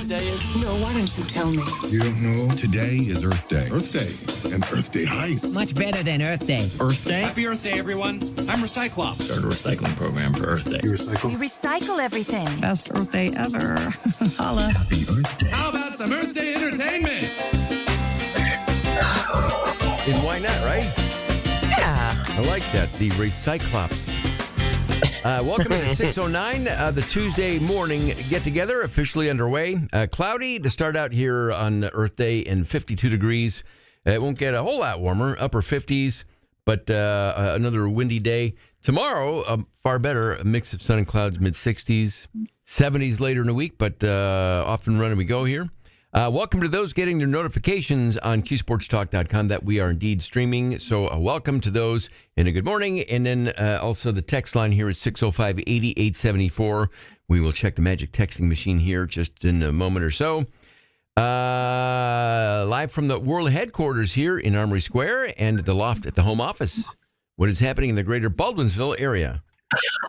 today is? No, why don't you tell me? You don't know? Today is Earth Day. Earth Day. And Earth Day heist. Much better than Earth Day. Earth Day? Happy Earth Day, everyone. I'm Recyclops. Start a recycling program for Earth Day. You recycle? We recycle everything. Best Earth Day ever. Holla. Happy Earth Day. How about some Earth Day entertainment? And why not, right? Yeah. I like that. The Recyclops. Welcome to 609, the Tuesday morning get-together, officially underway. Cloudy to start out here on Earth Day and 52 degrees. It won't get a whole lot warmer, upper 50s, but another windy day. Tomorrow, far better, a mix of sun and clouds, mid-60s, 70s later in the week, but off and running we go here. Welcome to those getting their notifications on QSportsTalk.com that we are indeed streaming. So welcome to those and a good morning. And then also the text line here is 605-8874. We will check the magic texting machine here just in a moment or so. Live from the world headquarters here in Armory Square and the loft at the home office. What is happening in the greater Baldwinsville area?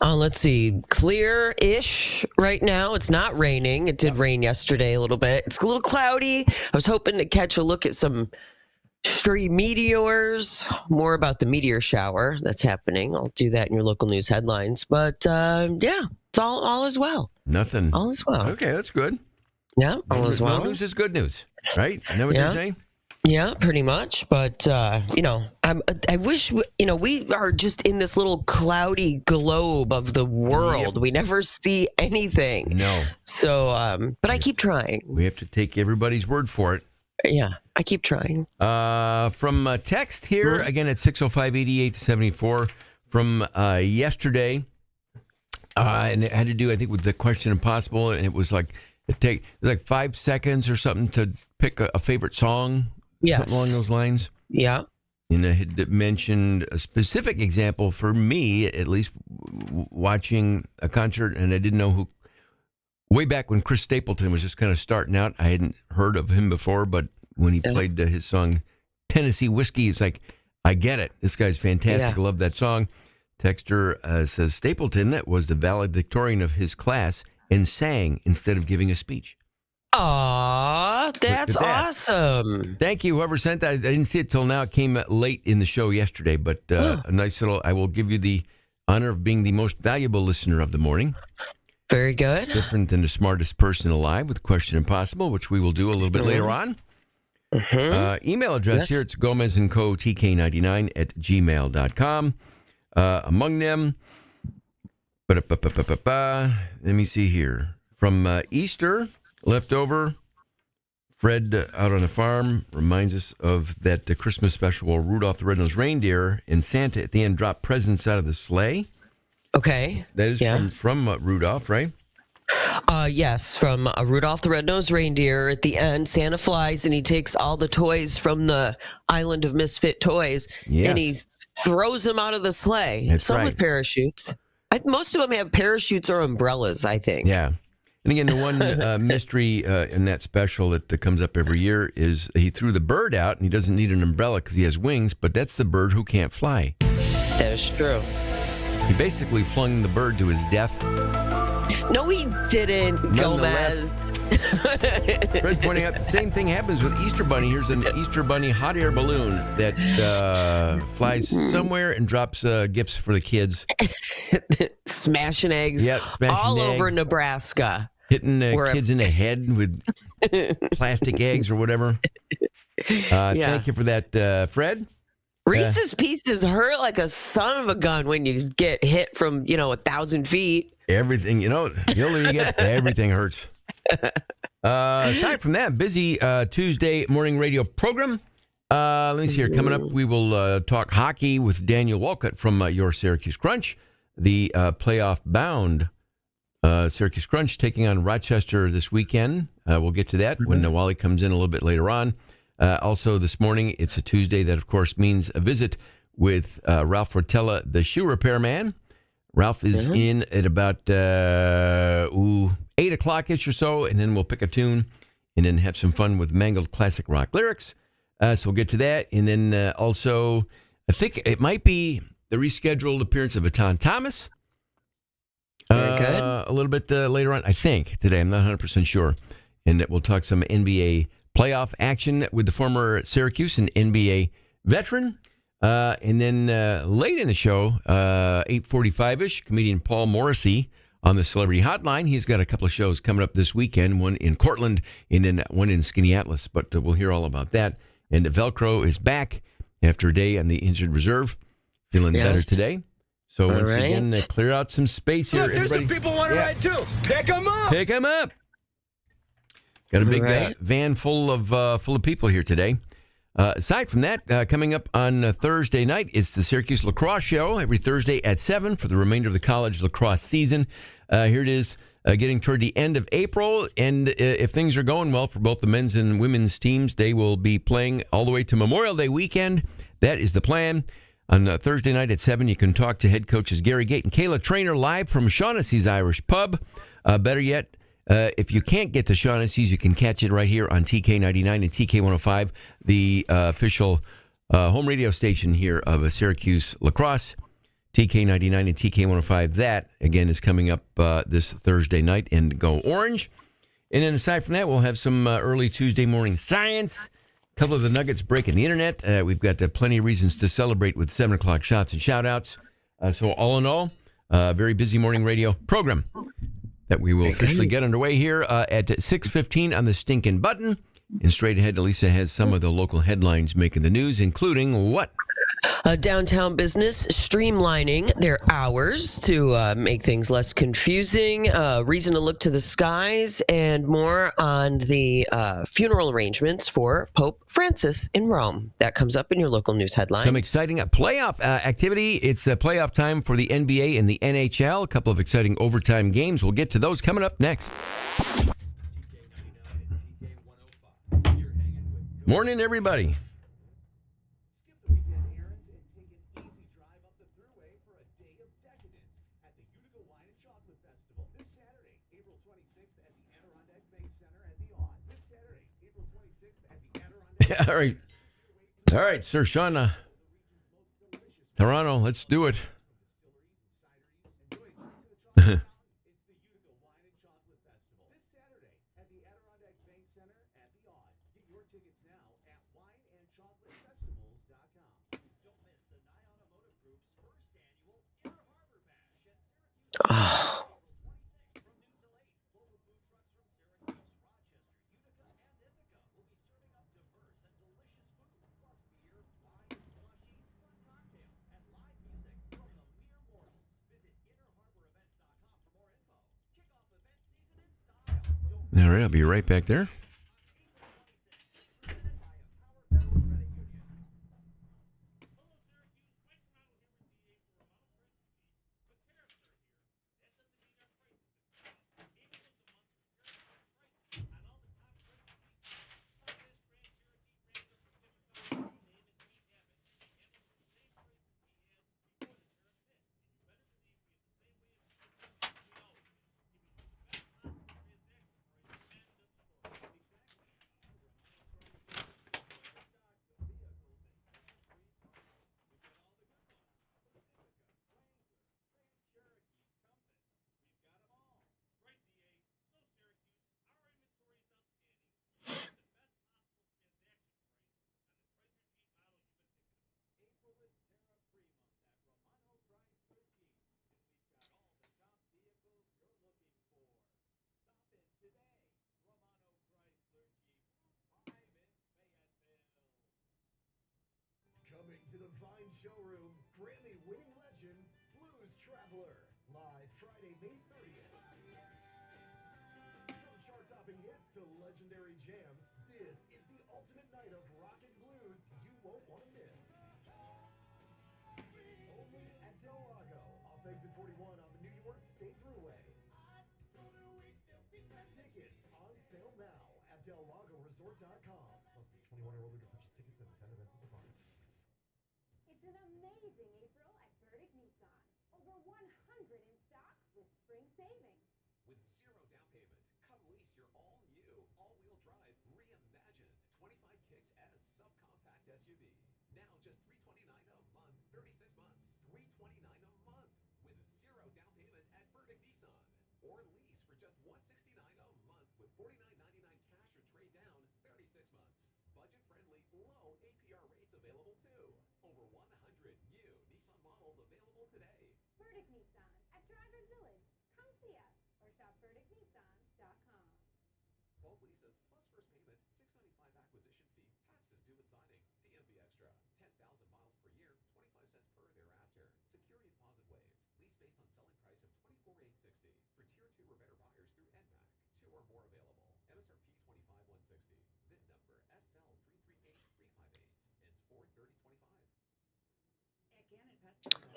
Let's see. Clear-ish right now. It's not raining. It did rain yesterday a little bit. It's a little cloudy. I was hoping to catch a look at some stray meteors. More about the meteor shower that's happening. I'll do that in your local news headlines. But yeah, it's all is well. Nothing. All is well. Okay, that's good. Yeah, all is well. No news is good news, right? Isn't that what you're saying? Yeah, pretty much. But, I wish, we are just in this little cloudy globe of the world. Yep. We never see anything. No. So, but I keep trying. We have to take everybody's word for it. Yeah, I keep trying. From text here, again at 605-8874 from yesterday. And it had to do, I think, with the Question Impossible. And it was like, it was like 5 seconds or something to pick a favorite song. Yes. Something along those lines. Yeah. And I had mentioned a specific example for me, at least watching a concert, and I didn't know who. Way back when Chris Stapleton was just kind of starting out, I hadn't heard of him before, but when he played his song Tennessee Whiskey, it's like, I get it. This guy's fantastic. I love that song. Texter says Stapleton was the valedictorian of his class and sang instead of giving a speech. Aw, that's awesome. Thank you, whoever sent that. I didn't see it till now. It came late in the show yesterday, but a nice little, I will give you the honor of being the most valuable listener of the morning. Very good. Different than the smartest person alive with Question Impossible, which we will do a little bit later on. Email address here, it's Gomez & Co. TK99 at gmail.com. Among them, let me see here. From Easter, leftover, Fred out on the farm reminds us of that Christmas special where Rudolph the Red-Nosed Reindeer and Santa at the end drop presents out of the sleigh. Okay. That is from Rudolph, right? Yes, from Rudolph the Red-Nosed Reindeer. At the end, Santa flies and he takes all the toys from the Island of Misfit Toys and he throws them out of the sleigh. That's Some right. with parachutes. Most of them have parachutes or umbrellas, I think. Yeah. And again, the one mystery in that special that comes up every year is he threw the bird out and he doesn't need an umbrella because he has wings, but that's the bird who can't fly. That is true. He basically flung the bird to his death. No, he didn't, Gomez. Fred pointing out the same thing happens with Easter Bunny. Here's an Easter Bunny hot air balloon that flies somewhere and drops gifts for the kids. Smashing eggs smashing over Nebraska. Hitting kids in the head with plastic eggs or whatever. Thank you for that, Fred. Reese's Pieces hurt like a son of a gun when you get hit from, 1,000 feet. Everything, the older you get, everything hurts. Aside from that, busy Tuesday morning radio program. Let me see here. Coming up, we will talk hockey with Daniel Walcott from your Syracuse Crunch. The playoff-bound Syracuse Crunch taking on Rochester this weekend. We'll get to that when Wally comes in a little bit later on. Also this morning, it's a Tuesday. That, of course, means a visit with Ralph Rotella, the shoe repairman. Ralph is in at about 8 o'clock-ish or so, and then we'll pick a tune and then have some fun with Mangled Classic Rock Lyrics. So we'll get to that. And then also, I think it might be the rescheduled appearance of Etan Thomas. Very good. A little bit later on, I think, today. I'm not 100% sure. and we'll talk some NBA playoff action with the former Syracuse and NBA veteran. And then late in the show, 8:45-ish, comedian Paul Morrissey on the Celebrity Hotline. He's got a couple of shows coming up this weekend, one in Cortland and then one in Skaneateles, but we'll hear all about that. And Velcro is back after a day on the injured reserve, feeling better today. So once again, clear out some space here. Look, there's some people want to ride too. Pick them up. Pick them up. Got a big van full of people here today. Aside from that, coming up on Thursday night is the Syracuse Lacrosse Show every Thursday at 7 for the remainder of the college lacrosse season. Here it is, getting toward the end of April, and if things are going well for both the men's and women's teams, they will be playing all the way to Memorial Day weekend. That is the plan. On Thursday night at 7, you can talk to head coaches Gary Gate and Kayla Traynor live from Shaughnessy's Irish Pub. Better yet, if you can't get to Shaughnessy's, you can catch it right here on TK99 and TK105, the official home radio station here of Syracuse Lacrosse. TK99 and TK105, that, again, is coming up this Thursday night, and go Orange. And then aside from that, we'll have some early Tuesday morning science. A couple of the nuggets breaking the internet. We've got plenty of reasons to celebrate with 7 o'clock shots and shout-outs. So all in all, a very busy morning radio program that we will officially get underway here at 6:15 on the stinking button. And straight ahead, Elisa has some of the local headlines making the news, including what? Downtown business streamlining their hours to make things less confusing, reason to look to the skies, and more on the funeral arrangements for Pope Francis in Rome. That comes up in your local news headlines. Some exciting playoff activity. It's playoff time for the NBA and the NHL. A couple of exciting overtime games. We'll get to those coming up next. Morning, everybody. All right, Sir Shauna. Toronto, let's do it. Oh. All right, I'll be right back there. Coming to the Vine Showroom, Grammy-winning legends, Blues Traveler, live Friday, May 30th. From chart-topping hits to legendary jams, this is the ultimate night of rock and blues you won't want to miss. Only at Del Lago, off exit 41 on the New York State Thruway. Tickets on sale now at DelLagoResort.com. Must be 21 or older to purchase tickets and attend events at the bar. It's an amazing April at Burdick Nissan. Over 100 in stock with spring savings. With zero down payment, come lease your all-new, all-wheel drive reimagined 25 kicks as subcompact SUV. Now just $329 a month, 36 months, $329 a month with zero down payment at Burdick Nissan. Or lease for just $169 a month with $49.99 Burdick Nissan at Drivers Village. Come see us or shop burdicknissan.com. 12 leases plus first payment, $695 acquisition fee, taxes due at signing, DMV extra, 10,000 miles per year, 25 cents per thereafter. Security deposit waived. Lease based on selling price of $24,860 for tier 2 or better buyers through NMAC. 2 or more available. MSRP $25,160. VIN number SL338358. Ends 4/30/25. At Gannon Pest Control,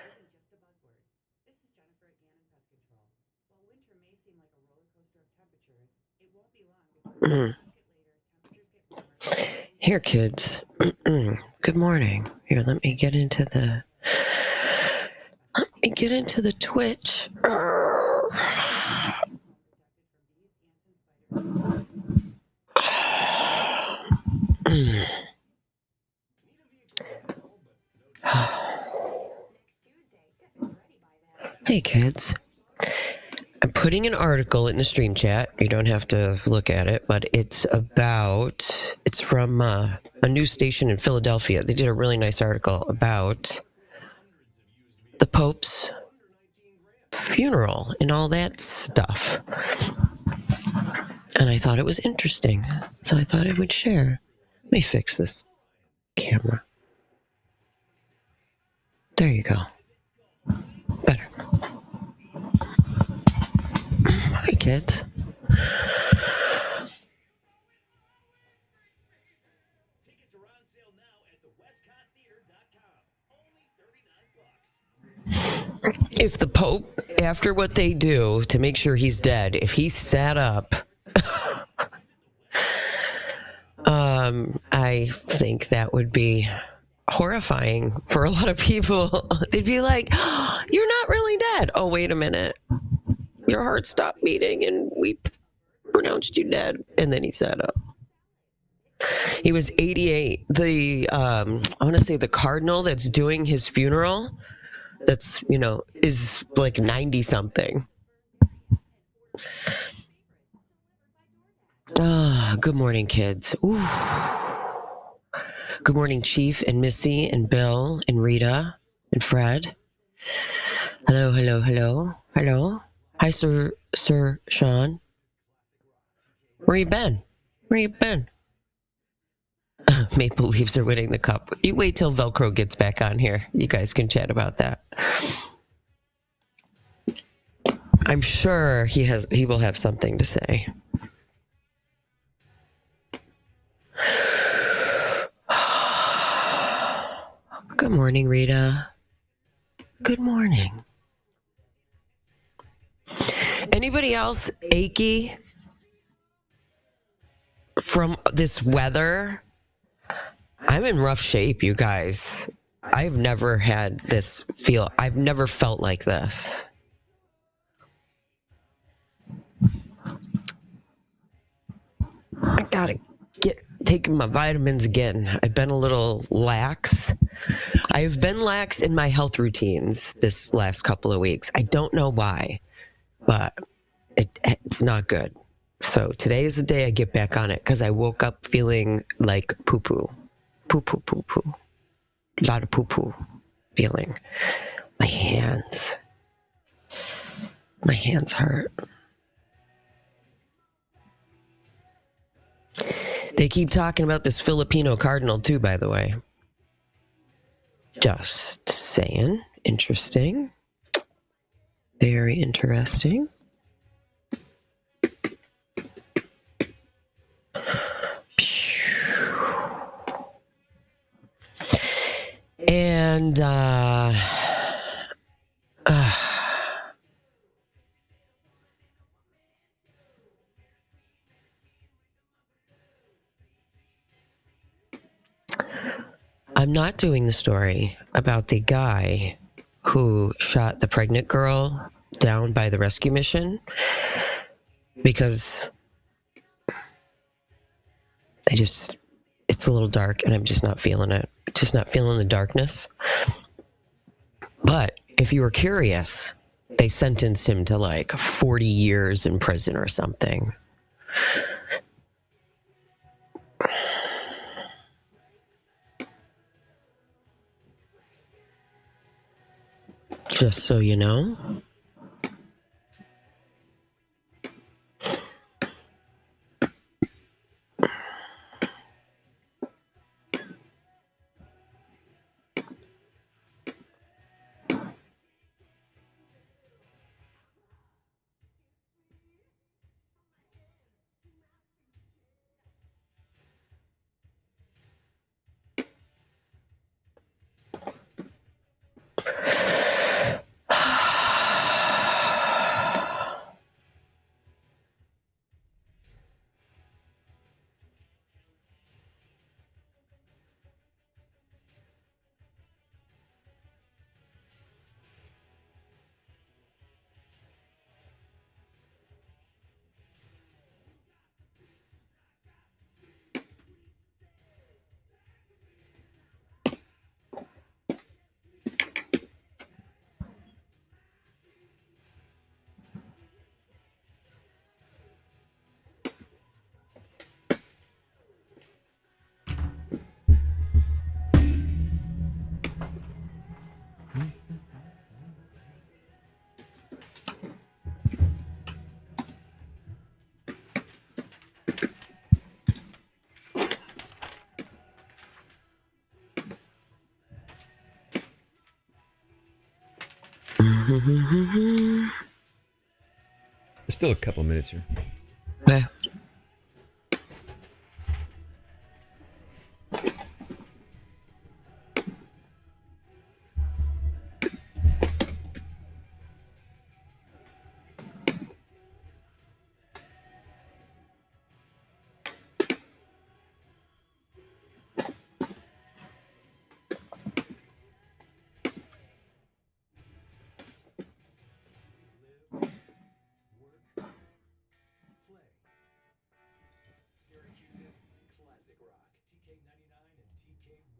isn't just a buzzword. This is Jennifer at Gannon Pest Control. While winter may seem like a roller coaster of temperatures, it won't be long before months get later, temperatures get warmer. Here, kids. Good morning. Here, let me get into the Twitch. Hey, kids. I'm putting an article in the stream chat. You don't have to look at it, but it's from a news station in Philadelphia. They did a really nice article about the Pope's funeral and all that stuff. And I thought it was interesting, so I thought I would share. Let me fix this camera. There you go. Better. Hi, kids. Tickets are on sale now at thewestcotttheater.com. Only $39. If the Pope, after what they do to make sure he's dead, if he sat up, I think that would be horrifying for a lot of people. They'd be like, oh, you're not really dead. Oh, wait a minute. Your heart stopped beating and we pronounced you dead. And then he sat up. He was 88. I want to say the cardinal that's doing his funeral, that's, is like 90 something. Good morning, kids. Ooh. Good morning, Chief and Missy and Bill and Rita and Fred. Hello, hello, hello, hello. Hi, Sir Sean. Where you been? Maple Leafs are winning the cup. You wait till Velcro gets back on here. You guys can chat about that. I'm sure he will have something to say. Good morning, Rita. Good morning. Anybody else achy from this weather? I'm in rough shape, you guys. I've never had this feel. I've never felt like this. I gotta get taking my vitamins again. I've been a little lax. I've been lax in my health routines this last couple of weeks. I don't know why, but it's not good. So today is the day I get back on it because I woke up feeling like poo-poo. Poo-poo. A lot of poo-poo feeling. My hands hurt. They keep talking about this Filipino cardinal too, by the way. Just saying. Interesting. Very interesting. And I'm not doing the story about the guy who shot the pregnant girl down by the rescue mission because it's a little dark and I'm just not feeling it. Just not feeling the darkness. But if you were curious, they sentenced him to like 40 years in prison or something. Just so you know. There's still a couple minutes here. Okay. Syracuse's classic rock, TK99 and TK105.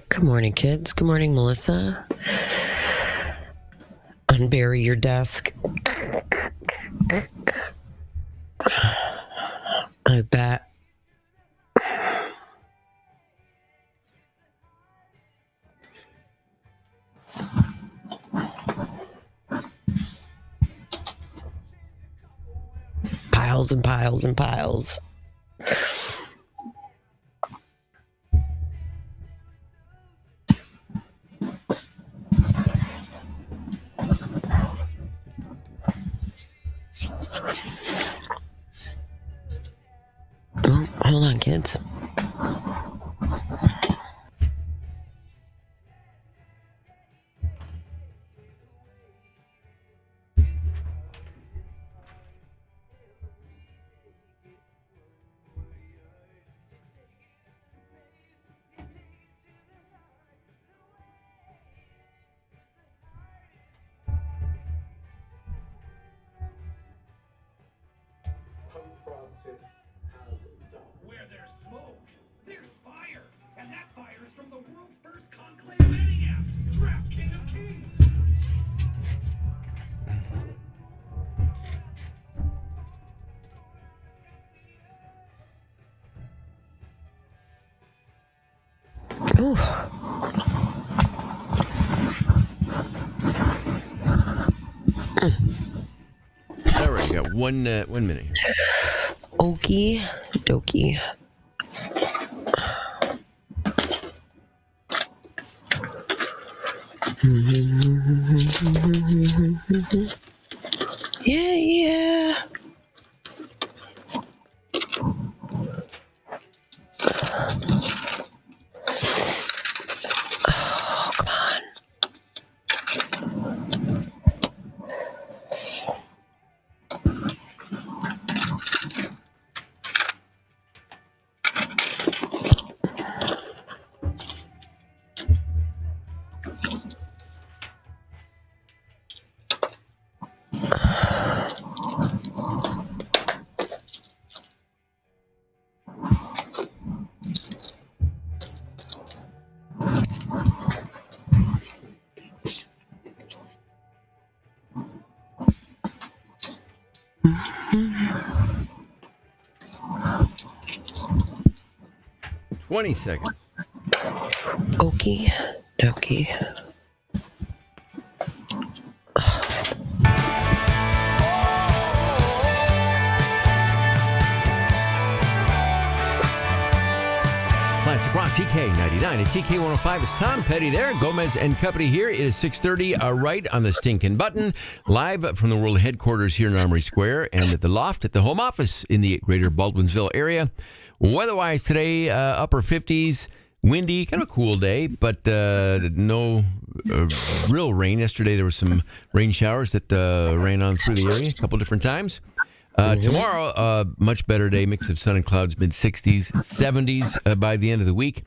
Good morning, kids. Good morning, Melissa. Unbury your desk. I bet. Piles and piles and piles. Oh, hold on, kids. Where there's smoke, there's fire. And that fire is from the world's first conclave maniac, Draft King of Kings. Ooh. All right, you got 1 minute here. Okie dokie. Yeah, yeah. Oh, come on. 20 seconds. Okie dokie. Classic Rock TK99 and TK105 is Tom Petty there. Gomez and company here. It is 6:30 right on the stinking button. Live from the world headquarters here in Armory Square and at the loft at the home office in the greater Baldwinsville area. Weather-wise today, upper 50s, windy, kind of a cool day, but no real rain. Yesterday there were some rain showers that ran on through the area a couple different times. Tomorrow, much better day, mix of sun and clouds, mid-60s, 70s by the end of the week.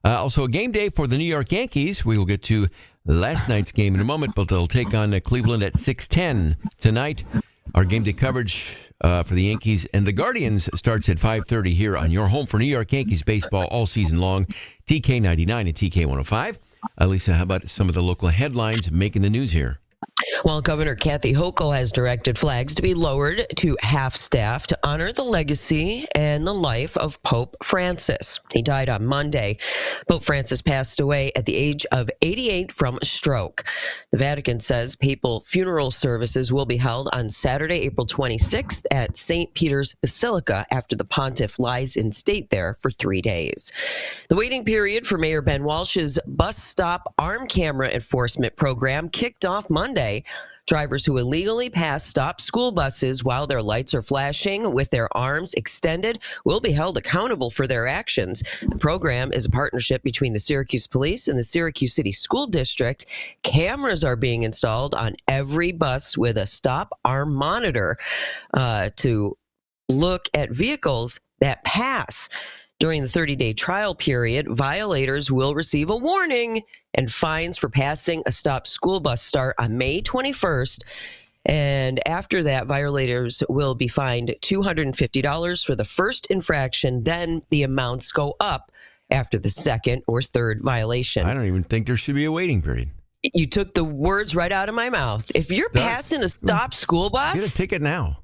Also a game day for the New York Yankees. We will get to last night's game in a moment, but they'll take on Cleveland at 6:10 tonight. Our game day coverage for the Yankees and the Guardians starts at 5:30 here on your home for New York Yankees baseball all season long. TK99 and TK105. Lisa, how about some of the local headlines making the news here? Well, Governor Kathy Hochul has directed flags to be lowered to half-staff to honor the legacy and the life of Pope Francis. He died on Monday. Pope Francis passed away at the age of 88 from a stroke. The Vatican says papal funeral services will be held on Saturday, April 26th at St. Peter's Basilica after the pontiff lies in state there for 3 days. The waiting period for Mayor Ben Walsh's bus stop arm camera enforcement program kicked off Monday. Drivers who illegally pass stop school buses while their lights are flashing with their arms extended will be held accountable for their actions. The program is a partnership between the Syracuse Police and the Syracuse City School District. Cameras are being installed on every bus with a stop arm monitor to look at vehicles that pass. During the 30-day trial period, violators will receive a warning and fines for passing a stopped school bus start on May 21st. And after that, violators will be fined $250 for the first infraction. Then the amounts go up after the second or third violation. I don't even think there should be a waiting period. You took the words right out of my mouth. If you're passing a stopped school bus, get a ticket now.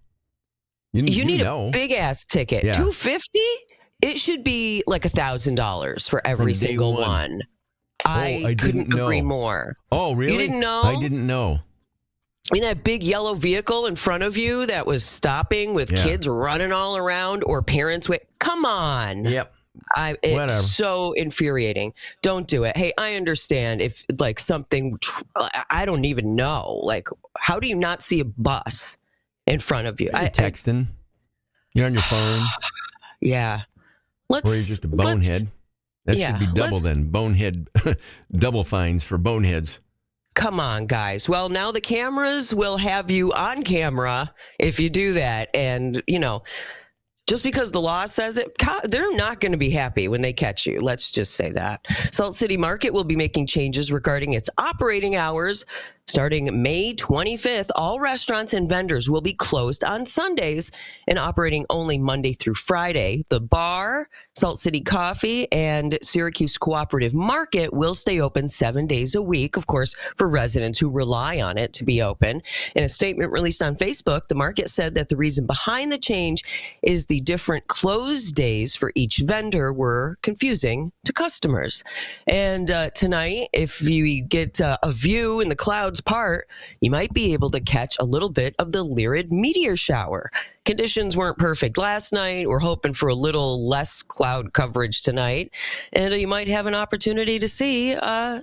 You need a big-ass ticket. Yeah. $250? It should be like $1,000 for every single one. I couldn't agree more. Oh, really? You didn't know? I didn't know. In that big yellow vehicle in front of you that was stopping with kids running all around or parents with, come on. Yep. It's so infuriating. Don't do it. Hey, I understand if like something, I don't even know. Like, how do you not see a bus in front of you? You're texting. You're on your phone. Yeah. Or you're just a bonehead. That should be double then. Bonehead, double fines for boneheads. Come on, guys. Well, now the cameras will have you on camera if you do that. And, you know, just because the law says it, they're not going to be happy when they catch you. Let's just say that. Salt City Market will be making changes regarding its operating hours. Starting May 25th, all restaurants and vendors will be closed on Sundays and operating only Monday through Friday. The bar, Salt City Coffee, and Syracuse Cooperative Market will stay open 7 days a week, of course, for residents who rely on it to be open. In a statement released on Facebook, the market said that the reason behind the change is the different close days for each vendor were confusing to customers. And tonight, if you get a view in the clouds part, you might be able to catch a little bit of the Lyrid meteor shower. Conditions weren't perfect last night. We're hoping for a little less cloud coverage tonight. And you might have an opportunity to see a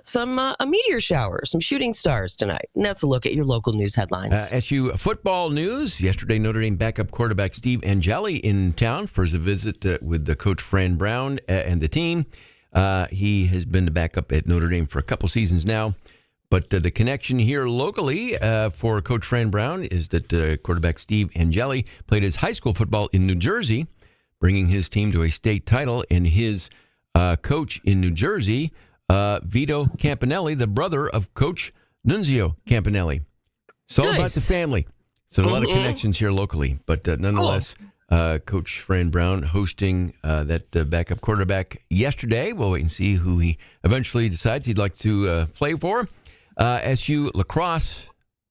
meteor shower, some shooting stars tonight. And that's a look at your local news headlines. SU football news. Yesterday, Notre Dame backup quarterback Steve Angeli in town for his visit with the coach Fran Brown and the team. He has been the backup at Notre Dame for a couple seasons now. But the connection here locally for Coach Fran Brown is that quarterback Steve Angeli played his high school football in New Jersey, bringing his team to a state title. And his coach in New Jersey, Vito Campanelli, the brother of Coach Nunzio Campanelli. It's all about the family. So a lot of connections here locally. But nonetheless, Coach Fran Brown hosting that backup quarterback yesterday. We'll wait and see who he eventually decides he'd like to play for. SU lacrosse,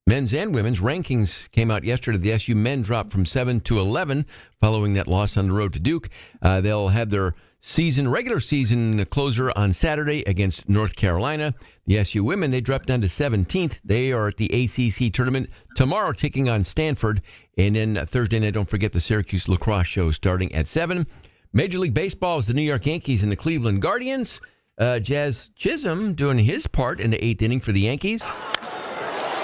men's and women's rankings came out yesterday. The SU men dropped from 7 to 11 following that loss on the road to Duke. They'll have their regular season closer on Saturday against North Carolina. The SU women, they dropped down to 17th. They are at the ACC tournament tomorrow, taking on Stanford. And then Thursday night, don't forget the Syracuse lacrosse show starting at 7. Major League Baseball is the New York Yankees and the Cleveland Guardians. Jazz Chisholm doing his part in the 8th inning for the Yankees.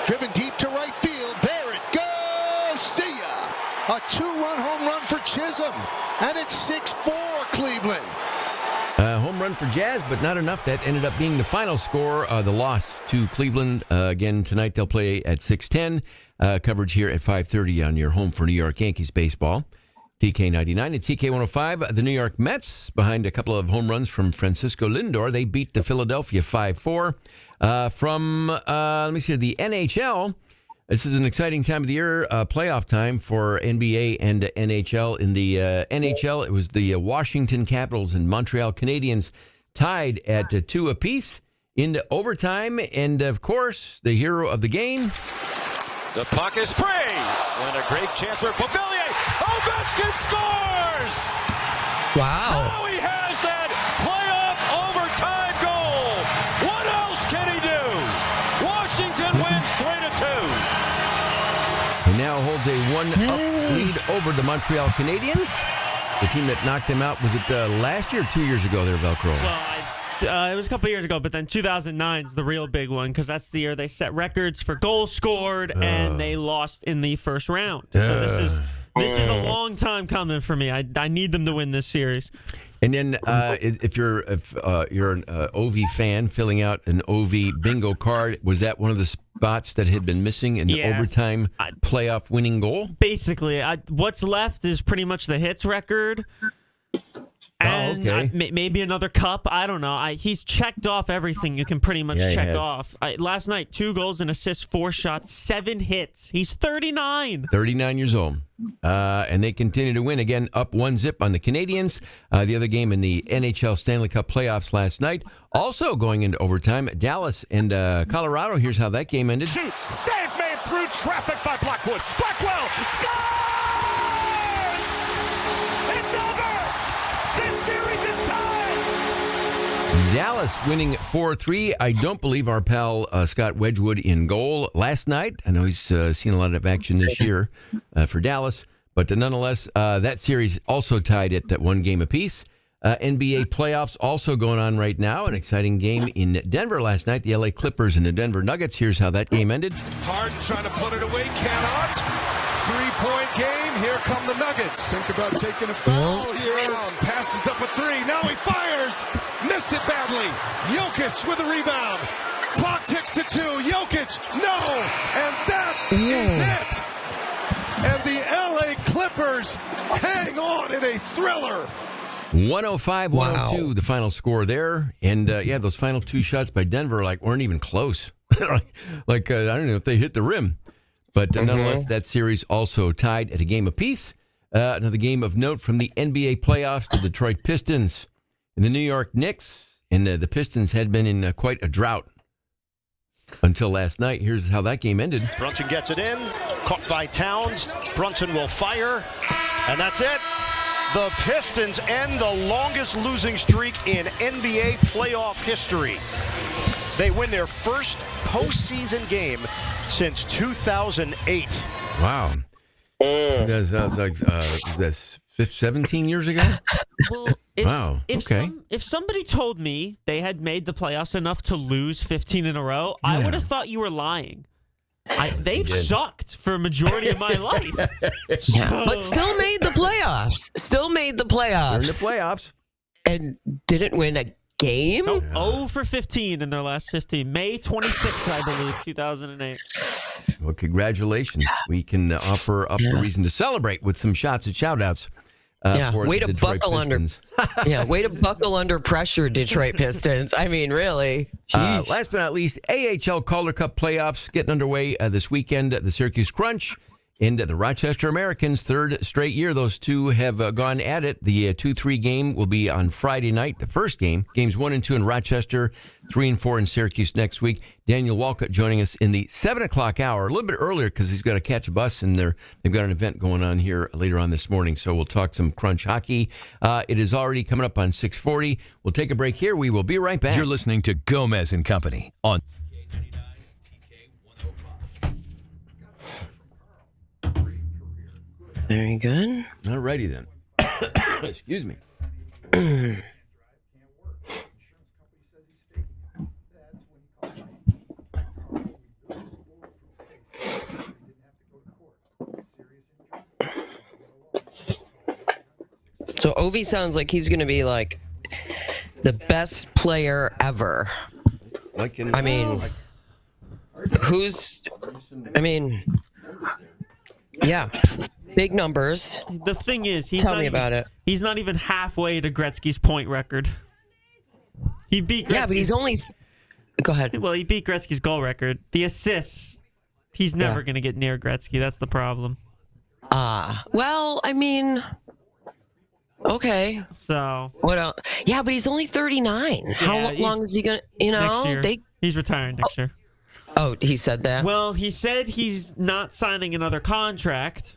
Driven deep to right field. There it goes. See ya. A 2-run home run for Chisholm. And it's 6-4 Cleveland. Home run for Jazz, but not enough. That ended up being the final score. The loss to Cleveland. Again, tonight they'll play at 6:10. Coverage here at 5:30 on your home for New York Yankees baseball. TK99 and TK105. The New York Mets, behind a couple of home runs from Francisco Lindor, they beat the Philadelphia 5-4. Let me see, the NHL. This is an exciting time of the year, playoff time for NBA and NHL. In the NHL, it was the Washington Capitals and Montreal Canadiens tied at 2 apiece into overtime. And, of course, the hero of the game. The puck is free. And a great chance for Pavillier. Ovechkin scores! Wow. Now he has that playoff overtime goal. What else can he do? Washington wins 3-2. He now holds a 1-up lead over the Montreal Canadiens. The team that knocked them out, was it last year or 2 years ago there, Velcro? Well, it was a couple years ago, but then 2009 is the real big one because that's the year they set records for goals scored and they lost in the first round. So this is a long time coming for me. I need them to win this series. And then if you're an OV fan filling out an OV bingo card, was that one of the spots that had been missing in the overtime playoff winning goal? Basically, what's left is pretty much the hits record. And maybe another cup. I don't know. He's checked off everything you can pretty much check off. Last night, 2 goals and assists, 4 shots, 7 hits. He's 39. 39 years old. And they continue to win. Again, up 1-0 on the Canadiens. The other game in the NHL Stanley Cup playoffs last night. Also going into overtime, Dallas and Colorado. Here's how that game ended. Shoots. Save made through traffic by Blackwood. Blackwell scores! It's over! This series is tied! Dallas winning 4-3. I don't believe our pal Scott Wedgwood in goal last night. I know he's seen a lot of action this year for Dallas. But nonetheless, that series also tied at that 1 game apiece. NBA playoffs also going on right now. An exciting game in Denver last night. The LA Clippers and the Denver Nuggets. Here's how that game ended. Harden trying to put it away, cannot. 3-point game. Here come the Nuggets. Think about taking a foul here. Passes up a 3. Now he fires. Missed it badly. Jokic with a rebound. Clock ticks to 2. Jokic, no. And that is it. And the LA Clippers hang on in a thriller. 105-102, the final score there. And, those final 2 shots by Denver weren't even close. I don't know if they hit the rim. But nonetheless, that series also tied at a game apiece. Another game of note from the NBA playoffs, the Detroit Pistons and the New York Knicks. And the Pistons had been in quite a drought until last night. Here's how that game ended. Brunson gets it in. Caught by Towns. Brunson will fire. And that's it. The Pistons end the longest losing streak in NBA playoff history. They win their first postseason game since 2008. Wow. That's that's 17 years ago? Well, okay. If somebody told me they had made the playoffs enough to lose 15 in a row, I would have thought you were lying. They've sucked for a majority of my life. But still made the playoffs. They're in the playoffs. And didn't win a game? Nope. 0 for 15 in their last 15. May 26th, I believe, 2008. Well, congratulations. We can offer up a reason to celebrate with some shots and shout-outs. Way to buckle under. Way to buckle under pressure, Detroit Pistons. I mean, really. Last but not least, AHL Calder Cup playoffs getting underway this weekend. The Syracuse Crunch And the Rochester Americans, third straight year, those two have gone at it. The 2-3 game will be on Friday night. The first game, games 1 and 2 in Rochester, 3 and 4 in Syracuse next week. Daniel Walcott joining us in the 7 o'clock hour, a little bit earlier because he's got to catch a bus, and they've got an event going on here later on this morning. So we'll talk some Crunch hockey. It is already coming up on 6:40. We'll take a break here. We will be right back. You're listening to Gomez and Company on Very good. All righty then. Excuse me. So Ovi sounds like he's going to be like the best player ever. I mean, yeah, big numbers. The thing is, Tell me about it. He's not even halfway to Gretzky's point record. He beat Gretzky. Yeah, but he's only. Go ahead. Well, he beat Gretzky's goal record. The assists, he's never going to get near Gretzky. That's the problem. Well, I mean, okay. So what else? Yeah, but he's only 39. How long is he gonna? He's retiring next year. Oh, he said that? Well, he said he's not signing another contract,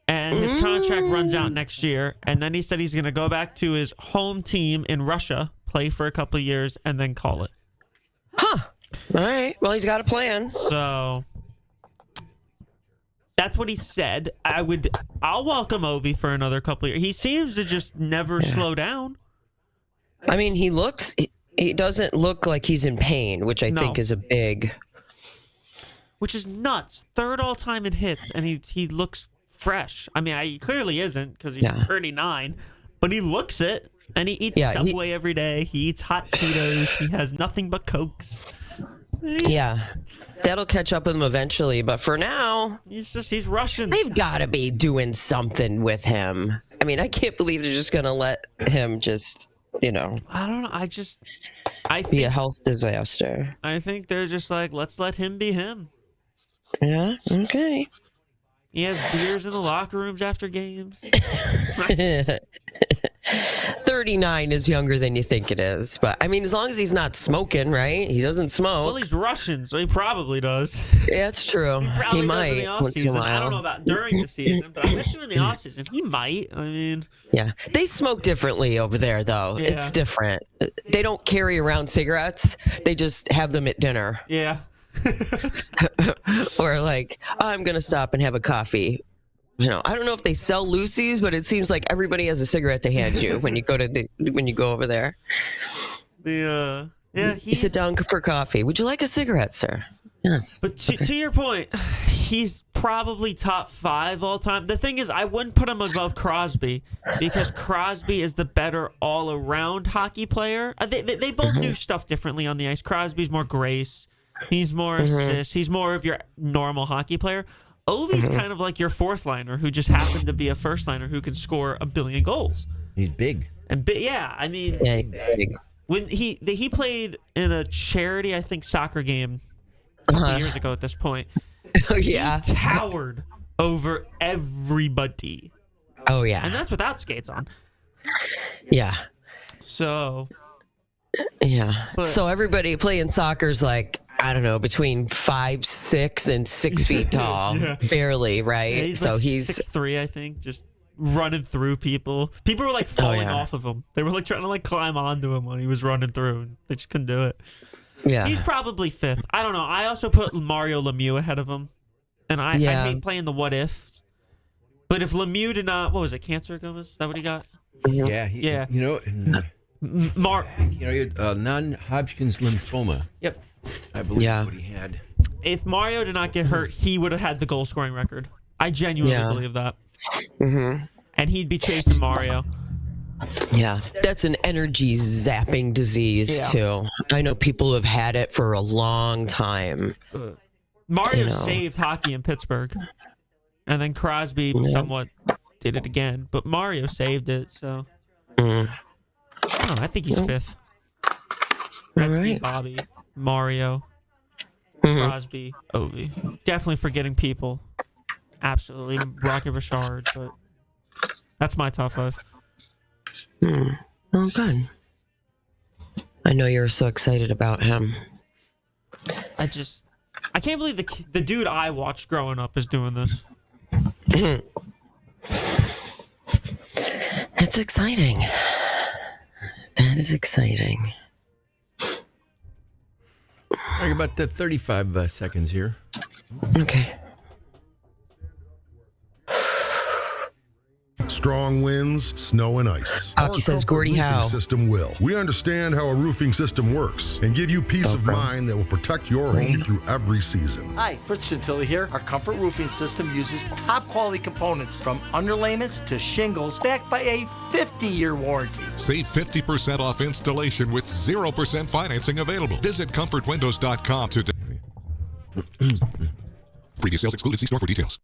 and his contract runs out next year. And then he said he's going to go back to his home team in Russia, play for a couple of years, and then call it. Huh. All right. Well, he's got a plan. So that's what he said. I'll welcome Ovi for another couple of years. He seems to just never slow down. I mean, he doesn't look like he's in pain, which I think is a big... Which is nuts. Third all-time in hits, and he looks fresh. I mean, he clearly isn't because he's 39, but he looks it, and he eats Subway every day. He eats hot Cheetos. He has nothing but Cokes. Yeah, that'll catch up with him eventually, but for now... He's Russian. They've got to be doing something with him. I mean, I can't believe they're just going to let him just, I don't know. I think be a health disaster. I think they're just like, let's let him be him. Yeah, okay. He has beers in the locker rooms after games. 39 is younger than you think it is. But, I mean, as long as he's not smoking, right? He doesn't smoke. Well, he's Russian, so he probably does. Yeah, that's true. He might. Once in a while. I don't know about during the season, but I bet you in the offseason, he might. I mean... Yeah. They smoke differently over there, though. Yeah. It's different. They don't carry around cigarettes. They just have them at dinner. Yeah. Or like, I'm going to stop and have a coffee. I don't know if they sell Lucy's, but it seems like everybody has a cigarette to hand you when you go over there. You sit down for coffee. Would you like a cigarette, sir? Yes. But to your point, he's probably top 5 all time. The thing is, I wouldn't put him above Crosby because Crosby is the better all-around hockey player. They both do stuff differently on the ice. Crosby's more grace. He's more assists. He's more of your normal hockey player. Ovi's kind of like your fourth liner who just happened to be a first liner who can score 1 billion goals. He's big. And I mean, big. When he played in a charity, I think, soccer game a couple years ago at this point. Oh, yeah. He towered over everybody. Oh, yeah. And that's without skates on. Yeah. So. Yeah. So everybody playing soccer's like, I don't know, between 5'6" and 6 feet tall. Barely, right? Yeah, he's 6'3", I think, just running through people. People were like falling off of him. They were like trying to like climb onto him when he was running through. And they just couldn't do it. Yeah. He's probably 5th. I don't know. I also put Mario Lemieux ahead of him. And I hate playing the what if. But if Lemieux did not, what was it, cancer, Gomez? Is that what he got? Yeah. Yeah. Non-Hodgkin's lymphoma. Yep. I believe that's what he had. If Mario did not get hurt, he would have had the goal scoring record. I genuinely believe that. Mm-hmm. And he'd be chasing Mario. Yeah, that's an energy zapping disease too. I know people who have had it for a long time. Mario saved hockey in Pittsburgh. And then Crosby somewhat did it again. But Mario saved it, so. I think he's 5th. Gretzky, Bobby, Mario, Crosby, Ovi. Definitely forgetting people. absolutely Rocky Richard, but that's my top 5. Oh, good. I know you're so excited about him. I can't believe the dude I watched growing up is doing this. It's exciting. That is exciting. All right, about 35 seconds here. Okay. Strong winds, snow, and ice. Aki says Gordie Howe. System will. We understand how a roofing system works and give you peace of mind that will protect your home through every season. Hi, Fritz Chantilly here. Our Comfort Roofing System uses top quality components from underlayments to shingles backed by a 50-year warranty. Save 50% off installation with 0% financing available. Visit comfortwindows.com today. Previous sales excluded. See store for details.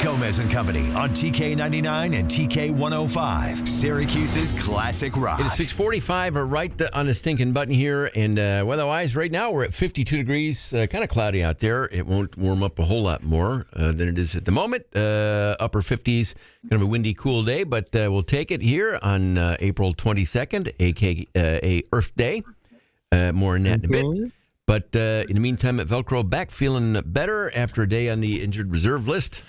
Gomez and Company on TK99 and TK105, Syracuse's classic rock. It is 6:45, right on the stinking button here, and weather-wise, right now we're at 52 degrees, kind of cloudy out there. It won't warm up a whole lot more than it is at the moment. Upper 50s, kind of a windy, cool day, but we'll take it here on April 22nd, aka Earth Day. More on that in a bit. But in the meantime, at Velcro back feeling better after a day on the injured reserve list.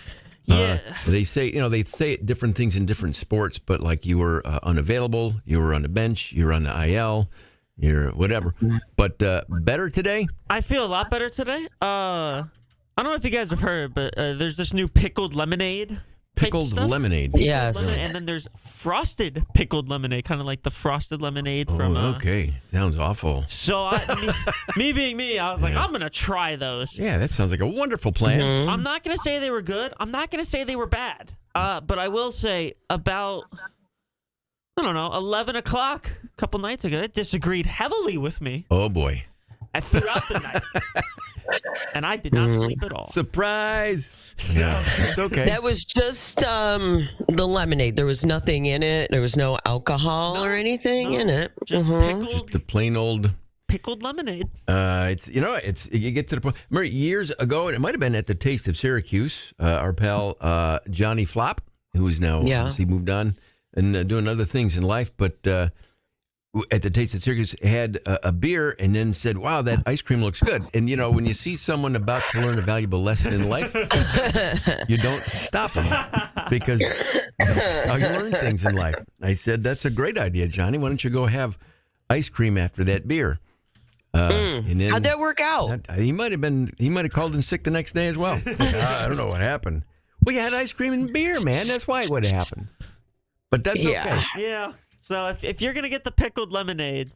Yeah. They say different things in different sports, but like you were unavailable, you were on the bench, you were on the IL, you're whatever. But better today? I feel a lot better today. I don't know if you guys have heard, but there's this new pickled lemonade. Pickled lemonade. Yes. Lemonade, and then there's frosted pickled lemonade, kind of like the frosted lemonade from. Okay, sounds awful. So me being me, I was like, I'm gonna try those. Yeah, that sounds like a wonderful plan. I'm not gonna say they were good. I'm not gonna say they were bad. But I will say about 11 o'clock a couple nights ago, it disagreed heavily with me. Oh boy. Throughout the night. And I did not sleep at all. Surprise! Yeah, it's okay. That was just the lemonade. There was nothing in it. There was no alcohol or anything in it. Just just a plain old pickled lemonade. It's you get to the point. Remember years ago, and it might have been at the Taste of Syracuse. Our pal Johnny Flop, who is now obviously moved on and doing other things in life, but. At the Taste of Syracuse, had a beer and then said, wow, that ice cream looks good. And, when you see someone about to learn a valuable lesson in life, you don't stop them because that's how you learn things in life. I said, that's a great idea, Johnny. Why don't you go have ice cream after that beer? And then, how'd that work out? He might have called in sick the next day as well. I don't know what happened. Well, you had ice cream and beer, man. That's why it would have happened. But that's okay. Yeah. So if you're going to get the pickled lemonade,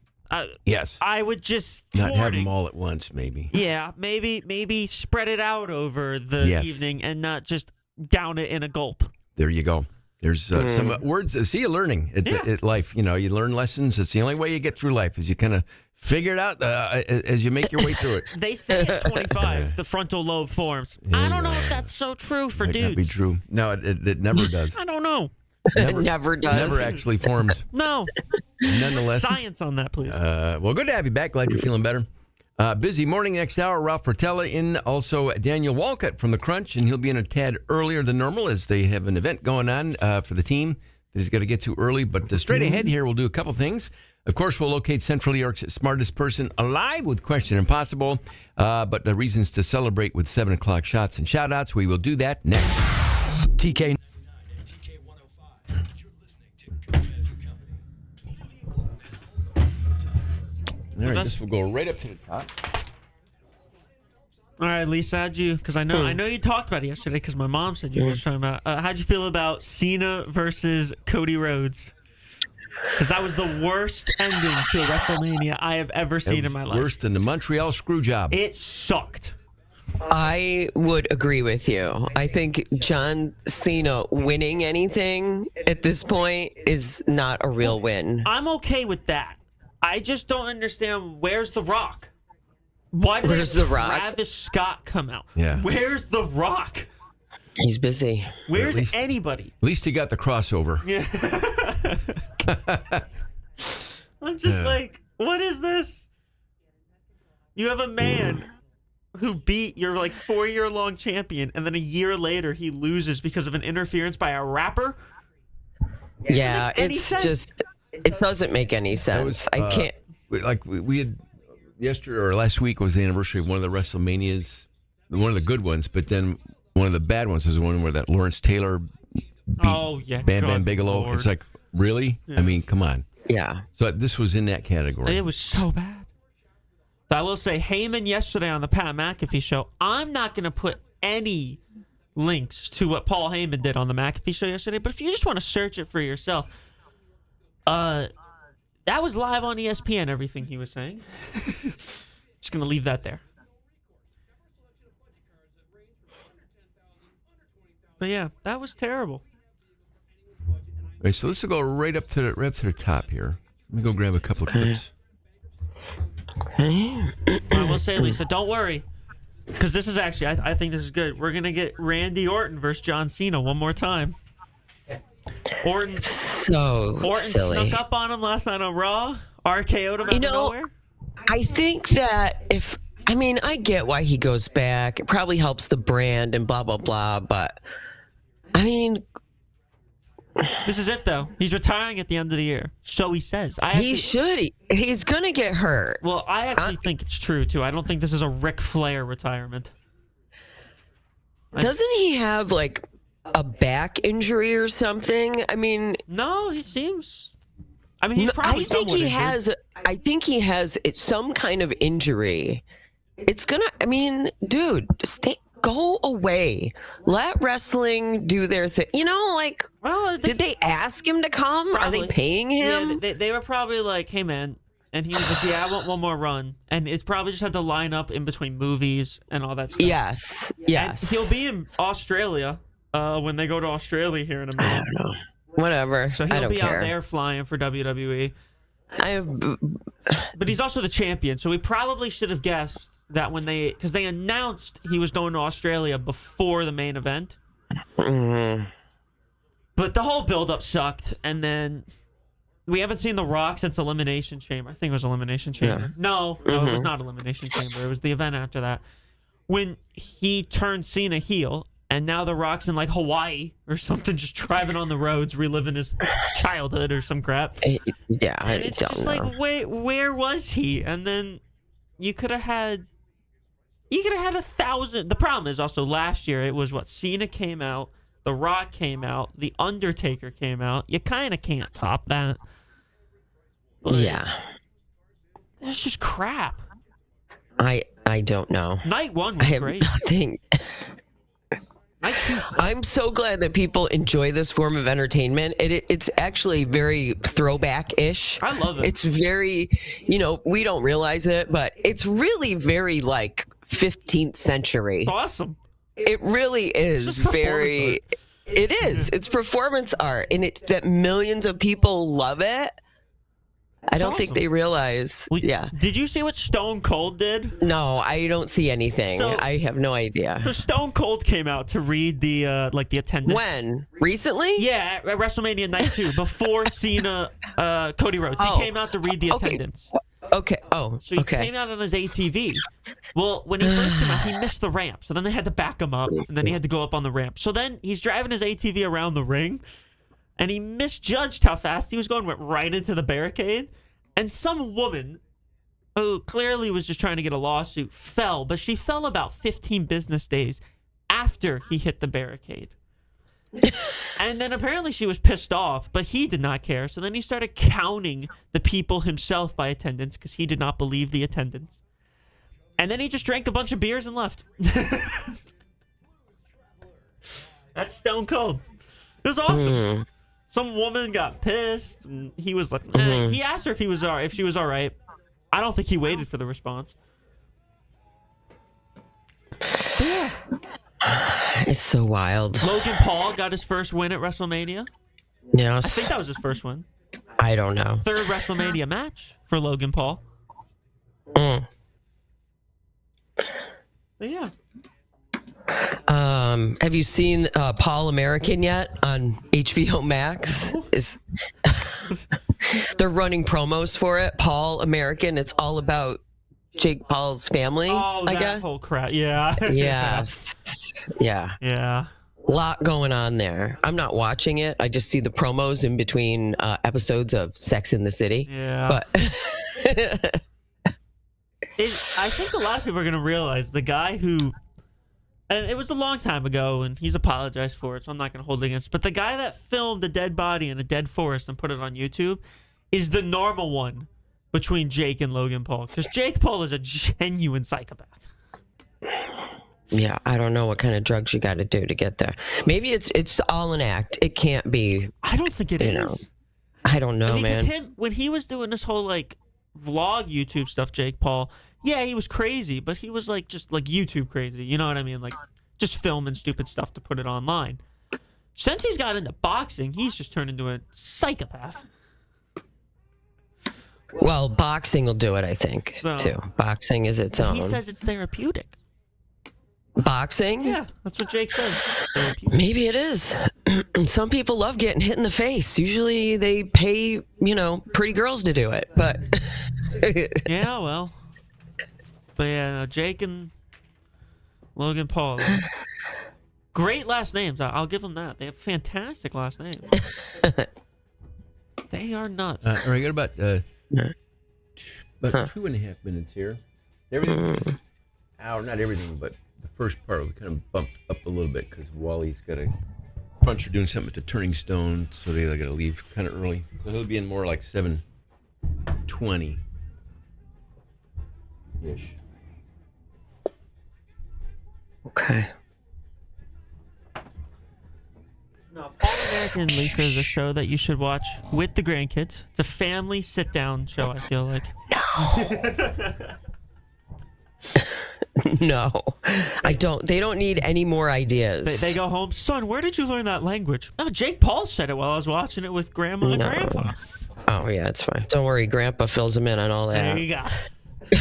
yes, I would just not have them all at once, maybe. Yeah, maybe spread it out over the evening and not just down it in a gulp. There you go. There's some words. See, you're learning at life. You learn lessons. It's the only way you get through life is you kind of figure it out as you make your way through it. They say at 25, the frontal lobe forms. I don't know if that's so true for dudes. Might not be true. No, it never does. I don't know. Never does. Never actually forms. No. Nonetheless. Science on that, please. Well, good to have you back. Glad you're feeling better. Busy morning next hour. Ralph Rotella in. Also, Daniel Walcott from The Crunch, and he'll be in a tad earlier than normal as they have an event going on for the team that he's got to get to early. But straight ahead here, we'll do a couple things. Of course, we'll locate Central New York's smartest person alive with Question Impossible. But the reasons to celebrate with 7 o'clock shots and shout-outs. We will do that next. TK. All right, this will go right up to the top. All right, Lisa, how'd you? Because I know you talked about it yesterday. Because my mom said you were talking about. How'd you feel about Cena versus Cody Rhodes? Because that was the worst ending to a WrestleMania I have ever seen in my life. Worse than the Montreal Screwjob. It sucked. I would agree with you. I think John Cena winning anything at this point is not a real win. I'm okay with that. I just don't understand. Where's The Rock? Why did Travis Scott come out? Yeah. Where's The Rock? He's busy. Where's anybody? At least he got the crossover. Yeah. I'm just like, what is this? You have a man who beat your like 4-year-long champion, and then a year later he loses because of an interference by a rapper. Yeah, it's just, it doesn't make any sense. I can't. We had yesterday or last week was the anniversary of one of the WrestleManias, one of the good ones, but then one of the bad ones is the one where that Lawrence Taylor beat Bam Bam Bigelow. Lord. It's like, really? Yeah. I mean, come on. Yeah. So this was in that category. It was so bad. But I will say, Heyman yesterday on the Pat McAfee show, I'm not going to put any links to what Paul Heyman did on the McAfee show yesterday, but if you just want to search it for yourself, that was live on ESPN, everything he was saying. Just going to leave that there. But yeah, that was terrible. All right, so let's go right up to the top here. Let me go grab a couple of clips. I will say, Lisa, don't worry, because this is actually, I think this is good. We're going to get Randy Orton versus John Cena one more time. Orton silly. Snuck up on him last night on Raw, RKO'd him out of nowhere. I think that I get why he goes back. It probably helps the brand and blah, blah, blah, but I mean, this is it, though. He's retiring at the end of the year. So he says. He should. He's going to get hurt. Well, I actually think it's true, too. I don't think this is a Ric Flair retirement. Doesn't he have, like, a back injury or something? I mean... No, he seems... I mean, he's probably I think he has some kind of injury. It's going to... I mean, dude, go away. Let wrestling do their thing. You know, like, did they ask him to come? Probably. Are they paying him? Yeah, they were probably like, hey, man. And he was like, yeah, I want one more run. And it's probably just had to line up in between movies and all that stuff. Yes. And he'll be in Australia when they go to Australia here in a minute. I don't know. Whatever. So he'll be out there flying for WWE. But he's also the champion, so we probably should have guessed that because they announced he was going to Australia before the main event. Mm-hmm. But the whole build-up sucked, and then we haven't seen The Rock since Elimination Chamber. I think it was Elimination Chamber. Yeah. No, it was not Elimination Chamber. It was the event after that. When he turned Cena heel, and now The Rock's in like Hawaii or something, just driving on the roads, reliving his childhood or some crap. Yeah, I it's don't just know. like, where was he? And then you could have had 1,000. The problem is also last year it was Cena came out, The Rock came out, The Undertaker came out. You kind of can't top that. But yeah, it's just crap. I don't know. Night one was great. Nothing. I'm so glad that people enjoy this form of entertainment. It's actually very throwback-ish. I love it. It's very, we don't realize it, but it's really very like 15th century. It's awesome. It really is very. It is. It's performance art, and that millions of people love it. I don't think they realize. Yeah. Did you see what Stone Cold did? No, I don't see anything. So- I have no idea. So Stone Cold came out to read the attendance. When? Recently? Yeah, at WrestleMania Night 2, before Cena, Cody Rhodes. He came out to read the attendance. Okay. Oh, So he okay. came out on his ATV. Well, when he first came out, he missed the ramp. So then they had to back him up, and then he had to go up on the ramp. So then he's driving his ATV around the ring, and he misjudged how fast he was going, went right into the barricade. And some woman, who clearly was just trying to get a lawsuit, fell. But she fell about 15 business days after he hit the barricade. And then apparently she was pissed off, but he did not care. So then he started counting the people himself by attendance because he did not believe the attendance. And then he just drank a bunch of beers and left. That's Stone Cold. It was awesome. Some woman got pissed, and he was like, He asked her if she was all right. I don't think he waited for the response. But yeah. It's so wild. Logan Paul got his first win at WrestleMania. Yes. I think that was his first win. I don't know. Third WrestleMania match for Logan Paul. Mm. But yeah. Have you seen Paul American yet on HBO Max? They're running promos for it. Paul American. It's all about Jake Paul's family, I guess. Whole crap. Yeah. Yes. Yeah. Yeah. A lot going on there. I'm not watching it. I just see the promos in between episodes of Sex in the City. Yeah. But I think a lot of people are going to realize the guy who, and it was a long time ago, and he's apologized for it, so I'm not going to hold it against. But the guy that filmed a dead body in a dead forest and put it on YouTube is the normal one between Jake and Logan Paul, because Jake Paul is a genuine psychopath. yeah, I don't know what kind of drugs you got to do to get there. Maybe it's all an act. It can't be. I don't think it is. I don't know, man. Because when he was doing this whole like vlog YouTube stuff, Jake Paul, yeah, he was crazy, but he was like just like YouTube crazy. You know what I mean? Like just filming stupid stuff to put it online. Since he's got into boxing, he's just turned into a psychopath. Well, boxing will do it, I think, too. Boxing is its own. He says it's therapeutic. Boxing? Yeah, that's what Jake said. Maybe it is. Some people love getting hit in the face. Usually they pay, pretty girls to do it. But yeah, well. But yeah, no, Jake and Logan Paul. Great last names. I'll give them that. They have fantastic last names. They are nuts. All right, got about 2.5 minutes here. Everything, not everything, but the first part we kind of bumped up a little bit because Wally's got a puncher doing something at the Turning Stone, so they got to leave kind of early. So he'll be in more like 7:20 ish. Okay. No, All American Lisa is a show that you should watch with the grandkids. It's a family sit-down show, I feel like. No, I don't. They don't need any more ideas. They go home, son, where did you learn that language? Oh, Jake Paul said it while I was watching it with Grandma and Grandpa. Oh, yeah, it's fine. Don't worry, Grandpa fills them in on all that. There you go. I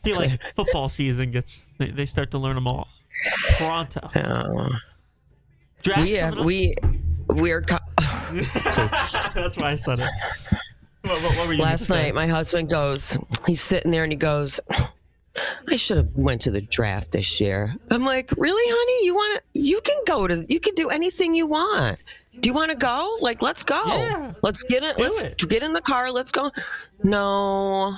feel like football season they start to learn them all pronto. We're That's why I said it. What were you Last night, my husband he's sitting there and he goes, I should have went to the draft this year. I'm like, really, honey? You can do anything you want. Do you want to go? Like, let's go. Yeah, let's get it. Get in the car. Let's go. No,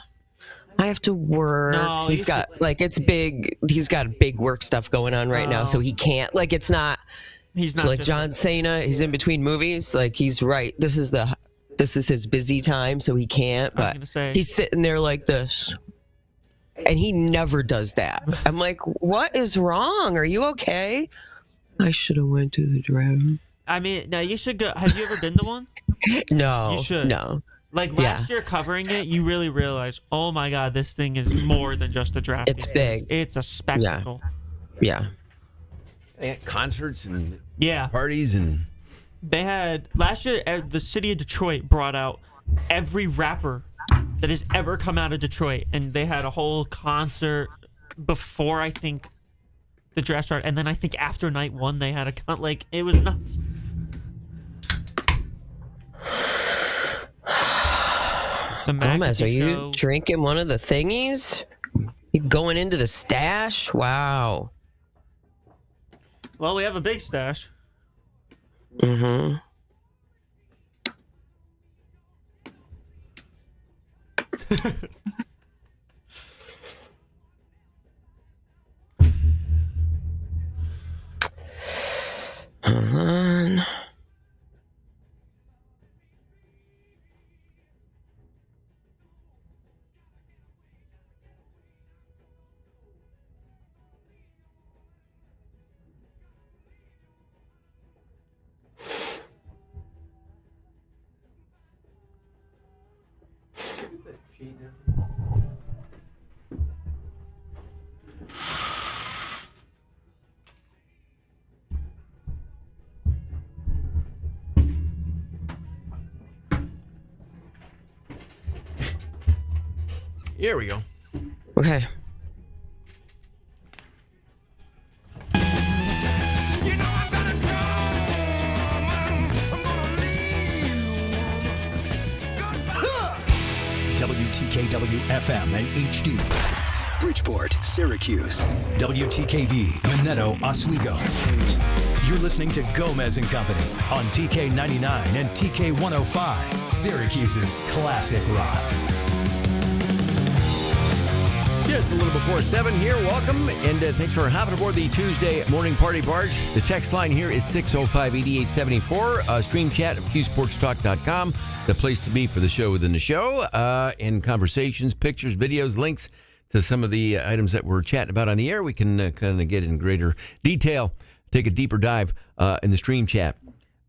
I have to work. No, he's got it's big. He's got big work stuff going on right now, so he can't. Like, it's not. He's not like John Cena. He's in between movies. Like, he's right. This is his busy time, so he can't. But he's sitting there like this. And he never does that. I'm like, what is wrong? Are you okay? I should have went to the draft. I mean, now you should go. Have you ever been to one? No. You should. No. Like last year covering it, you really realize, oh my God, this thing is more than just a draft. It's big. It's a spectacle. Yeah. They had concerts and parties and they had last year. The city of Detroit brought out every rapper that has ever come out of Detroit, and they had a whole concert before I think the draft started, and then I think after night one they had it was nuts. Gomez, are you drinking one of the thingies? You going into the stash? Wow. Well, we have a big stash. Mm-hmm. Hold on. Here we go. Okay. WTKW FM and HD. Bridgeport, Syracuse. WTKV, Minetto, Oswego. You're listening to Gomez and Company on TK99 and TK105, Syracuse's classic rock. Just a little before 7 here. Welcome, and thanks for hopping aboard the Tuesday morning party barge. The text line here is 605-8874. Stream chat at qsportstalk.com, the place to be for the show within the show, and conversations, pictures, videos, links to some of the items that we're chatting about on the air. We can kind of get in greater detail, take a deeper dive in the stream chat.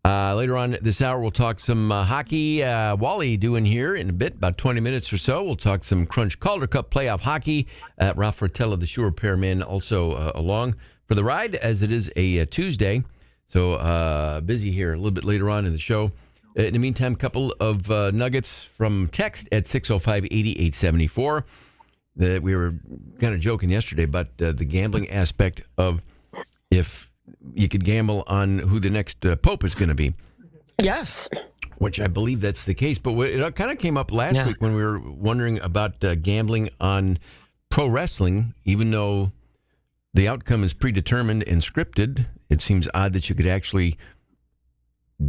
Later on this hour, we'll talk some hockey. Wally doing here in a bit, about 20 minutes or so. We'll talk some Crunch Calder Cup playoff hockey. Ralph Rotella, the Shore Repairman, also along for the ride, as it is a Tuesday. So busy here a little bit later on in the show. In the meantime, a couple of nuggets from text at 605-8874. We were kind of joking yesterday about the gambling aspect of if you could gamble on who the next pope is going to be. Yes. Which I believe that's the case. But it kind of came up last week when we were wondering about gambling on pro wrestling. Even though the outcome is predetermined and scripted, it seems odd that you could actually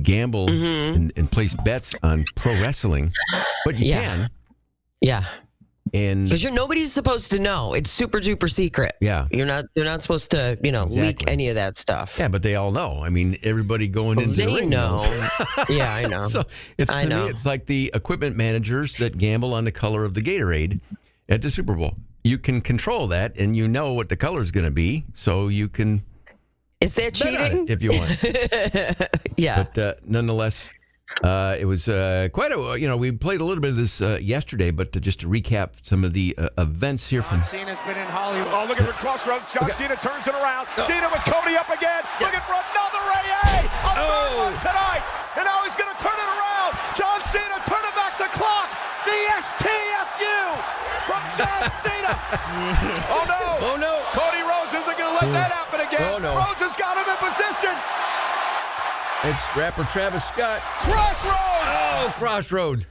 gamble and place bets on pro wrestling. But you can. Yeah. And because nobody's supposed to know. It's super duper secret. Yeah. You're not supposed to, leak any of that stuff. Yeah, but they all know. I mean, everybody going into the ring knows. Yeah, I know. So to me, it's like the equipment managers that gamble on the color of the Gatorade at the Super Bowl. You can control that, and you know what the color is going to be, so you can. Is that cheating? If you want. Yeah. But nonetheless. It was quite a, we played a little bit of this yesterday, but just to recap some of the events here from. John Cena's been in Hollywood. Oh, looking for crossroads. John Cena turns it around. Cena with Cody up again. Looking for another AA. A third one tonight. And now he's going to turn it around. John Cena turning back the clock. The STFU from John Cena. Oh, no. Oh, no. Cody Rhodes isn't going to let that happen again. Oh, no. Rhodes has got him in position. It's rapper Travis Scott. Crossroads! Oh, Crossroads.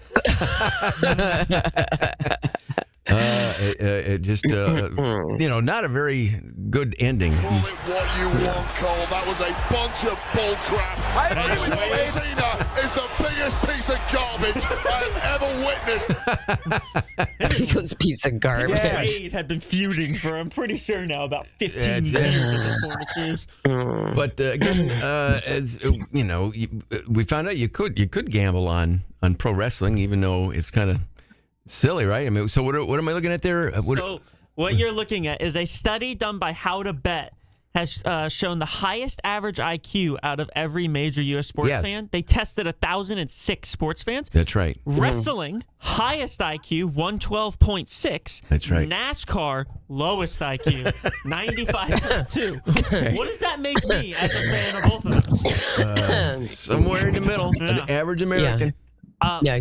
It just, not a very good ending. Call it what you want, Cole. That was a bunch of bull crap. John Cena is the biggest piece of garbage I have ever witnessed. He goes piece of garbage. Wade had been feuding for, I'm pretty sure now, about 15 years at this point, it seems. But again, as we found out you could gamble on pro wrestling, even though it's kind of silly, right? I mean, so what am I looking at there? What you're looking at is a study done by How to Bet has shown the highest average IQ out of every major U.S. sports fan. They tested 1,006 sports fans. That's right. Wrestling, highest IQ, 112.6. That's right. NASCAR, lowest IQ, 95.2. Okay. What does that make me as a fan of both of those? Somewhere in the middle, an average American.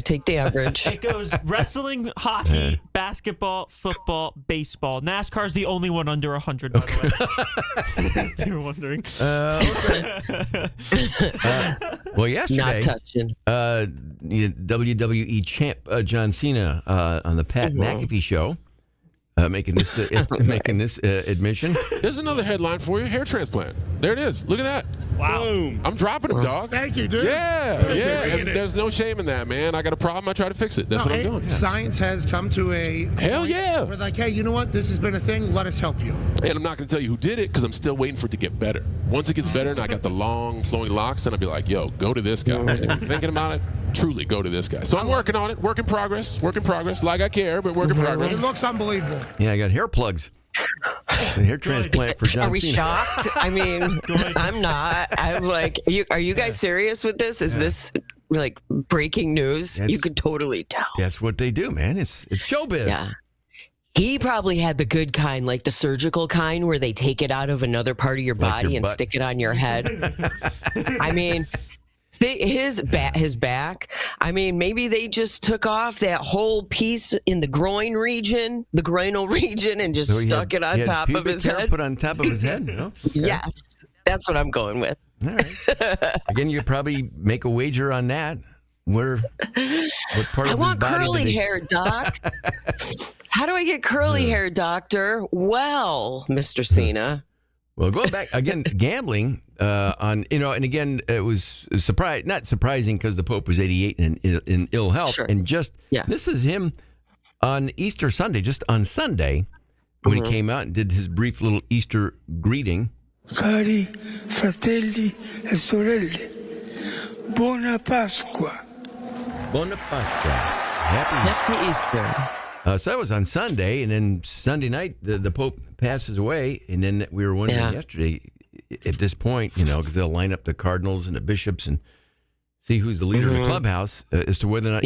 Take the average. It goes wrestling, hockey, basketball, football, baseball. NASCAR's the only one under 100, by the way. If you were wondering. Well, yesterday, Not touching. WWE champ John Cena on the Pat McAfee show. Making this admission. There's another headline for you. Hair transplant. There it is. Look at that. Wow. Boom. I'm dropping him, dog. Thank you, dude. Yeah. And there's no shame in that, man. I got a problem. I try to fix it. That's what I'm doing. Science has come to a Hell point yeah. We're like, hey, you know what? This has been a thing. Let us help you. And I'm not going to tell you who did it because I'm still waiting for it to get better. Once it gets better and I got the long flowing locks, then I'll be like, yo, go to this guy. And if you're thinking about it, truly go to this guy. So I'm working on it. Work in progress. Like I care, but work in progress. It looks unbelievable. Yeah, I got hair plugs. The hair transplant for John Cena. Are we shocked? I mean, I'm not. I'm like, are you guys serious with this? Is this like breaking news? You could totally tell. That's what they do, man. It's showbiz. Yeah. He probably had the good kind, like the surgical kind where they take it out of another part of your body and stick it on your head. I mean, his back, I mean, maybe they just took off that whole piece in the groin region, the groinal region, and just stuck it on top of his head. Put on top of his head, you know? Yes, that's what I'm going with. All right. Again, you could probably make a wager on that. What part I of want his body curly hair, Doc. How do I get curly hair, doctor? Well, Mr. Cena. Well, going back again, gambling on, and again, it was not surprising because the Pope was 88 and in ill health. Sure. And this is him on Easter Sunday, just on Sunday, when he came out and did his brief little Easter greeting. Cari fratelli e sorelle, buona Pasqua. Buona Pasqua. Happy Easter. So that was on Sunday, and then Sunday night, the Pope passes away, and then we were wondering yesterday, at this point, because they'll line up the cardinals and the bishops and see who's the leader of the clubhouse, as to whether or not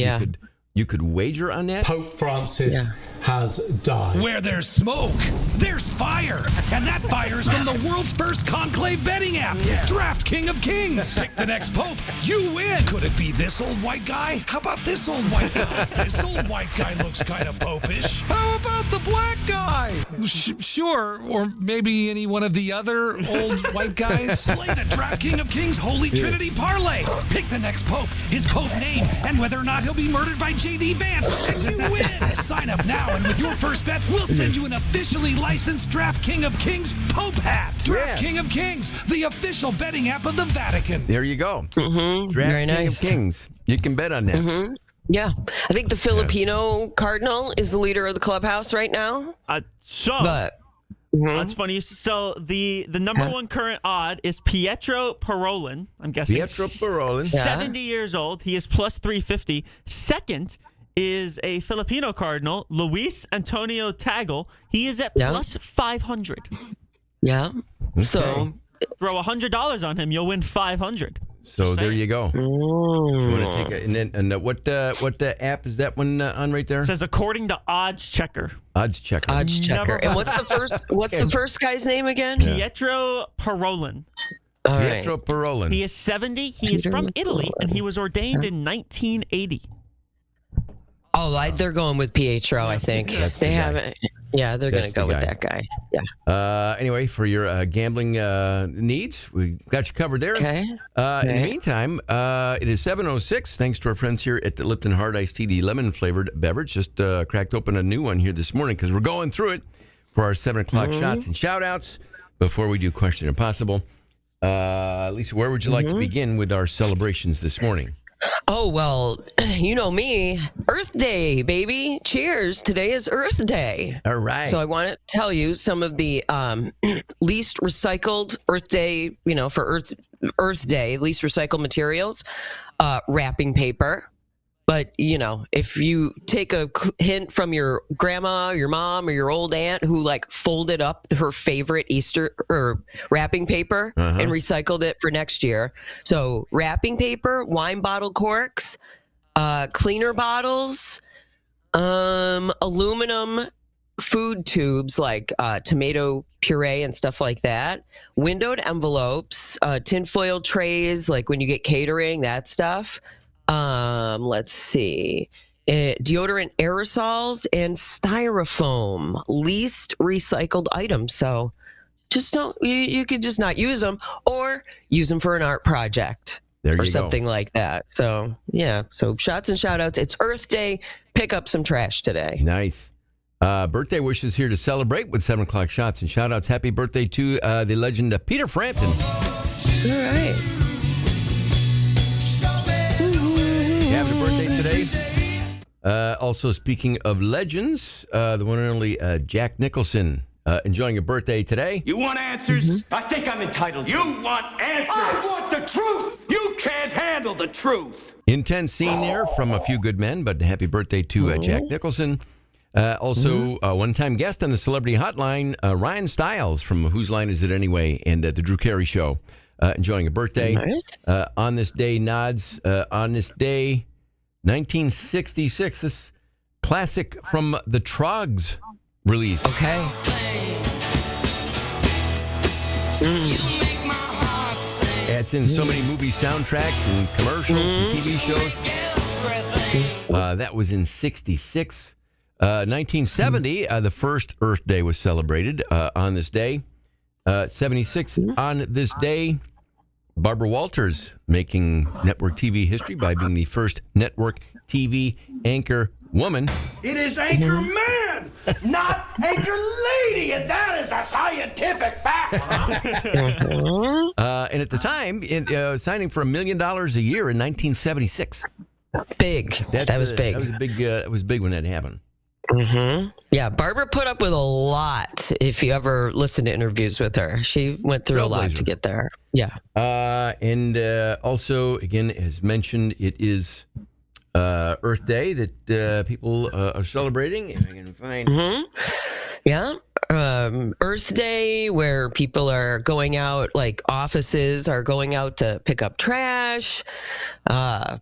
you could wager on that. Pope Francis has died. Where there's smoke, there's fire. And that fire is from the world's first conclave betting app, Draft King of Kings. Pick the next pope, you win. Could it be this old white guy? How about this old white guy? This old white guy looks kind of popish. How about the black guy? Sure, or maybe any one of the other old white guys. Play the Draft King of Kings Holy Trinity Parlay. Pick the next pope, his pope name, and whether or not he'll be murdered by J.D. Vance, and you win. Sign up now, and with your first bet, we'll send you an officially licensed Draft King of Kings Pope hat. Draft King of Kings, the official betting app of the Vatican. There you go. Draft Very King nice. of Kings. You can bet on that. Yeah. I think the Filipino cardinal is the leader of the clubhouse right now. That's funny. So the number one current odd is Pietro Parolin. I'm guessing Pietro Parolin. 70 years old. He is plus 350. Second is a Filipino cardinal, Luis Antonio Tagle. He is at plus 500. Yeah. Okay. So throw $100 on him, you'll win 500. So there you go. You want to take what app is that one on right there? It says according to Odds Checker. Odds Checker. Odds Checker. And what's the first guy's name again? Pietro Parolin. Pietro Parolin. He is 70. He is from Italy, and he was ordained in 1980. Oh, they're going with Pietro, I think. They haven't. Yeah, they're going to go with that guy. Yeah. Anyway, for your gambling needs, we got you covered there. Okay. In the meantime, it is 7:06. Thanks to our friends here at the Lipton Hard Iced Tea, the lemon-flavored beverage. Just cracked open a new one here this morning because we're going through it for our 7 o'clock shots and shout-outs before we do Question Impossible. Lisa, where would you like to begin with our celebrations this morning? Oh, well, you know me. Earth Day, baby. Cheers. Today is Earth Day. All right. So I want to tell you some of the least recycled Earth Day, for Earth Day, least recycled materials. Wrapping paper. But, if you take a hint from your grandma, your mom, or your old aunt who folded up her favorite Easter or wrapping paper and recycled it for next year. So wrapping paper, wine bottle corks, cleaner bottles, aluminum food tubes like tomato puree and stuff like that, windowed envelopes, tinfoil trays, like when you get catering, that stuff. Let's see. Deodorant aerosols and styrofoam, least recycled items. So just don't, you could just not use them or use them for an art project or something like that. So yeah, so shots and shout outs. It's Earth Day. Pick up some trash today. Nice. Birthday wishes here to celebrate with 7 o'clock shots and shout outs. Happy birthday to the legend Peter Frampton. All right. Happy birthday today. Also, speaking of legends, the one and only Jack Nicholson enjoying a birthday today. You want answers? I think I'm entitled. You want answers? I want the truth. You can't handle the truth. Intense scene there from A Few Good Men, but happy birthday to Jack Nicholson. Also, one-time guest on the Celebrity Hotline, Ryan Stiles from Whose Line Is It Anyway? And the Drew Carey Show. Enjoying a birthday. Nice. On this day, nods. On this day, 1966, this classic from the Trogs release. Okay. It's in so many movie soundtracks and commercials and TV shows. That was in 66. 1970, the first Earth Day was celebrated on this day. 76, on this day, Barbara Walters making network TV history by being the first network TV anchor woman. It is Anchor Man, not Anchor Lady, and that is a scientific fact. And at the time, signing for $1 million a year in 1976. Big. That was big. That was big when that happened. Mm-hmm. Yeah, Barbara put up with a lot. If you ever listen to interviews with her, she went through a lot to get there. Yeah. And also, again, as mentioned, it is Earth Day that people are celebrating. If I can find. Mm-hmm. Yeah. Earth Day, where people are going out, like offices are going out to pick up trash.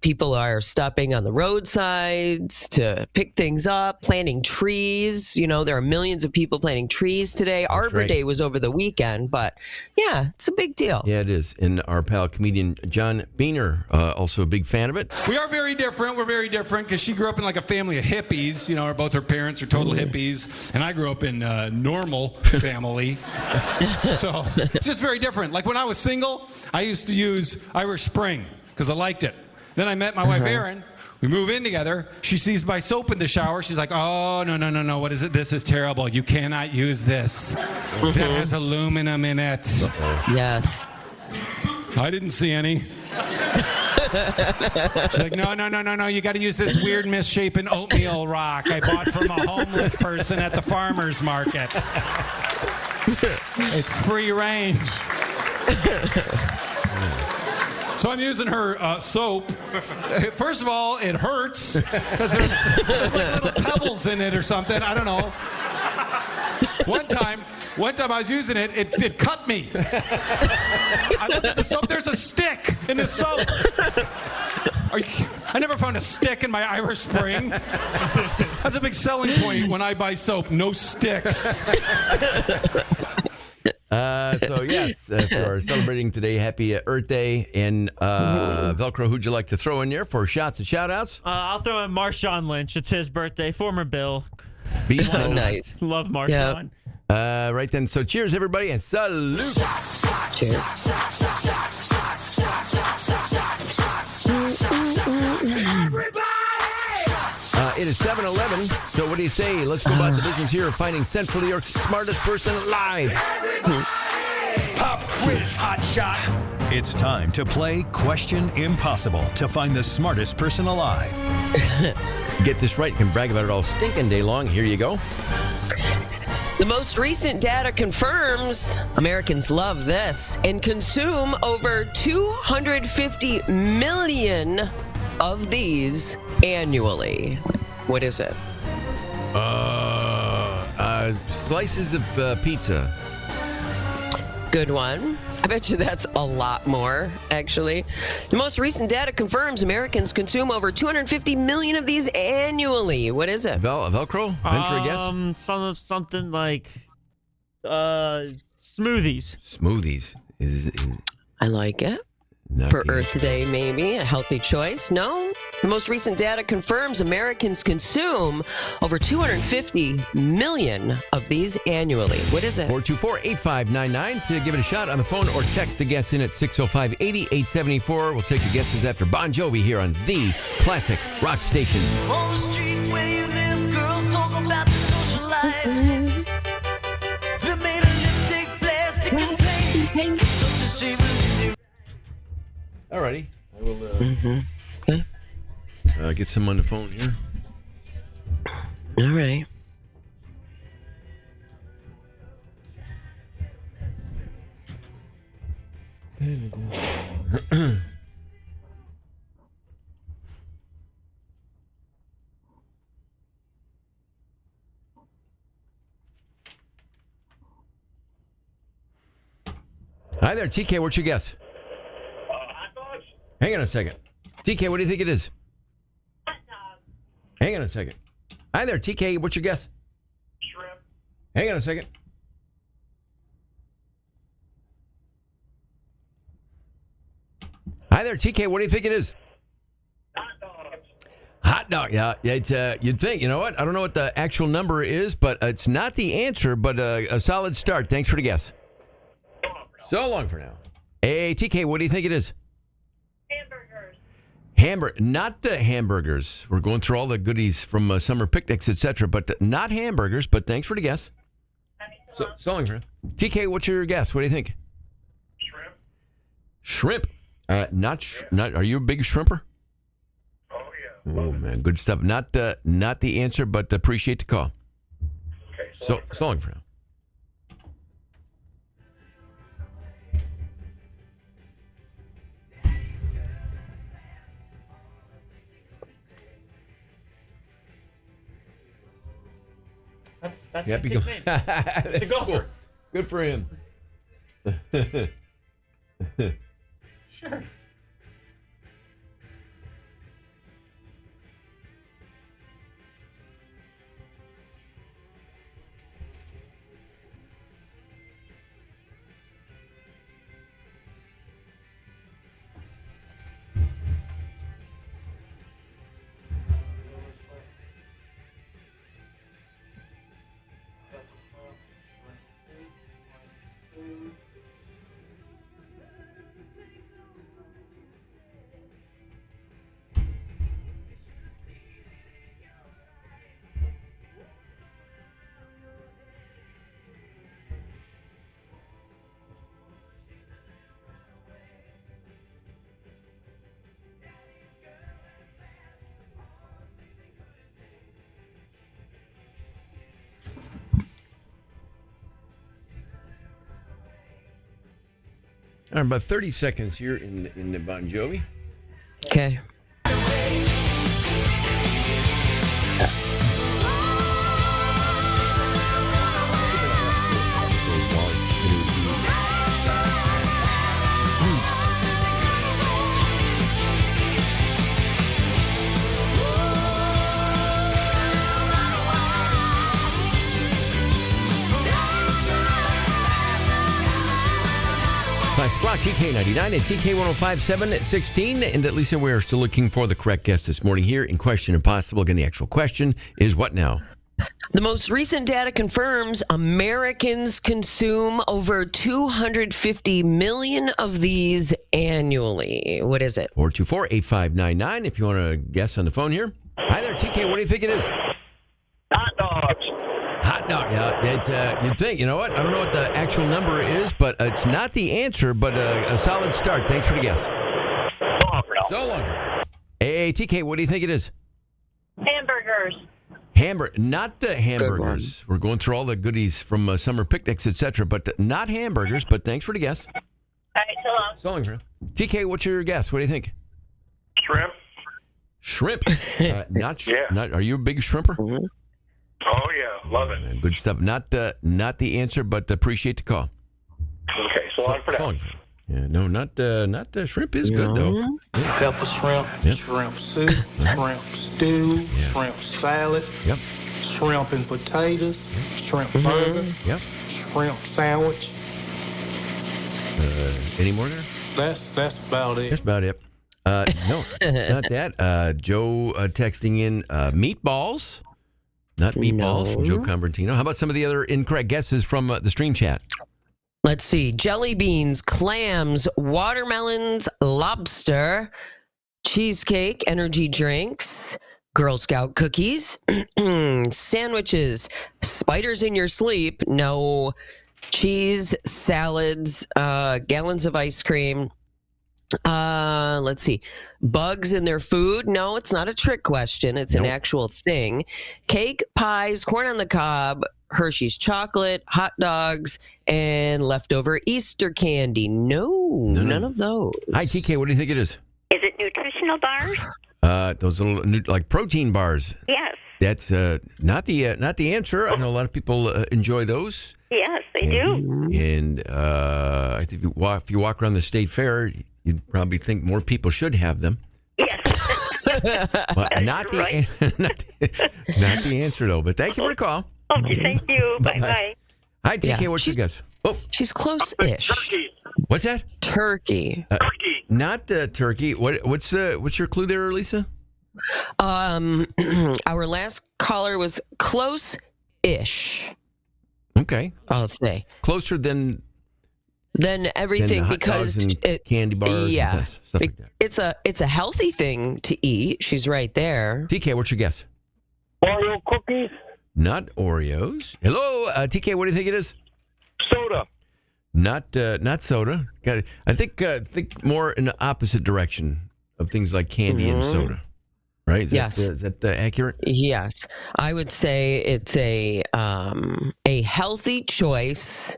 People are stopping on the roadsides to pick things up, planting trees. You know, there are millions of people planting trees today. Arbor Day was over the weekend, but yeah, it's a big deal. Yeah, it is. And our pal comedian John Boehner, also a big fan of it. We are very different. We're very different because she grew up in like a family of hippies. You know, both her parents are total hippies, and I grew up in a normal family. So it's just very different. Like when I was single, I used to use Irish Spring because I liked it. Then I met my wife, Erin. We move in together. She sees my soap in the shower. She's like, oh, no. What is it? This is terrible. You cannot use this. That has aluminum in it. Yes. I didn't see any. She's like, no. You got to use this weird misshapen oatmeal rock I bought from a homeless person at the farmer's market. It's free range. So I'm using her soap. First of all, it hurts because there's like little pebbles in it or something. I don't know. One time I was using it, it cut me. I looked at the soap. There's a stick in the soap. I never found a stick in my Irish Spring. That's a big selling point when I buy soap. No sticks. So yes, for celebrating today, happy Earth Day. And Velcro, who'd you like to throw in there for shots and shout-outs? I'll throw in Marshawn Lynch. It's his birthday. Former Bill. Nice. Love Marshawn. Yep. Right then. So cheers, everybody, and salute. Cheers. It is 7:11. So what do you say? Let's go about the business here of finding Central New York's smartest person alive. Pop quiz, hot shot. It's time to play Question Impossible to find the smartest person alive. Get this right. You can brag about it all stinking day long. Here you go. The most recent data confirms Americans love this and consume over 250 million of these annually. What is it? Slices of pizza. Good one. I bet you that's a lot more, actually. The most recent data confirms Americans consume over 250 million of these annually. What is it? Velcro? Venture a guess? Something like smoothies. Smoothies. Is I like it. For Earth Day, maybe. A healthy choice. No? The most recent data confirms Americans consume over 250 million of these annually. What is it? 424-8599 to give it a shot on the phone or text a guess in at 605-8874. We'll take your guesses after Bon Jovi here on the Classic Rock Station. On the street where you live, girls talk about the social lives. They made a lipstick plastic and plain. Such a shame. Alrighty. I will get some on the phone here. All right. Hi there, TK. What's your guess? Hang on a second. TK, what do you think it is? Hang on a second. Hi there, TK. What's your guess? Shrimp. Hang on a second. Hi there, TK. What do you think it is? Hot dog. Yeah. It's, you'd think. You know what? I don't know what the actual number is, but it's not the answer, but a solid start. Thanks for the guess. So long for now. Hey, TK, what do you think it is? Not the hamburgers. We're going through all the goodies from summer picnics, etc., but not hamburgers. But thanks for the guess. So long, friend. TK, what's your guess? What do you think? Shrimp. Not. Are you a big shrimper? Oh yeah. Oh man, good stuff. Not the answer, but appreciate the call. Okay. So long, friend. That's Yep, the you kid's go. name. That's It's a golfer. cool. Good for him. Sure. All right, about 30 seconds here in the Bon Jovi. Okay. Classic Rock, TK99 and TK1057 at 16. And Lisa, we're still looking for the correct guest this morning here in Question Impossible. Again, the actual question is what now? The most recent data confirms Americans consume over 250 million of these annually. What is it? 424-8599 if you want to guess on the phone here. Hi there, TK. What do you think it is? Hot dogs. Hot dog. Yeah, it's, you'd think, you know what? I don't know what the actual number is, but it's not the answer, but a solid start. Thanks for the guess. So long. Hey, TK, what do you think it is? Hamburgers. Not the hamburgers. We're going through all the goodies from summer picnics, etc., but not hamburgers, but thanks for the guess. All right, so long. So long, friend. TK, what's your guess? What do you think? Shrimp. Not. Yeah. Not. Are you a big shrimper? Oh yeah, love it. Good stuff. Not the answer, but appreciate the call. Okay, so long for that. Yeah, no, not the shrimp is good though. Pepper shrimp, Yep. shrimp soup, shrimp stew, shrimp salad, Yep. shrimp and potatoes, shrimp burger, Yep. shrimp sandwich. Any more there? That's about it. That's about it. No, not that. Joe texting in meatballs. Not meatballs from Joe Convertino. How about some of the other incorrect guesses from the stream chat? Let's see. Jelly beans, clams, watermelons, lobster, cheesecake, energy drinks, Girl Scout cookies, sandwiches, spiders in your sleep, no, cheese, salads, gallons of ice cream. Let's see. Bugs in their food. No, it's not a trick question. It's an actual thing. Cake, pies, corn on the cob, Hershey's chocolate, hot dogs, and leftover Easter candy. No, none of those. Hi, TK. What do you think it is? Is it nutritional bars? Those little like protein bars. Yes. That's not the answer. I know a lot of people enjoy those. Yes, they do. And I think if you walk around the state fair, you'd probably think more people should have them. Yes. But not the not the answer though. But thank you for the call. Okay, thank you. Bye-bye. Hi, TK. What's your guess? Oh, she's close-ish. What's that? Turkey. Not turkey. What's your clue there, Lisa? Our last caller was close-ish. Okay. I'll say closer than than everything hot because dogs and candy bars. Yeah, and stuff like that. it's a healthy thing to eat. She's right there. TK, what's your guess? Oreo cookies. Not Oreos. Hello, TK. What do you think it is? Soda. Not soda. Got it. I think more in the opposite direction of things like candy and soda. Right? Is that accurate? Yes, I would say it's a healthy choice,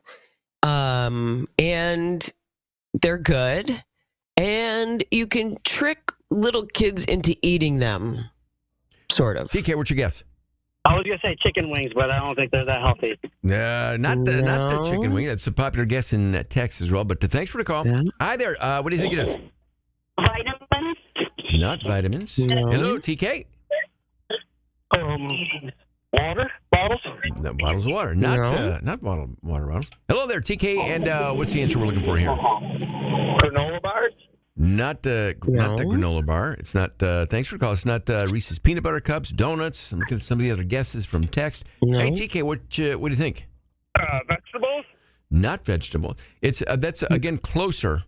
and they're good, and you can trick little kids into eating them, sort of. TK, what's your guess? I was gonna say chicken wings, but I don't think they're that healthy. Not the chicken wing. That's a popular guess in text as well. But thanks for the call. Yeah. Hi there. What do you think it is? Vitamins? Not vitamins. No. Hello, TK. Water bottles. No, bottles of water. Not bottled water bottles. Hello there, TK. And what's the answer we're looking for here? Granola bars. Not the granola bar. It's not. Thanks for the call. It's not Reese's peanut butter cups, donuts. I'm looking at some of the other guesses from text. No. Hey, TK, what do you think? Vegetables. Not vegetable. It's that's again closer.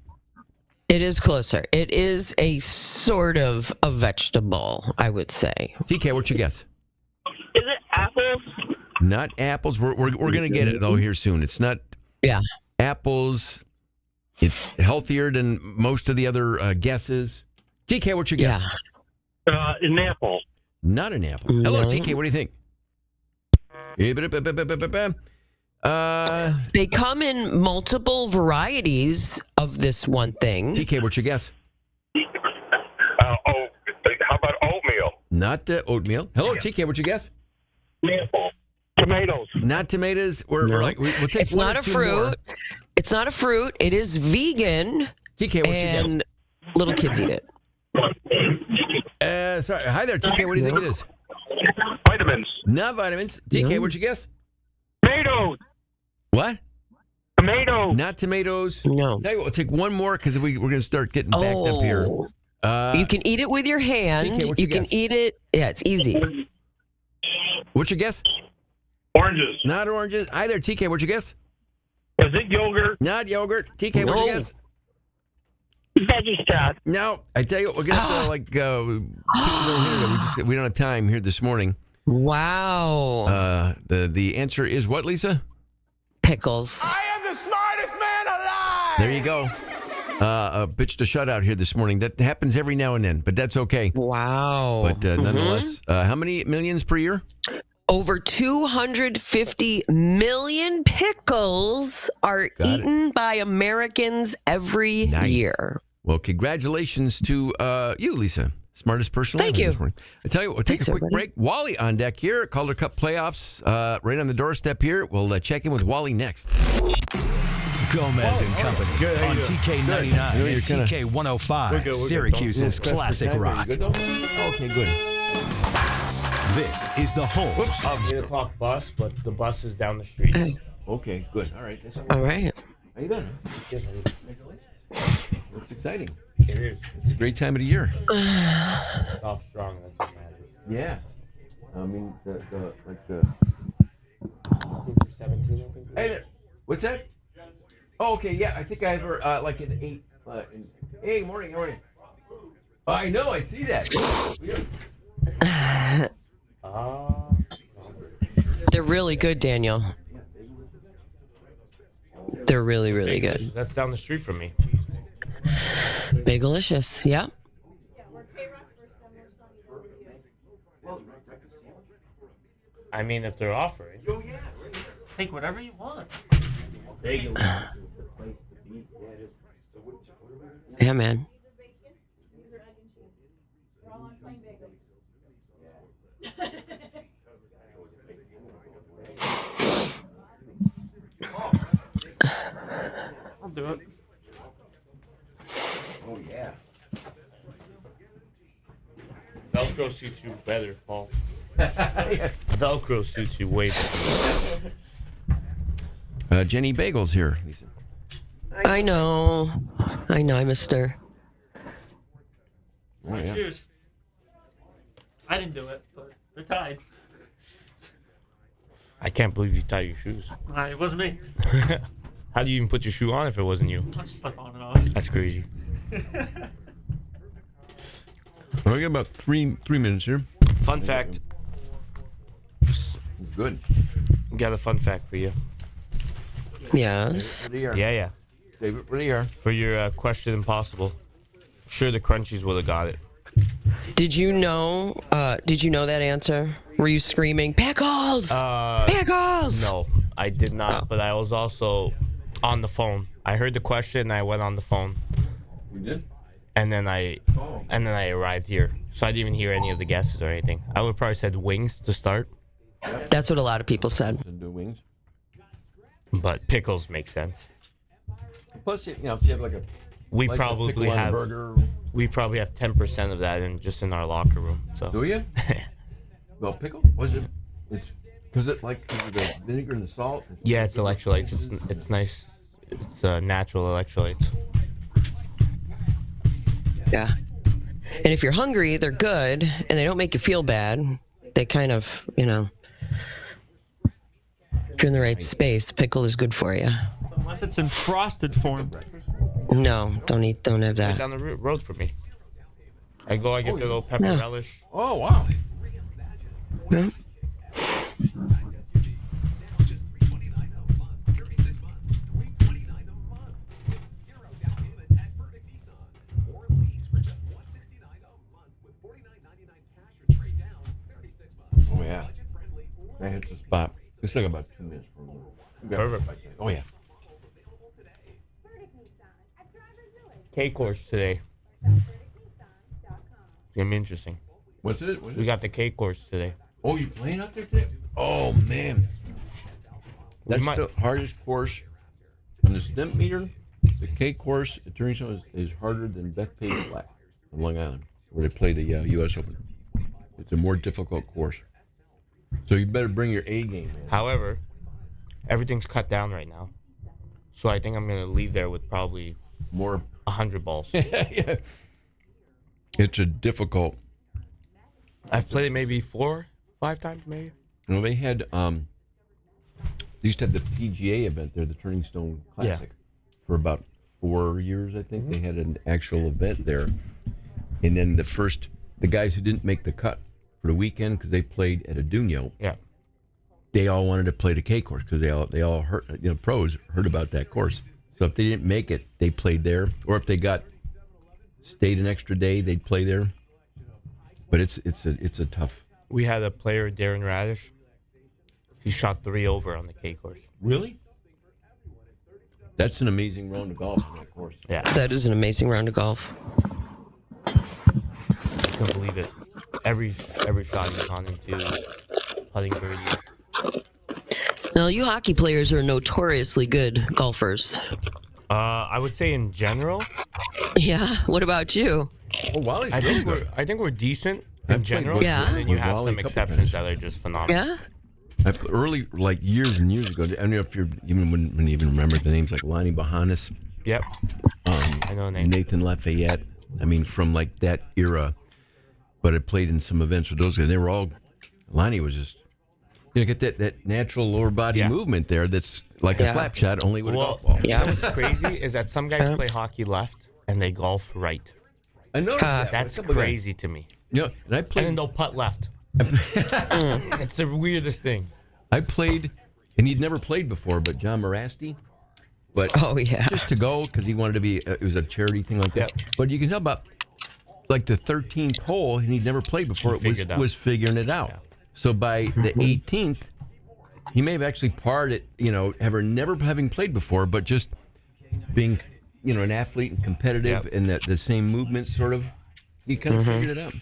It is closer. It is a sort of a vegetable, I would say. TK, what's your guess? Is it apples? Not apples. We're gonna get it though here soon. It's not. Yeah. Apples. It's healthier than most of the other guesses. TK, what's your guess? Yeah. An apple. Not an apple. No. Hello, TK. What do you think? They come in multiple varieties of this one thing. TK, what's your guess? How about oatmeal? Not oatmeal. Hello, TK. What's your guess? Apple. Tomatoes. Not tomatoes. We'll take It's one not or a two fruit. more. It's not a fruit. It is vegan. TK, what's your and little kids eat it. Sorry. Hi there, TK. What do you think it is? Vitamins. Not vitamins. TK, what's your guess? Tomatoes. What? Tomatoes. Not tomatoes. No. Tell you what, we'll take one more because we're going to start getting backed up here. You can eat it with your hand. TK, you can eat it. Yeah, it's easy. What's your guess? Oranges. Not oranges. Hi there, TK. What's your guess? Is it yogurt? Not yogurt. TK, what's your guess? Veggie stuff. No. I tell you what, we're going to have to we don't have time here this morning. Wow. The answer is what, Lisa? Pickles. I am the smartest man alive. There you go. Pitched a shutout here this morning. That happens every now and then, but that's okay. Wow. But nonetheless, how many millions per year? Over 250 million pickles are eaten by Americans every year. Well, congratulations to you, Lisa. Smartest person Thank you. This morning. I tell you what, we'll take a quick break. Wally on deck here. Calder Cup playoffs right on the doorstep here. We'll check in with Wally next. Gomez and Company on TK99 and TK 105, Syracuse's classic rock. Okay, good. This is the home of 8 o'clock bus, but the bus is down the street. Okay, good. All right. All right. How you doing? That's exciting. It is. It's a great time of the year. Off strong, that's what matters. Yeah. I mean, the 17, I think. Hey there. What's that? Oh, okay. Yeah, I think I have her like an 8. Hey, morning. How are you? Oh, I know. I see that. They're really good, Daniel. They're really, really good. That's down the street from me. Bagelicious, yeah. I mean, if they're offering. Take whatever you want. Yeah, man. I'll do it. Oh, yeah. Velcro suits you better, Paul. Velcro suits you way better. Jenny Bagel's here. Lisa. I know. I missed her. Oh, yeah. Shoes. I didn't do it, but they're tied. I can't believe you tied your shoes. It wasn't me. How do you even put your shoe on if it wasn't you? I just slip on and off. That's crazy. Well, we got about three minutes here. Fun fact. Good. Got a fun fact for you. Yes. Yeah. Save it for the air. For your question impossible. Sure, the Crunchies would have got it. Did you know that answer? Were you screaming, Pickles? Pickles! No, I did not. But I was also on the phone. I heard the question and I went on the phone. You did? And then I arrived here. So I didn't even hear any of the guesses or anything. I would have probably said wings to start. That's what a lot of people said. Do wings. But pickles make sense. Plus, if you have like a We slice of probably pickle on a have burger. We probably have 10% of that in our locker room. So. Do you? Well, pickle? Was it? It's because it like the vinegar and the salt. It's electrolytes. It's nice. It's natural electrolytes. Yeah. And if you're hungry, they're good, and they don't make you feel bad. They kind of, if you're in the right space, pickle is good for you. Unless it's in frosted form. No, don't have Right that. down the road for me. I get a little pepper No. relish. Oh, wow. Yeah. Oh yeah. That hits the spot. It's like about 2 minutes for more. Perfect. Oh yeah. K course today. It's gonna be interesting. What's it? We got the K course today. Oh, you playing out there today? Oh man. That's the hardest course on the stimp meter. The K course, it turns out, is harder than Bethpage Flat on Long Island, where they play the U.S. Open. It's a more difficult course. So you better bring your A game in. However, everything's cut down right now. So I think I'm gonna leave there with probably more 100 balls. Yeah. It's a difficult. I've played it maybe 4-5 times, maybe. You know, they had they used to have the PGA event there, the Turning Stone Classic, for about 4 years, I think. They had an actual event there, and then the guys who didn't make the cut for the weekend because they played at Aduño, they all wanted to play the K course because they all heard, pros heard about that course. So if they didn't make it, they played there, or if they stayed an extra day, they'd play there. But it's a tough. We had a player, Darren Radish. He shot 3 over on the K course. Really? That's an amazing round of golf on that course. Yeah. That is an amazing round of golf. I can't believe it. Every shot he's gone into putting birdie. Now, you hockey players are notoriously good golfers. I would say in general. Yeah. What about you? Oh, Wally's I really think good. I think we're decent in general. Yeah. And then you With have Wally some a couple exceptions times. that are just phenomenal. Yeah. Early, like years and years ago, I don't know if you wouldn't even remember the names, like Lonnie Bahanis. Yep. I know names. Nathan Lafayette. I mean, from like that era. But I played in some events with those guys. They were all. Lonnie was just. Get that natural lower body movement there. That's like a slap shot, only with a golf ball. You know what's crazy is that some guys play hockey left and they golf right. I know that's crazy to me. Yeah, and I played. And then they'll putt left. It's the weirdest thing. I played, and he'd never played before, but John Morasti. But just to go because he wanted to be. It was a charity thing like that. But you can tell about like the 13th hole, and he'd never played before. It was figuring it out. So by the 18th, he may have actually parred it. Never having played before, but just being, an athlete and competitive and the same movements, sort of. He kind of figured it out.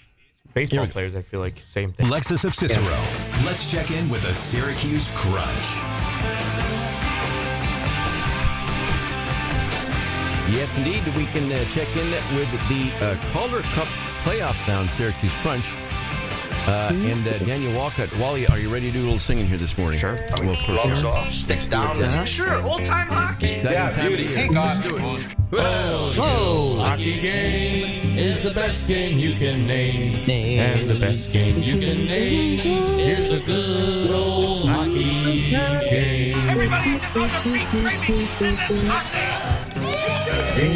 Baseball players, I feel like same thing. Lexus of Cicero. Let's check in with a Syracuse Crunch. Yes, indeed. We can check in with the Calder Cup playoff bound Syracuse Crunch. And Daniel Walcott. Wally, are you ready to do a little singing here this morning? Sure. Well, of course. Gloves you are. off, sticks down. Sure, old-time hockey. Exciting time of the year. Let's do it. Whoa. Hockey game is the best game you can name. And the best game you can name is a good old hockey game. Daniel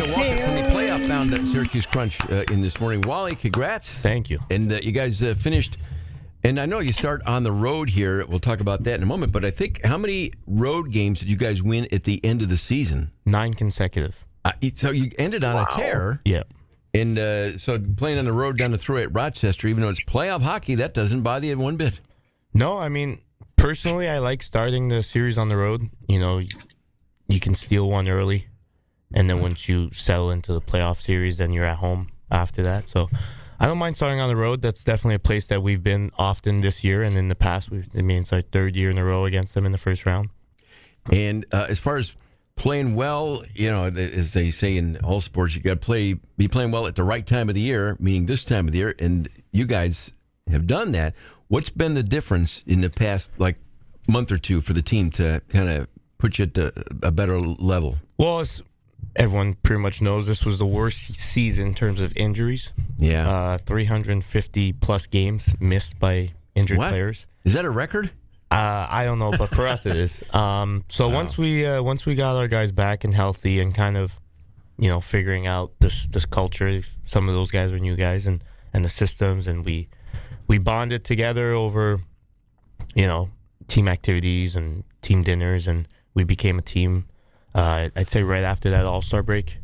Walker from the playoff-bound Syracuse Crunch in this morning. Wally, congrats. Thank you. And you guys finished, and I know you start on the road here. We'll talk about that in a moment, but I think, how many road games did you guys win at the end of the season? 9 consecutive. So you ended on a tear. Yeah. And so playing on the road down the thruway at Rochester, even though it's playoff hockey, that doesn't bother you one bit. No, I mean, personally, I like starting the series on the road. You know, you can steal one early, and then once you settle into the playoff series, then you're at home after that. So I don't mind starting on the road. That's definitely a place that we've been often this year, and in the past, it's our 3rd year in a row against them in the first round. And as far as playing well, you know, as they say in all sports, you got to be playing well at the right time of the year, meaning this time of the year, and you guys have done that. What's been the difference in the past, month or two for the team to kind of put you at a better level? Well, everyone pretty much knows this was the worst season in terms of injuries. Yeah. 350-plus games missed by injured players. Is that a record? I don't know, but for us it is. So once we got our guys back and healthy and kind of, figuring out this culture, some of those guys are new guys and the systems, and we bonded together over, team activities and team dinners, and we became a team. I'd say right after that All-Star break,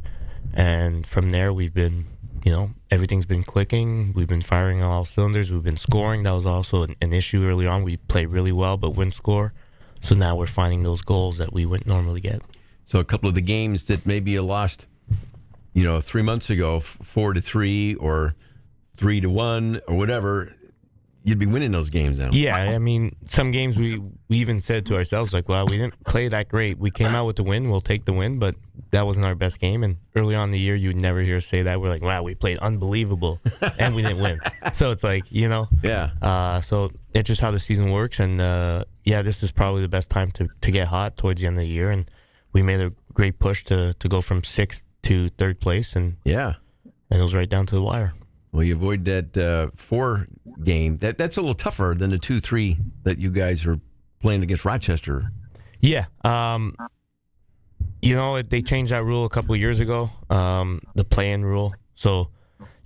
and from there we've been, everything's been clicking. We've been firing on all cylinders. We've been scoring. That was also an issue early on. We played really well, but wouldn't score. So now we're finding those goals that we wouldn't normally get. So a couple of the games that maybe you lost, 3 months ago, 4-3 or 3-1 or whatever, you'd be winning those games now. Yeah, I mean, some games we even said to ourselves, well, we didn't play that great. We came out with the win. We'll take the win, but that wasn't our best game. And early on in the year, you'd never hear us say that. We're like, wow, we played unbelievable, and we didn't win. So it's like, Yeah. So it's just how the season works. And, this is probably the best time to get hot towards the end of the year. And we made a great push to go from 6th to 3rd place. And yeah, and it was right down to the wire. Well, you avoid that 4 game. That's a little tougher than the 2-3 that you guys are playing against Rochester. Yeah. They changed that rule a couple of years ago, the play-in rule. So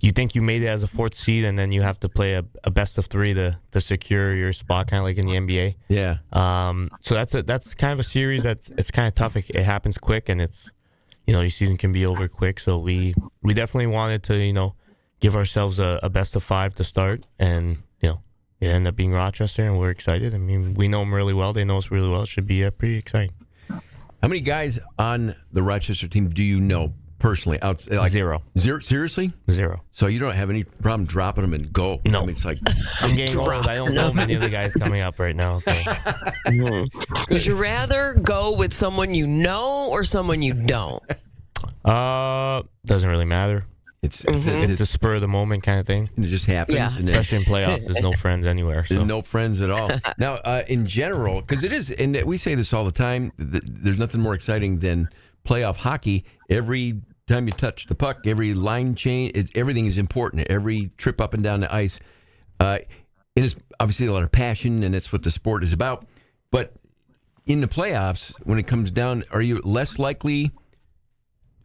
you think you made it as a 4th seed, and then you have to play a best of 3 to secure your spot, kind of like in the NBA. Yeah. So that's kind of a series it's kind of tough. It happens quick, and it's, your season can be over quick. So we definitely wanted to, give ourselves a best of 5 to start, and it ended up being Rochester, and we're excited. I mean, we know them really well; they know us really well. It should be pretty exciting. How many guys on the Rochester team do you know personally? Zero. Seriously? 0. So you don't have any problem dropping them and go? No. I mean, it's like I'm getting old. I don't know many of the guys coming up right now. So. Would you rather go with someone you know or someone you don't? Doesn't really matter. It's a spur of the moment kind of thing. It just happens. Yeah. And especially in playoffs. There's no friends anywhere. So. There's no friends at all. Now, in general, because it is, and we say this all the time, there's nothing more exciting than playoff hockey. Every time you touch the puck, every line change, everything is important. Every trip up and down the ice. It is obviously a lot of passion, and that's what the sport is about. But in the playoffs, when it comes down, are you less likely...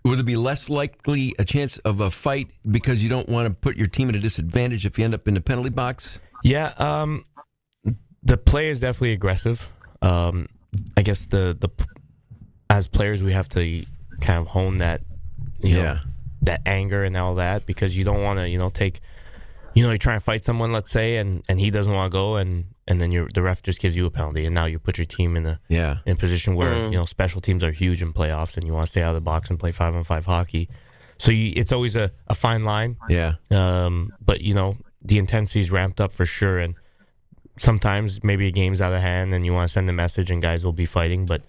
Would there be less likely a chance of a fight because you don't want to put your team at a disadvantage if you end up in the penalty box? Yeah, the play is definitely aggressive. I guess the as players we have to kind of hone that, that anger and all that, because you don't want to take, you try and fight someone, let's say, and he doesn't want to go, and then the ref just gives you a penalty, and now you put your team in a position where special teams are huge in playoffs, and you want to stay out of the box and play 5-on-5 hockey. So it's always a fine line. Yeah. But the intensity's ramped up for sure, and sometimes maybe a game's out of hand, and you want to send a message, and guys will be fighting. But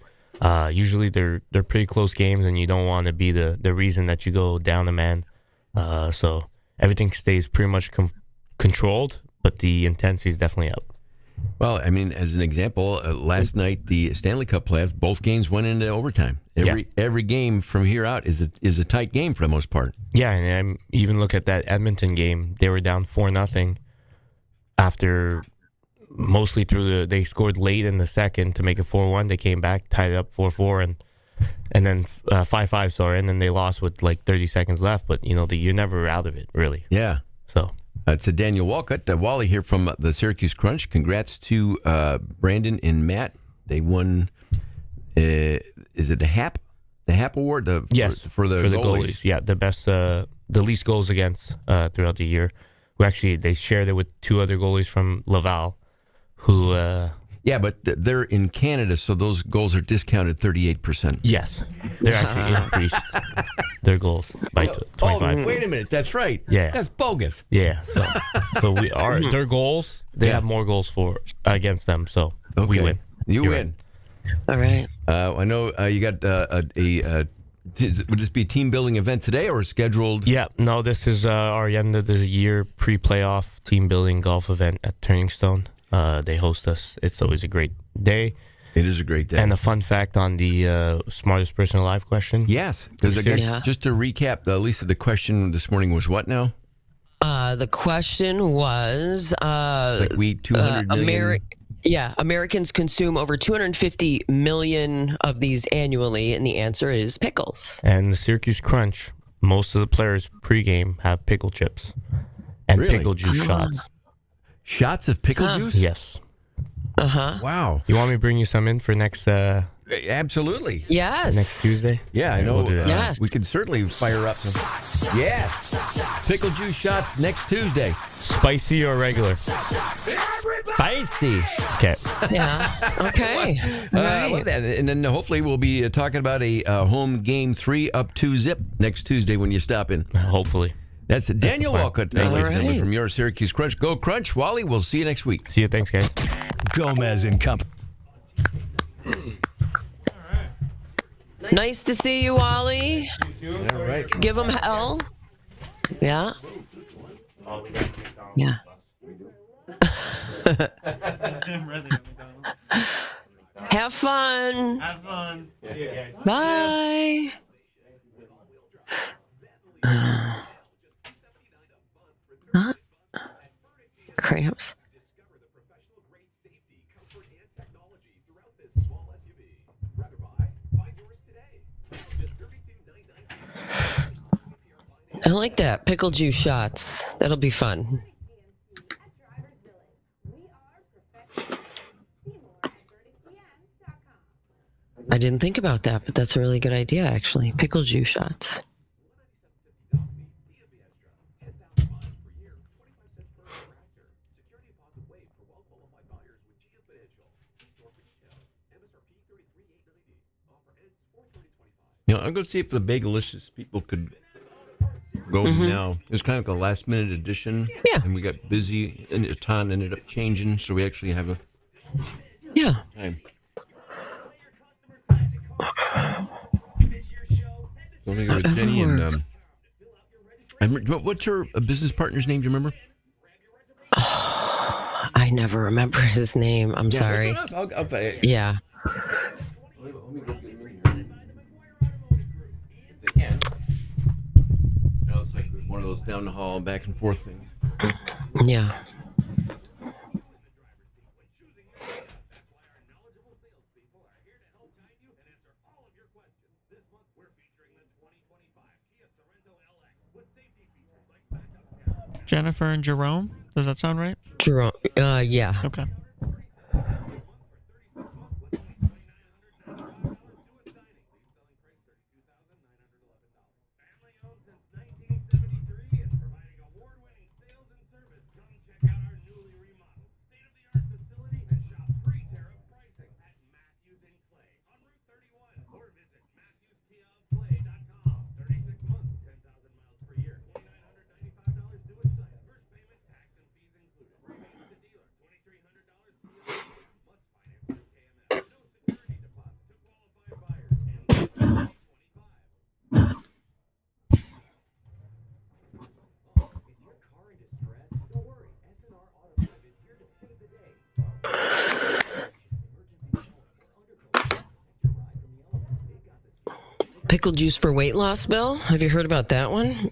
usually they're pretty close games, and you don't want to be the reason that you go down a man. So everything stays pretty much controlled, but the intensity is definitely up. Well, I mean, as an example, last night the Stanley Cup playoffs, both games went into overtime. Every game from here out is a tight game for the most part. Yeah, and even look at that Edmonton game; they were down 4-0 after mostly they scored late in the second to make it 4-1. They came back, tied it up 4-4, and then 5-5. Sorry, and then they lost with like 30 seconds left. But you're never out of it, really. Yeah. So it's a Daniel Walcott, Wally here from the Syracuse Crunch. Congrats to Brandon and Matt. They won. Is it the HAP? The HAP award? For the goalies. Yeah, the best, the least goals against throughout the year. They shared it with two other goalies from Laval, who. Yeah, but they're in Canada, so those goals are discounted 38%. Yes, they're actually increased their goals by 25. Oh, wait a minute, that's right. Yeah, that's bogus. Yeah, so we are their goals. They have more goals against them, so we win. You win. All right. I know you got would this be a team building event today or scheduled? Yeah, no, this is our end of the year pre-playoff team building golf event at Turning Stone. They host us. It's always a great day. It is a great day. And a fun fact on the smartest person alive question. Yes, because again, just to recap, Lisa, the question this morning was what now? The question was we 200 million. Americans consume over 250 million of these annually, and the answer is pickles. And the Syracuse Crunch, most of the players pregame have pickle chips and pickle juice shots. Shots of pickle juice? Yes. Wow. You want me to bring you some in for next? Absolutely. Yes. Next Tuesday? Yeah, I know. We'll do that. Yes. We can certainly fire up some. Yes. Pickle juice shots next Tuesday. Spicy or regular? Spicy. Okay. Yeah. Okay. I love that. And then hopefully we'll be talking about a home game 3 up 2-zip next Tuesday when you stop in. Hopefully. That's Daniel Walcott, ladies and gentlemen, right. from your Syracuse Crunch. Go Crunch. Wally, we'll see you next week. See you. Thanks, guys. Gomez and Company. Nice to see you, Wally. All right. Give him hell. Yeah. Yeah. Have fun. Have fun. Bye. Cramps. I like that. Pickle juice shots. That'll be fun. I didn't think about that, but that's a really good idea, actually. Pickle juice shots. I'm going to see if the Bagelicious people could go now. It's kind of like a last-minute edition. Yeah. And we got busy, and Etan ended up changing, so we actually have a time. Let me go with Jenny and what's your business partner's name? Do you remember? I never remember his name. I'm sorry. Yeah. It's like one of those down the hall, back and forth things. Yeah. Jennifer and Jerome. Does that sound right? Jerome. Yeah. Okay. Pickle juice for weight loss, Bill? Have you heard about that one?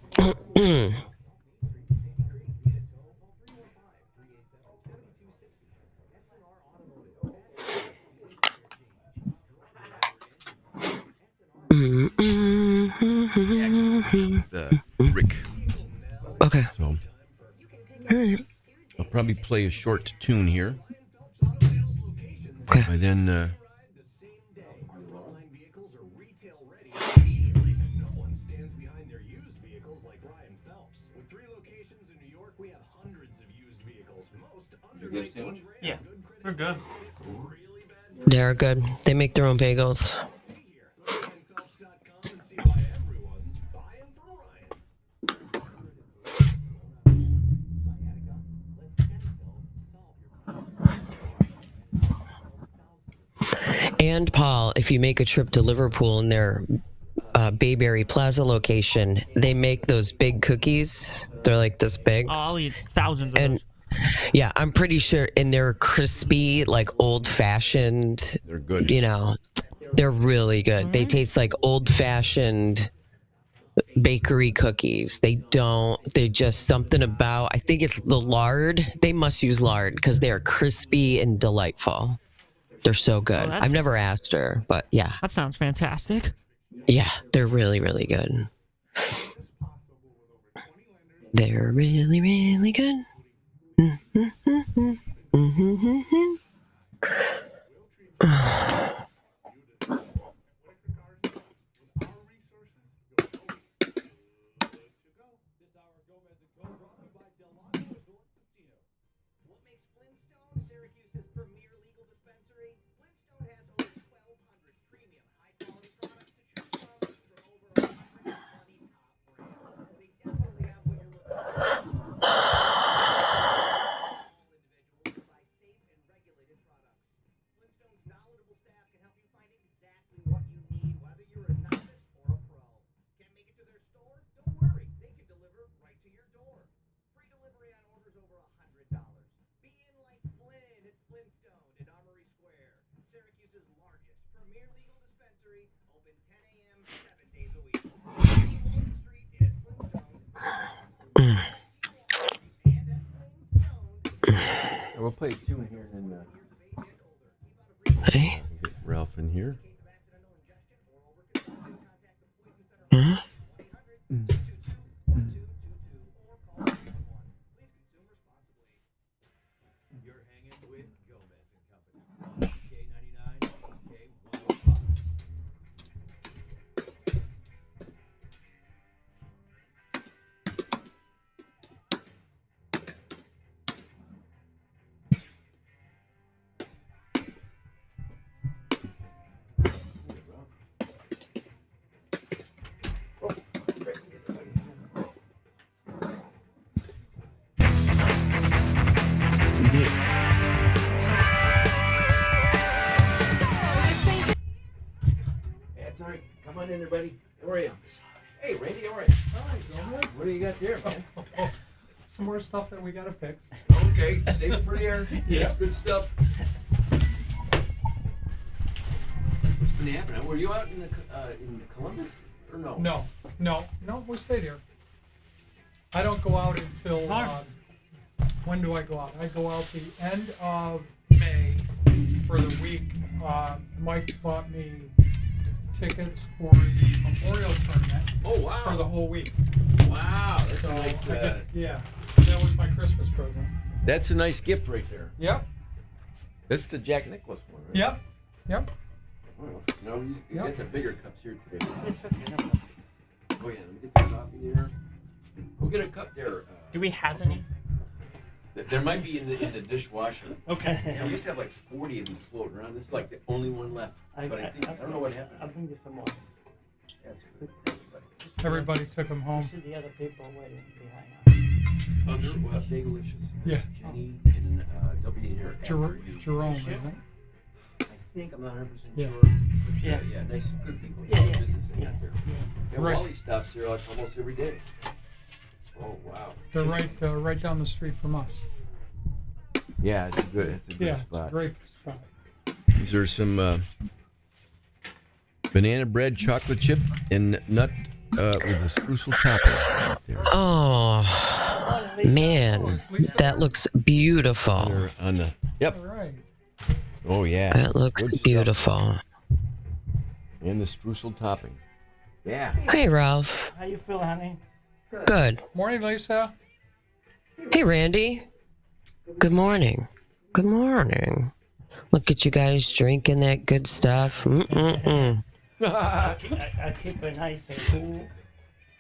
Rick. Okay. So I'll probably play a short tune here. Okay. And then Yeah, they're good. They're good. They make their own bagels. And Paul, if you make a trip to Liverpool in their Bayberry Plaza location, they make those big cookies. They're like this big. Oh, I'll eat thousands of those. Yeah, I'm pretty sure, and they're crispy, like old-fashioned. They're good. You know, they're really good. They taste like old-fashioned bakery cookies. They're just something about, I think it's the lard. They must use lard because they are crispy and delightful. They're so good. I've never asked her, but yeah. That sounds fantastic. Yeah, they're really, really good. They're really, really good. we'll play a tune here and then Hey. get Ralph in here. That's all right. Come on in, everybody. How are you? Hey, Randy, all right. What do you got there, man? Some more stuff that we gotta fix. Okay, save it for the air. Yeah. That's good stuff. What's been happening? Were you out in Columbus or no? No, we stayed here. I don't go out until, when do I go out? I go out the end of May for the week. Mike bought me tickets for the Memorial Tournament. Oh, wow. For the whole week. Wow, that's So a nice. yeah, that was my Christmas present. That's a nice gift right there. Yep. That's the Jack Nicklaus one, right? Yep. Oh, no, you Yep. get the bigger cups here today. Oh yeah, let me get the coffee there. Go get a cup there. Do we have any? There might be in the dishwasher. Okay. Yeah, we used to have like 40 of these floating around. This is like the only one left. But I don't know what happened. I'll bring you some more. That's good. Everybody took them home. You see the other people waiting behind us. Oh, they're Bagelicious. Yeah. Jenny and they'll be in here. after you. Jerome, isn't it? I think I'm not 100% Yeah. sure. But Yeah. yeah, nice, good people. Yeah, yeah. Business they Yeah. got there. Yeah, Right. Wally stops here like almost every day. Oh wow. They're right down the street from us. Yeah, it's a good Yeah, spot. it's a great spot. Is there some banana bread, chocolate chip, and nut with a streusel topping right there? Oh, man. That looks beautiful. They're on the, yep. All right. Oh yeah. That looks Good stuff. beautiful. And the streusel topping. Yeah. Hey, Ralph. How you feeling, honey? Good. Morning, Lisa. Hey, Randy. Good morning. Good morning. Look at you guys drinking that good stuff. Mm-mm-mm. I keep it nice and cool.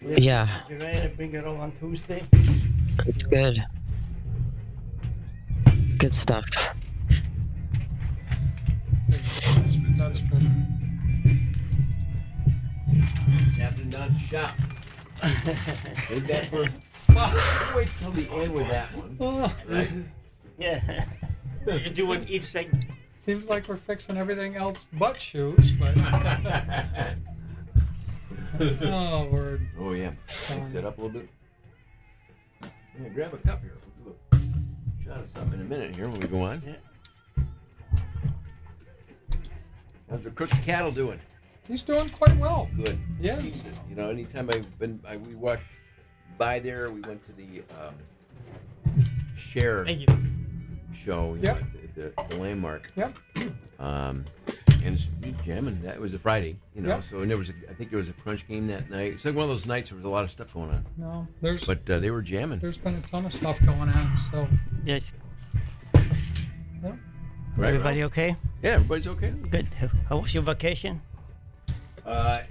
Yeah. Bring it over on Tuesday. It's good. Good stuff. That's for Happened down to shop. Wait that for. Wait till the end with that one. Right? Yeah. You do it each thing. Seems like we're fixing everything else but shoes, but. Oh, word. Oh yeah. Mix it up a little bit. Yeah, grab a cup here. We'll do a shot of something in a minute here when we go on. Yeah. How's the Crooked Cattle doing? He's doing quite well. Good. Yeah. Jesus. You know, anytime we walked by there, we went to the Share show. Yep. At the Landmark. Yep. And jamming. That was a Friday, you know. Yep. So and I think there was a crunch game that night. It's like one of those nights where there was a lot of stuff going on. No, But they were jamming. There's been a ton of stuff going on. So. Yes. Yeah. Right, Everybody Ralph? okay? Yeah, everybody's okay. Good. How was your vacation? Well,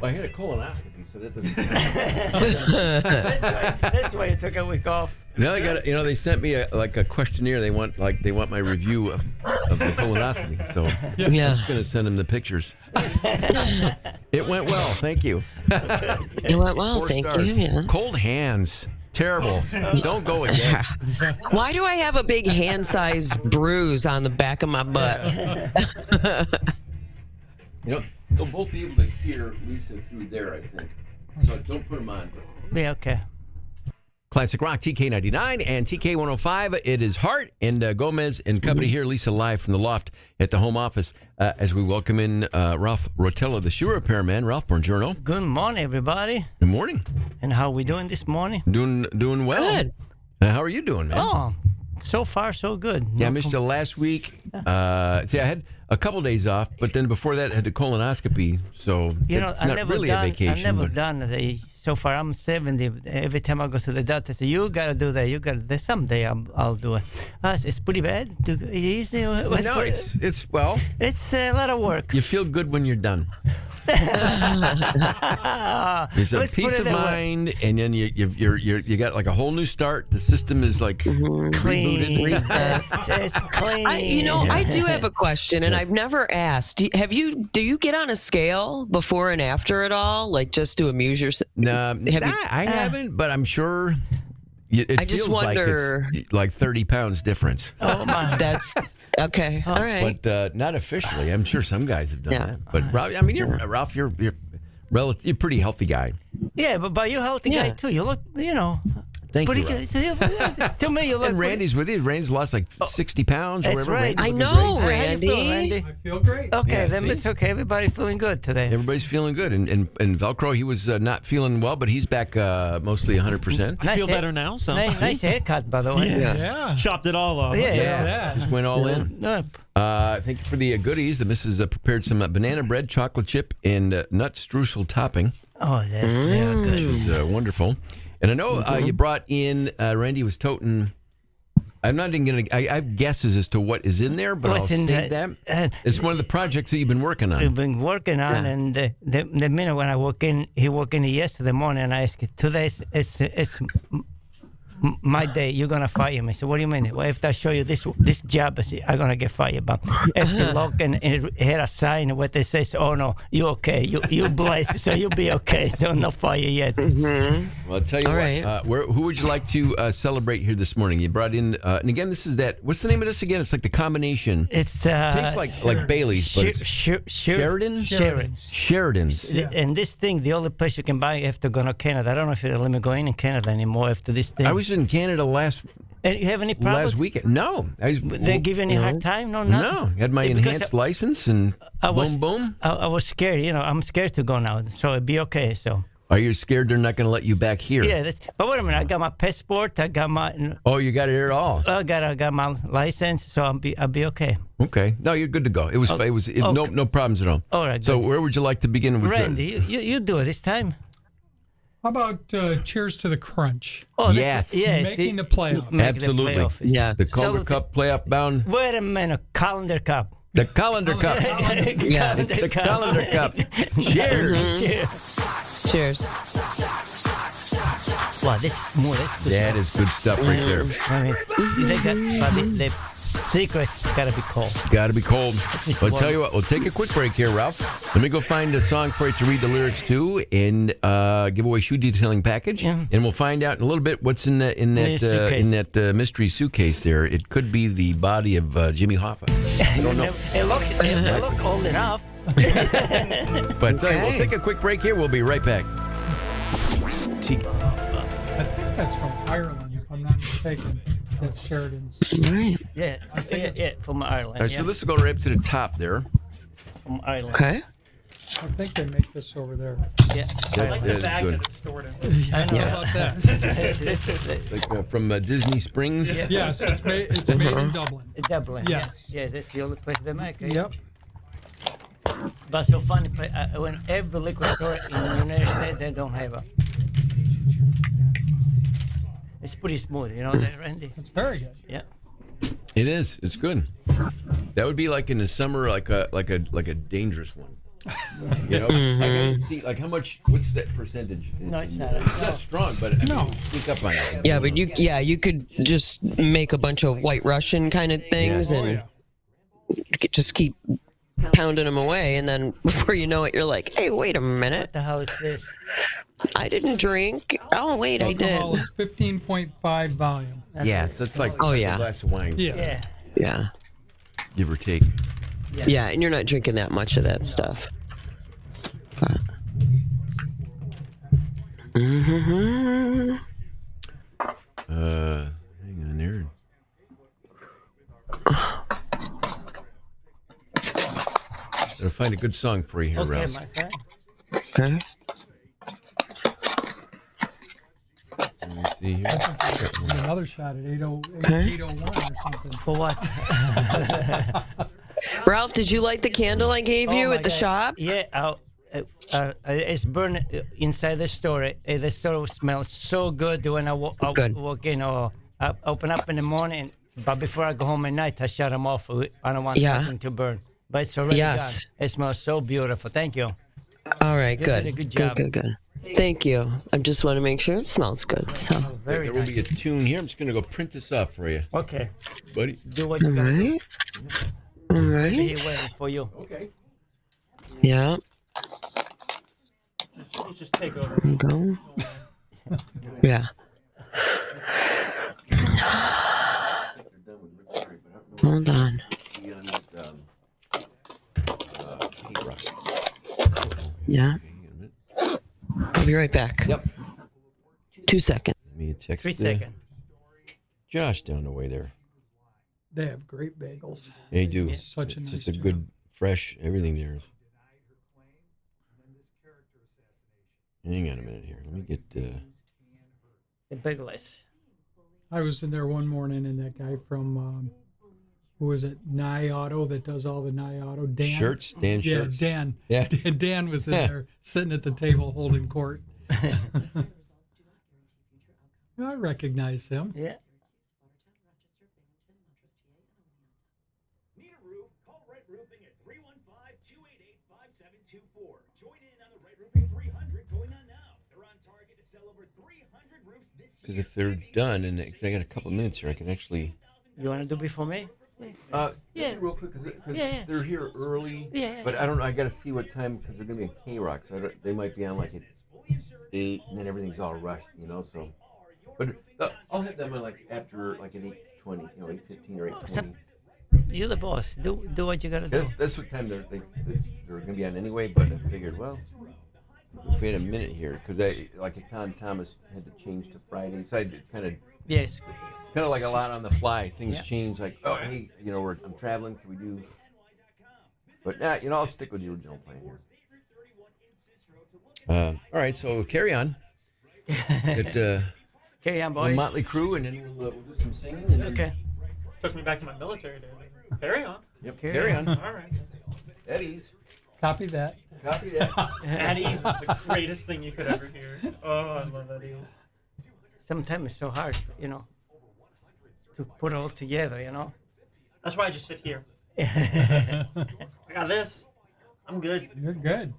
I had a colonoscopy, so that doesn't. That's why you took a week off. Now they got, they sent me a questionnaire. They want my review of the colonoscopy. So I'm just gonna send them the pictures. It went well, thank you. It went well, 4 thank stars. you. Yeah. Cold hands, terrible. Don't go again. Why do I have a big hand-sized bruise on the back of my butt? They'll both be able to hear Lisa through there, I think. So don't put them on. Yeah, okay. Classic Rock, TK99 and TK105. It is Hart and Gomez and company here. Lisa live from the loft at the home office as we welcome in Ralph Rotella, the shoe repairman. Ralph, buongiorno. Good morning, everybody. Good morning. And how are we doing this morning? Doing well. Good. How are you doing, man? Oh, so far so good. Yeah, I missed you last week. I had a couple days off, but then before that I had the colonoscopy, so it's not really a vacation. I've never done so far. I'm 70. Every time I go to the doctor, say, you got to do that. You got to do that. Someday I'll do it. It's pretty bad. Easy. It's it's a lot of work. You feel good when you're done. It's a peace of mind, and then you got like a whole new start. The system is like clean, rebooted. It's clean. I do have a question, and I've never asked. Do you get on a scale before and after it all, like just to amuse yourself? I haven't, but I'm sure. It just feels wonder, like 30 pounds difference. Oh my, that's okay. All right, but not officially. I'm sure some guys have done that. But Ralph, I mean, Ralph, you're a pretty healthy guy. Yeah, but you're a healthy guy too. You look, Thank pretty you, good. To me, you look. And Randy's with you. Randy's lost like 60 pounds. That's whatever. right. Randy's I looking know, great. Randy. How you feel, Randy? I feel great. Okay, then it's okay. Everybody's feeling good today. Everybody's feeling good. And Velcro, he was not feeling well, but he's back mostly 100%. I feel better now. So Nice haircut, by the way. Yeah. chopped it all off. Yeah. Just went all in. Thank you for the goodies. The missus prepared some banana bread, chocolate chip, and nut streusel topping. Oh, they are good. Which is wonderful. And I know you brought in, Randy was toting, I'm not even going to, I have guesses as to what is in there, but What's I'll in save that? that. It's one of the projects that you've been working on. We've been working on, and the minute when I walk in, he walked in yesterday morning, and I asked, today it's my day, you're gonna fire me. So what do you mean? Well, if I show you this job, I'm gonna get fired. But if you look and hear a sign what they say, oh no, you okay? You blessed, so you'll be okay. So no fire yet. Well, I'll tell you All what. right. Who would you like to celebrate here this morning? You brought in, and again, this is that. What's the name of this again? It's like the combination. It's tastes like Bailey's, but it's Sheridan. Sheridan's. And this thing, the only place you can buy, you have to go to Canada. I don't know if you'll let me go in Canada anymore after this thing. I was in Canada last You have any problems? Last weekend? No. They give you any hard time? No, nothing? No. Had my enhanced license and boom. I was scared. You know, I'm scared to go now, so it'd be okay. So. Are you scared they're not going to let you back here? Yeah, but wait a minute. I got my passport. I got my. Oh, you got it here all. I got my license, so I'll be okay. Okay. No, you're good to go. It was no problems at all. All right. So where would you like to begin with? Randy, you do it this time. How about Cheers to the Crunch? Oh, Yes. Making the playoffs. Absolutely. The Calder Cup playoff bound. Wait a minute, calendar cup. The Calendar Cup. Yeah. The Calendar Cup. Cheers. Cheers. Wow, this is more. That is good stuff right there. I mean, the secret's got to be cold. Got to be cold. Well, I'll tell you what, we'll take a quick break here, Ralph. Let me go find a song for you to read the lyrics to and give away shoe detailing package. And we'll find out in a little bit what's in that mystery suitcase there. It could be the body of Jimmy Hoffa. I don't know. It look old enough. But tell you, we'll take a quick break here. We'll be right back. I think that's from Ireland, if I'm not mistaken. That's Sheridan's. Yeah, from Ireland. All right, so this will go right up to the top there. From Ireland. Okay. I think they make this over there. Yeah. I like the bag that it's stored in. I know about that. Like from Disney Springs? Yes, it's made in Dublin. Dublin. Yes. Yeah, that's the only place they make it. Yep. But so funny, when every liquor store in the United States, they don't have it. It's pretty smooth, you know that, Randy? It's very good. Yeah. It is. It's good. That would be like in the summer, like a dangerous one. You know, I gotta see like how much. What's that percentage? No, it's not. It's not strong, but I mean, sneak up on it. Yeah, but you could just make a bunch of White Russian kind of things and just keep pounding them away, and then before you know it, you're like, hey, wait a minute. What the hell is this? I didn't drink. Oh, wait, I did. Alcohol is 15.5 volume. Yeah, so it's like Oh, a yeah. glass of wine. Yeah. Yeah. Give or take. Yeah, and you're not drinking that much of that stuff. But... Hang on there. I'll find a good song for you here, Okay, Ralph. my friend. Okay. Let me see here. Another shot at 801 or something. For what? Ralph, did you light the candle I gave you my at the God. shop? Yeah, it's burned inside the store. The store smells so good when I walk in or I open up in the morning. But before I go home at night, I shut them off. I don't want something to burn. But it's already done. It smells so beautiful. Thank you. All right, You good. did a good job. Good. Thank you. I just want to make sure it smells good. So. There will be a tune here. I'm just going to go print this off for you. Okay. Buddy. Do what you gotta do. All I'll right. be here waiting for you. Okay. Yeah. Just take over. There you go. Yeah. Hold on. Yeah. I'll be right back. Yep. 2 seconds. Let me text 3 seconds. Josh down the way there. They have great bagels. They do. Such a It's nice just a job. good, fresh, everything there. Hang on a minute here. Let me get. The big list. I was in there one morning, and that guy from who is it? Nye Auto that does all the Nye Auto. Dan. Shirts? Dan Yeah, Shirts? Dan. Yeah. Dan was in there sitting at the table holding court. I recognize him. Yeah. Need a roof? Call Right Roofing at 315-288-5724. Join in on the Right Roofing 300 going on now. They're on target to sell over 300 roofs this year. Because if they're done, and I got a couple of minutes here, I can actually. You want to do before me? Yeah, real quick, because they're here early. Yeah. But I don't know. I got to see what time because they're gonna be in K-Rock, so they might be on like at 8, and then everything's all rushed, you know. So, but I'll hit them on like after like at 8:20, 8:15 or 8:20. You're the boss. Do what you gotta do. That's what time they're gonna be on anyway. But I figured, well, if we had a minute here, because like Tom Thomas had to change to Friday, so I kind of. Yes. Kind of like a lot on the fly. Things change. Like, oh, hey, I'm traveling. Can we do? But I'll stick with the original plan here. All right, so carry on. Carry on, boy. Motley Crue, and then we'll do some singing. And okay. Took me back to my military day. Carry on. Yep. Carry on. All right. Eddie's. Copy that. Copy that. At ease was the greatest thing you could ever hear. Oh, I love that ease. Sometimes it's so hard, to put it all together, That's why I just sit here. I got this. I'm good. You're good.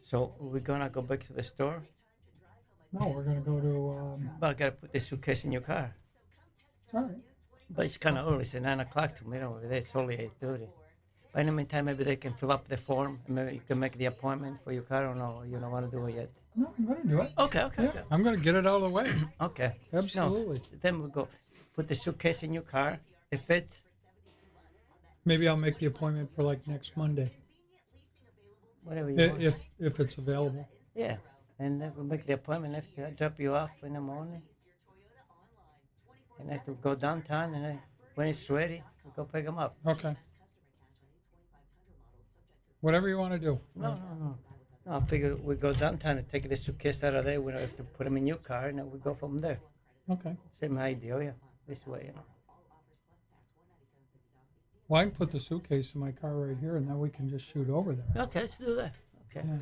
So we're gonna go back to the store. No, we're gonna go to. But I gotta put the suitcase in your car. It's all right. But it's kind of early. It's 9 o'clock to me over there. It's only 8:30. But in the meantime, maybe they can fill up the form. And maybe you can make the appointment for your car, or no? You don't want to do it yet. No, I'm gonna do it. Okay. Yeah, I'm gonna get it out of the way. Okay. Absolutely. No, then we'll go put the suitcase in your car. If it. Maybe I'll make the appointment for like next Monday. Whatever you want. If it's available. Yeah. And then we'll make the appointment after I drop you off in the morning. And I have to go downtown, and then when it's ready, we'll go pick them up. Okay. Whatever you want to do. No, I figure we go downtown and take the suitcase out of there. We don't have to put them in your car, and then we go from there. Okay. Same idea, yeah. This way, Well, I can put the suitcase in my car right here, and then we can just shoot over there. Okay, let's do that. Okay. Yeah.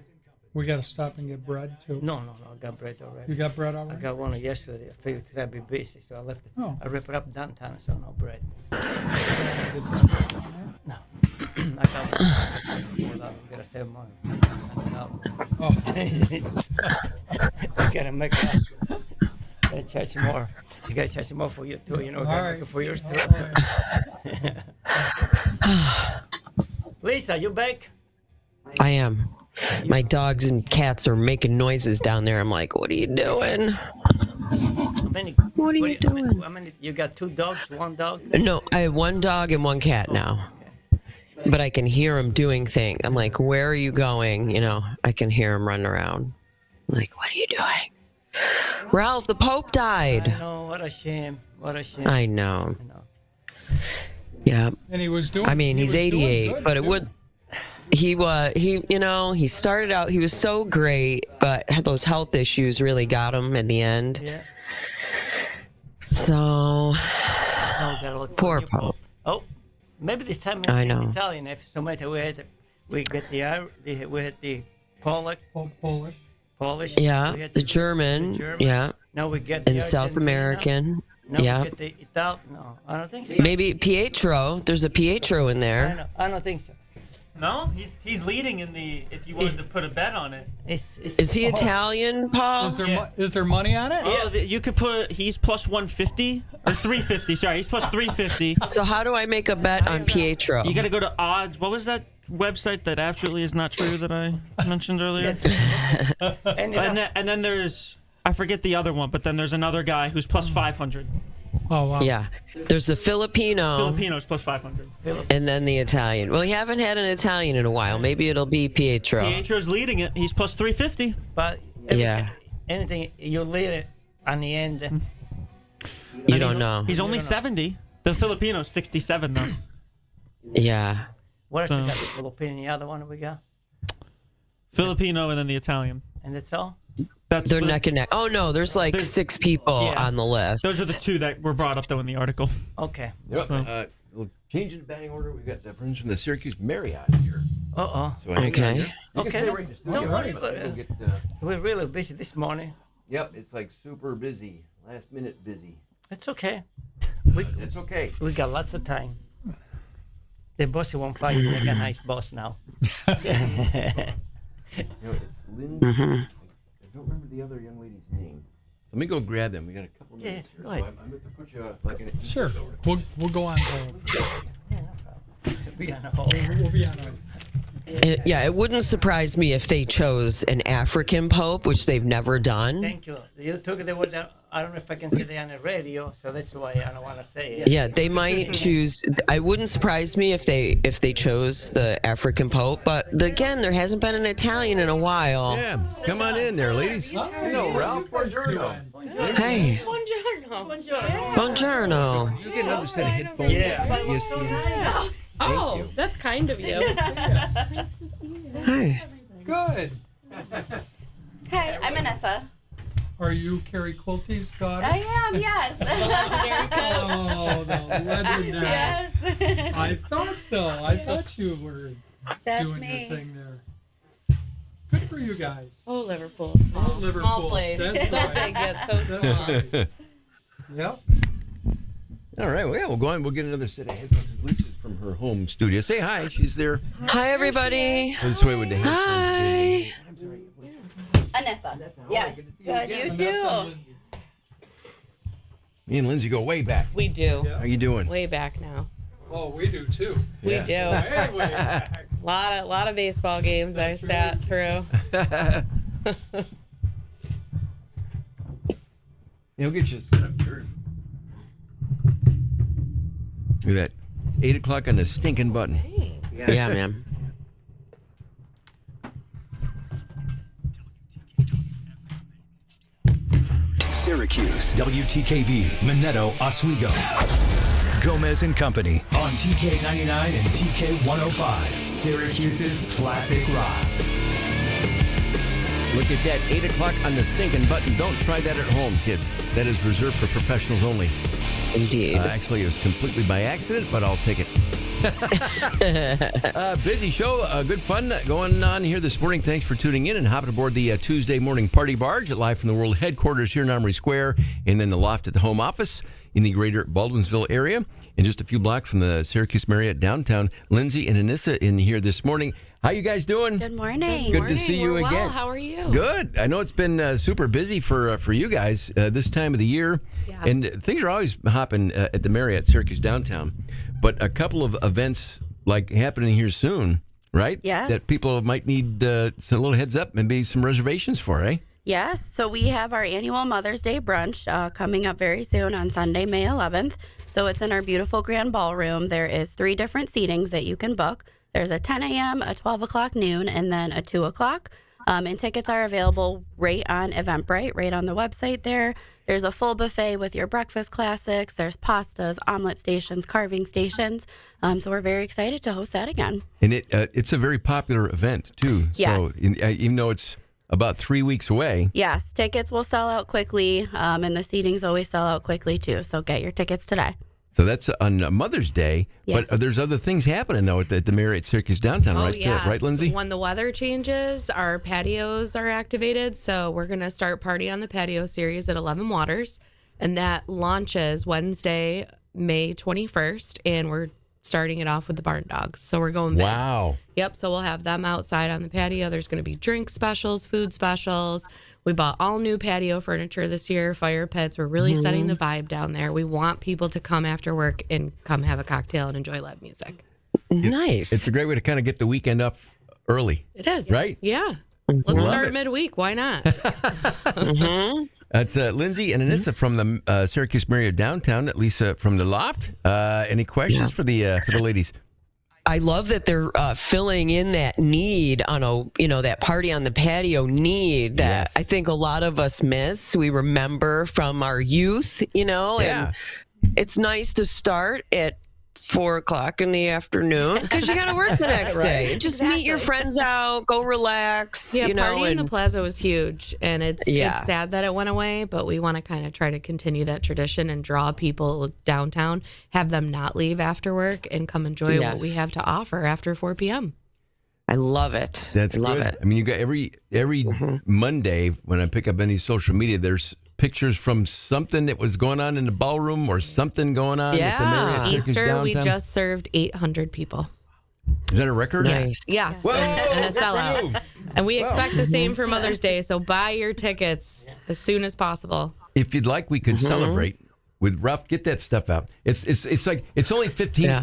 We got to stop and get bread, too. No, I got bread already. You got bread already? I got one yesterday. I figured I'd be busy, so I left it. Oh. I rip it up downtown, so no bread. No. I got one. I'm going to save money. Oh. I got to make it up. Got to charge you more. You got to charge you more for you, too. Got to make it for yours, too. Lisa, you back? I am. My dogs and cats are making noises down there. I'm like, what are you doing? What are you doing? I mean, you got 2 dogs, 1 dog? No, I have 1 dog and 1 cat now. But I can hear them doing things. I'm like, where are you going? I can hear them running around. I'm like, what are you doing? Ralph, the Pope died. I know, what a shame. What a shame. I know. Yeah. And he was doing. I mean, he's 88, good, but it too. would. He started out. He was so great, but had those health issues really got him in the end. Yeah. So Now we gotta look poor for a new Pope. Oh, maybe this time I know. Italian. If so much we get we had the Polish. Yeah, we had the German. Yeah. Now we get the And South Argentina. American. Now Yeah. we get the Italian. No, I don't think so. Maybe Pietro. There's a Pietro in there. I don't think so. No, he's leading in the. If you wanted to put a bet on it, Is he Italian, Paul? Is there money on it? Oh, you could put. He's plus 150 or 350. Sorry, he's plus 350. So how do I make a bet on Pietro? You got to go to odds. What was that website that absolutely is not true that I mentioned earlier? and then there's. I forget the other one, but then there's another guy who's plus 500. Oh wow. Yeah. There's the Filipino. Filipinos plus 500. And then the Italian. Well, we haven't had an Italian in a while. Maybe it'll be Pietro. Pietro's leading it. He's plus 350. But Yeah. anything you lead it on the end. You don't know. He's only 70. The Filipino's 67 though. Yeah. What else we got? The Filipino, the other one we got, Filipino and then the Italian. and that's all. They're neck and neck. Oh no, there's like 6 people Yeah. on the list. Those are the 2 that were brought up though in the article. Okay. Yep. So- We'll change the batting order. We've got friends from the Syracuse Marriott here. Uh-oh. So hang on Okay. here. You can Okay. stay right in the studio, Don't worry, but but we'll get, we're really busy this morning. yep, it's like super busy. Last minute busy. It's okay. It's okay. We got lots of time. The boss won't fire you. Make a nice boss now. It's Lynn. I don't remember the other young lady's name. Let me go grab them. We got a couple minutes here. go ahead. So I'm going to put you like in a Sure. We'll go on hold. Be on a hold. We'll be on hold. It wouldn't surprise me if they chose an African pope, which they've never done. Thank you. You took the word that I don't know if I can say that on the radio, so that's why I don't want to say it. Yeah, they might choose. I wouldn't surprise me if they chose the African pope. But again, there hasn't been an Italian in a while. Yeah, come on in there, ladies. Hello, Ralph. Buongiorno. Hey, Buongiorno. buongiorno. You get another set of headphones. Yeah. Yes, Oh, that's kind of you. Hi. Good. Hi, I'm Vanessa. Are you Carrie Quilty's daughter? I am, yes. Oh, the legend. Yes. I thought so. I thought you were That's doing me. your thing there. Good for you guys. Oh, Liverpool. Small, Liverpool. small place. That's So right. big, yet so small. That's right. Yep. All right, well, yeah, we'll go on. We'll get another set of headphones. Lisa's from her home studio. Say hi. She's there. Hi, everybody. This way with the headphones. Hi. Anessa. Yes. Good. You too. Me and Lindsay go way back. We do. How you doing? Way back now. Oh, we do too. We Yeah. do. Way back. lot of baseball games I sat through. He'll get you set up here. Look at that. It's 8 o'clock on the stinking button. Yeah, man. Syracuse, WTKV, Minetto, Oswego. Gomez and Company on TK99 and TK105. Syracuse's classic rock. Look at that. 8 o'clock on the stinking button. Don't try that at home, kids. That is reserved for professionals only. Indeed. Actually, it was completely by accident, but I'll take it. Busy show, good fun going on here this morning. Thanks for tuning in and hopping aboard the Tuesday morning party barge live from the world headquarters here in Armory Square, and then the loft at the home office in the greater Baldwinsville area, and just a few blocks from the Syracuse Marriott downtown. Lindsay and Anissa in here this morning. How you guys doing? Good morning. Good to see you We're again. well. How are you? Good. I know it's been super busy for you guys this time of the year, Yes. and things are always hopping at the Marriott Syracuse downtown. But a couple of events like happening here soon, right? Yes. That people might need some little heads up, maybe some reservations for, eh? Yes, so we have our annual Mother's Day brunch coming up very soon on Sunday, May 11th. So it's in our beautiful grand ballroom. There is 3 different seatings that you can book. There's a 10 a.m., a 12 o'clock noon, and then a 2 o'clock. And tickets are available right on Eventbrite, right on the website there. There's a full buffet with your breakfast classics. There's pastas, omelet stations, carving stations. So we're very excited to host that again. And it's a very popular event, too. Yes. So even though it's about 3 weeks away. Yes, tickets will sell out quickly, and the seatings always sell out quickly, too. So get your tickets today. So that's on Mother's Day, Yes. but there's other things happening, though, at the Marriott Syracuse downtown, right? Yes. Right, Lindsay? When the weather changes, our patios are activated. So we're going to start Party on the Patio series at 11 Waters. And that launches Wednesday, May 21st. And we're starting it off with the Barn Dogs. So we're going big. Wow. Yep. So we'll have them outside on the patio. There's going to be drink specials, food specials. We bought all new patio furniture this year, fire pits. We're really setting the vibe down there. We want people to come after work and come have a cocktail and enjoy live music. Nice. It's a great way to kind of get the weekend up early. It is. Right? Yeah. Love Let's start it. midweek. Why not? That's Lindsay and Anissa from the Syracuse Marriott downtown. Lisa from the loft. Any questions for the ladies? I love that they're filling in that need on that party on the patio need that I think a lot of us miss. We remember from our youth, and it's nice to start at 4 o'clock in the afternoon because you got to work the next day. Just meet your friends out, go relax. Yeah, Party in the Plaza was huge, and it's sad that it went away, but we want to kind of try to continue that tradition and draw people downtown, have them not leave after work, and come enjoy what we have to offer after 4 p.m. I love it. That's love good. it. I mean, you got every Monday when I pick up any social media, there's pictures from something that was going on in the ballroom or something going on at the Marriott Syracuse Easter, downtown. we just served 800 people. Is that a record? Yes. Yes. Whoa, and a sellout. And we Wow. expect the same for Mother's Day, so buy your tickets as soon as possible. If you'd like, we could celebrate with Ruff. Get that stuff out. It's like it's only 15. Yeah.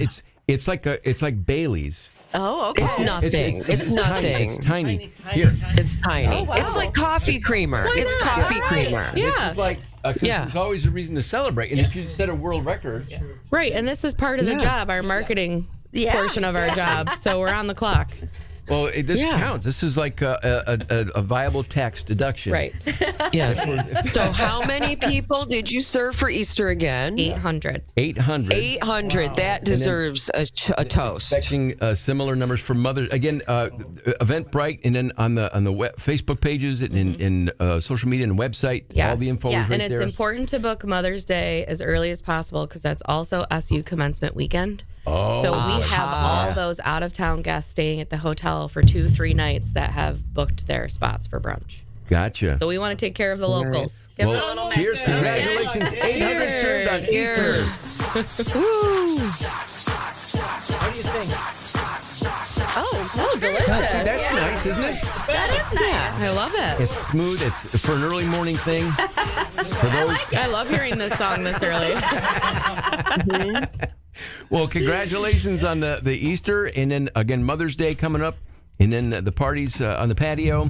It's like Bailey's. Oh, okay. It's nothing. It's nothing. It's tiny. Here. It's tiny. Oh, wow. It's like coffee creamer. It's coffee creamer. This is like there's always a reason to celebrate. And if you set a world record, Right, and this is part of the job, our marketing portion of our job. So we're on the clock. Well, this counts. This is like a viable tax deduction. Right. Yes. So how many people did you serve for Easter again? 800. 800. 800. Wow. That deserves a toast. Expecting similar numbers for Mother's. Again, Eventbrite, and then on the Facebook pages and in social media and website, all the info is right and it's there. important to book Mother's Day as early as possible because that's also SU commencement weekend. Oh, so we have all those out-of-town guests staying at the hotel for 2-3 nights that have booked their spots for brunch. Gotcha. So we want to take care of the locals. Well, cheers. Congratulations. 800 served on Easter. Woo. How do you think? Oh, delicious. See, that's nice, isn't it? That is nice. I love it. It's smooth. It's for an early morning thing. For those. I love hearing this song this early. Well, congratulations on the Easter, and then again Mother's Day coming up, and then the parties on the patio,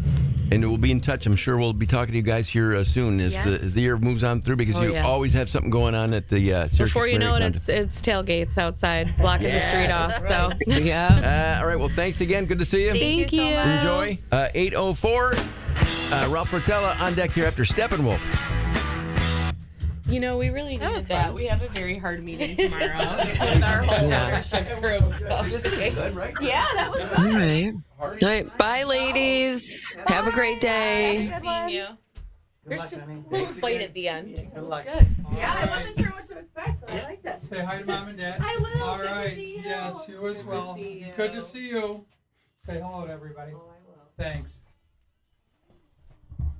and we'll be in touch. I'm sure we'll be talking to you guys here soon as the year moves on through, because you always have something going on at the Syracuse. Before you know it, Contest. it's tailgates outside blocking the street off. So all right. Well, thanks again. Good to see you. Thank you. Enjoy. 8:04. Ralph Portella on deck here after Steppenwolf. You know, we really needed that. We have a very hard meeting tomorrow with our whole leadership group. This is good, right? Yeah, that was All right. All right. Bye, ladies. Have a great day. Nice seeing you. There's just a little bite at the end. It was good. Yeah, I wasn't sure what to expect, but I liked it. Say hi to Mom and Dad. I will. All Good to right. see you. Yes, you as well. Good to see you. Say hello to everybody. Oh, I will. Thanks.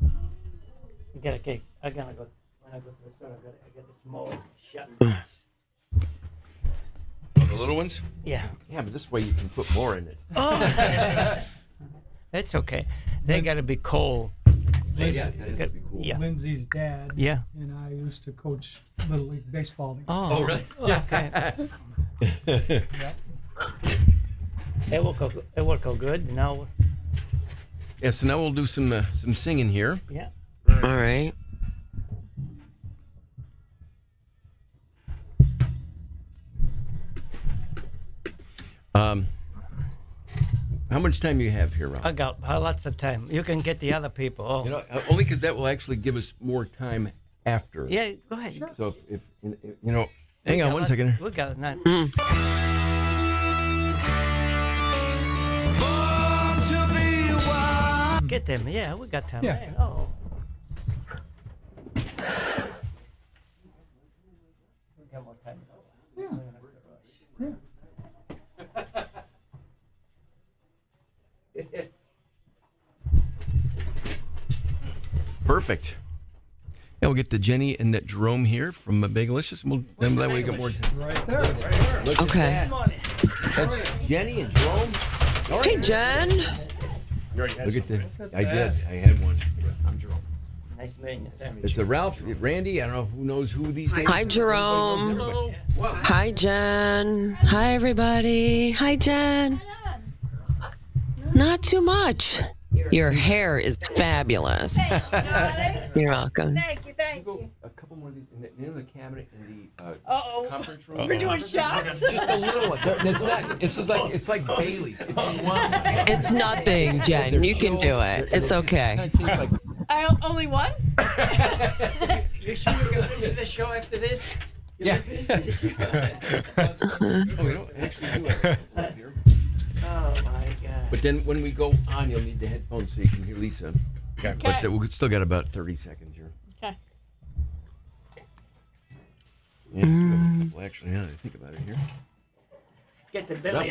You got a cake. I'm gonna go. When I go to the store, I get the small shot glass. The little ones? Yeah. Yeah, but this way you can put more in it. Oh. It's okay. They got to be cold. Yeah, that is cool. Yeah. Lindsay's dad. Yeah. And I used to coach Little League Baseball. Oh, really? Yeah. Okay. It will go good. Now. Yeah, so now we'll do some singing here. Yeah. All right. How much time do you have here, Rob? I got lots of time. You can get the other people. Oh. You know, only because that will actually give us more time after. Yeah, go ahead. Sure. So if you know, hang on one second. We got that. Get them. Yeah, we got time. Yeah. Oh. We got more time. Perfect. Yeah, we'll get to Jenny and that Jerome here from Bagelicious, and then that way we get more time. Right there. Right there. Look Okay. at that. That's Jenny and Jerome. All right. Hey, Jen. Look at the. I did. I had one. I'm Jerome. Nice meeting you, Sammy. It's a Ralph, Randy. I don't know who knows who these days. Hi, Jerome. Hi, Jen. Hi, everybody. Hi, Jen. Not too much. Your hair is fabulous. You're welcome. Thank you. A couple more of these in the cabinet in the Uh-oh. conference room. We're doing shots? Just a little one. It's not. It's like Bailey's. It's nothing, Jen. You can do it. It's okay. Only one? You sure you can finish the show after this? Yeah. Oh, we don't actually do it here. Oh my God. But then when we go on, you'll need the headphones so you can hear Lisa. Okay. But we've still got about 30 seconds here. Okay. Yeah, a couple actually. Now that I think about it here. Get the belly.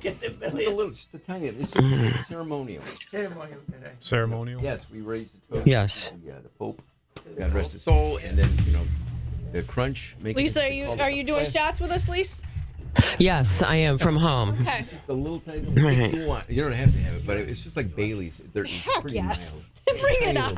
Get the belly. Just a tiny. It's just ceremonial. Ceremonial today. Ceremonial? Yes, we raised the toast. Yes. The Pope. God rest his soul, and then the crunch. Lisa, are you doing shots with us, Lisa? Yes, I am from home. Okay. Just a little tiny. If you want, you don't have to have it, but it's just like Bailey's. They're Heck pretty yes. mild. Bring it on.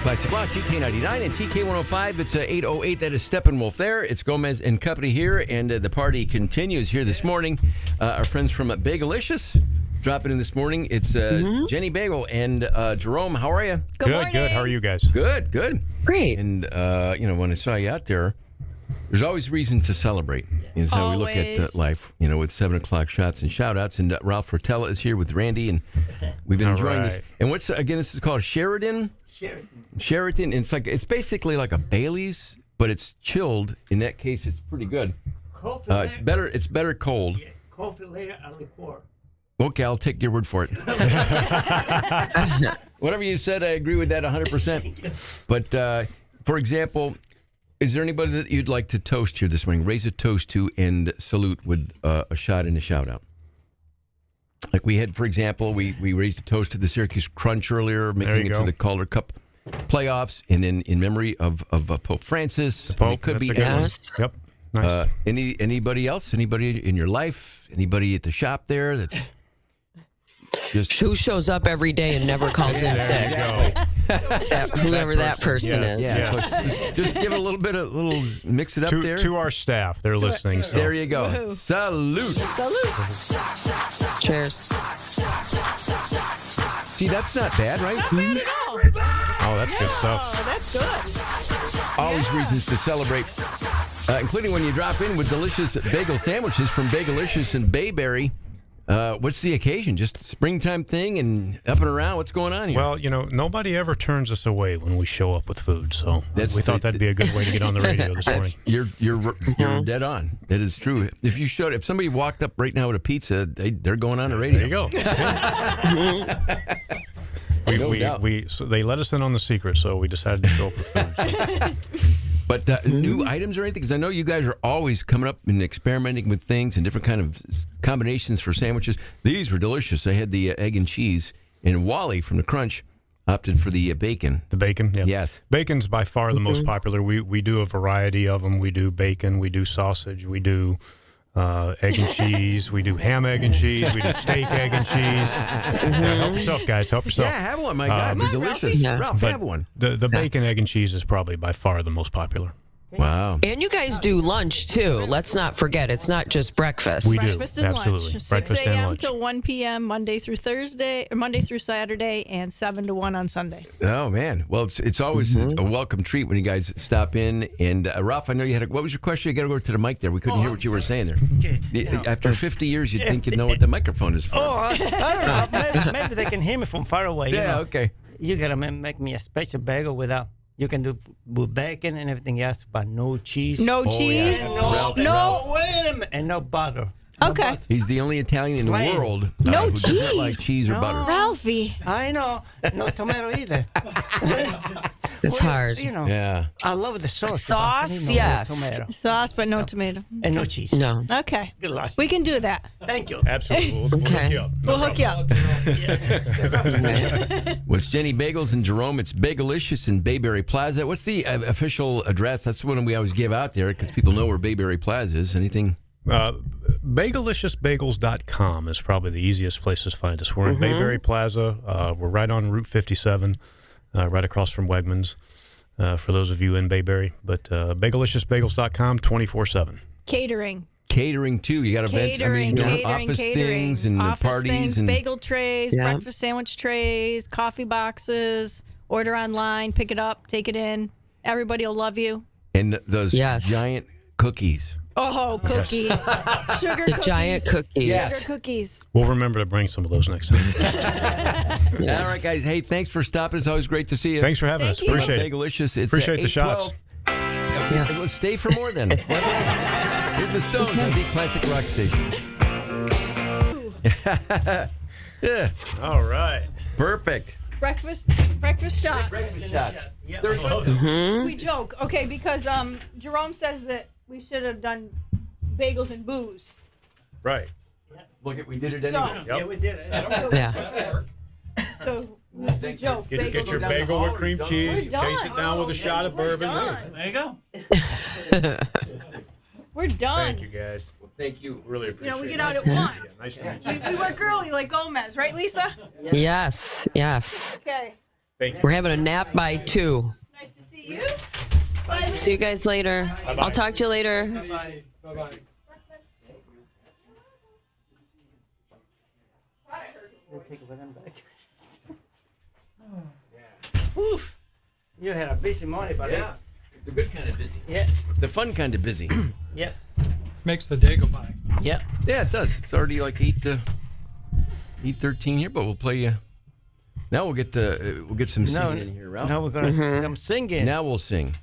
Classic Rock, TK99 and TK105. It's 8:08. That is Steppenwolf there. It's Gomez and Company here, and the party continues here this morning. Our friends from Bagelicious dropping in this morning. It's Jenny Bagel and Jerome. How are you? Good. How are you guys? Good. Great. And when I saw you out there, there's always reason to celebrate. Yeah. is how we look at life, with 7 o'clock shots and shout outs. And Ralph Rotella is here with Randy, and we've been enjoying this. And this is called Sheridan? Sheridan. And it's basically like a Bailey's, but it's chilled. In that case, it's pretty good. It's better cold. Yeah, coffee later and liqueur. Okay, I'll take your word for it. Whatever you said, I agree with that 100%. But, for example, is there anybody that you'd like to toast here this morning? Raise a toast to and salute with a shot and a shout-out. Like we had, for example, we raised a toast to the Syracuse Crunch earlier, making it to the Calder Cup playoffs, and then in memory of Pope Francis. The Pope, could be Yep. Nice. Anybody else? Anybody in your life? Anybody at the shop there that's just who shows up every day and never calls in sick? Whoever that person is. Yeah. So just give it a little mix it up there. To our staff, they're listening. So. There you go. Woo-hoo. Salute. Cheers. See, that's not bad, right? Not bad at all. Oh, that's good stuff. Oh, that's good. Always reasons to celebrate, including when you drop in with delicious bagel sandwiches from Bagelicious and Bayberry. What's the occasion? Just springtime thing and up and around? What's going on here? Well, nobody ever turns us away when we show up with food, so we thought that'd be a good way to get on the radio this morning. You're dead on. That is true. If somebody walked up right now with a pizza, they're going on the radio. There you go. So they let us in on the secret, so we decided to show up with food. So. But new items or anything? Because I know you guys are always coming up and experimenting with things and different kind of combinations for sandwiches. These were delicious. I had the egg and cheese, and Wally from the Crunch opted for the bacon. The bacon, yeah. Yes. Bacon's by far the most popular. We do a variety of them. We do bacon, we do sausage, we do egg and cheese, we do ham, egg and cheese, we do steak, egg and cheese. Help yourself, guys. Help yourself. Yeah, have one. My God, they're delicious. Ralph, have one. The bacon, egg and cheese is probably by far the most popular. Wow. And you guys do lunch too. Let's not forget, it's not just breakfast. We do. Breakfast and Absolutely. lunch. 6 Breakfast and a.m. lunch. till 1 p.m. Monday through Saturday, and 7 to 1 on Sunday. Oh, man. Well, it's always a welcome treat when you guys stop in. And, Ralph, I know you had what was your question? You got to go to the mic there. We couldn't hear what you were saying there. Okay. After 50 years, you'd think you'd know what the microphone is for. Oh, I don't know. Maybe they can hear me from far away. Yeah, okay. You got to make me a special bagel without... You can do with bacon and everything else, but no cheese. No cheese? Yeah. No, wait a minute. And no butter. Okay. He's the only Italian in the Plain. world No who doesn't cheese. like cheese or butter. Ralphie. I know. No tomato either. It's hard. Yeah. I love the sauce. Sauce, but yes. No tomato. Sauce, but no tomato. And no cheese. No. Okay. Good luck. We can do that. Thank you. Absolutely. We'll hook you up. We'll hook you up. With Jenny Bagels and Jerome, it's Bagelicious in Bayberry Plaza. What's the official address? That's the one we always give out there because people know where Bayberry Plaza is. Anything? Bageliciousbagels.com is probably the easiest place to find us. We're in Bayberry Plaza. We're right on Route 57, right across from Wegmans, for those of you in Bayberry. But bageliciousbagels.com 24/7. Catering. Catering, too. You got events. Office things and office parties. things, and bagel trays, breakfast sandwich trays, coffee boxes. Order online, pick it up, take it in. Everybody will love you. And those giant cookies. Oh, cookies. Sugar The cookies. giant cookies. Sugar cookies. We'll remember to bring some of those next time. All right, guys. Hey, thanks for stopping. It's always great to see you. Thanks for having us. Appreciate it. Bagelicious. It's Appreciate the shots. Okay, let's stay for more then. Here's the Stones on the Classic Rock Station. Yeah. All right. Perfect. Breakfast shots. Shots. We joke, okay, because Jerome says that we should have done bagels and booze. Right. Look, we did it So- anyway. Yeah, we did it. So we joke. Get bagels your and bagel with cream We're cheese, done. chase it down with a shot of bourbon. done. There you go. We're done. Thank you, guys. Thank you. Really appreciate it. We get out at 1. Yeah, nice to meet you. We work early like Gomez, right, Lisa? Yes, yes. Okay. Thank you. We're having a nap by 2. Nice to see you. See you guys later. Bye-bye. I'll talk to you later. Bye-bye. Bye-bye. Oof. You had a busy morning, buddy. Yeah. It's a good kind of busy. Yeah. The fun kind of busy. Yeah. Makes the day go by. Yeah. Yeah, it does. It's already like 8:13 here, but we'll play. Now we'll get some singing in here, Ralph. Now we're gonna some singing. Now we'll sing.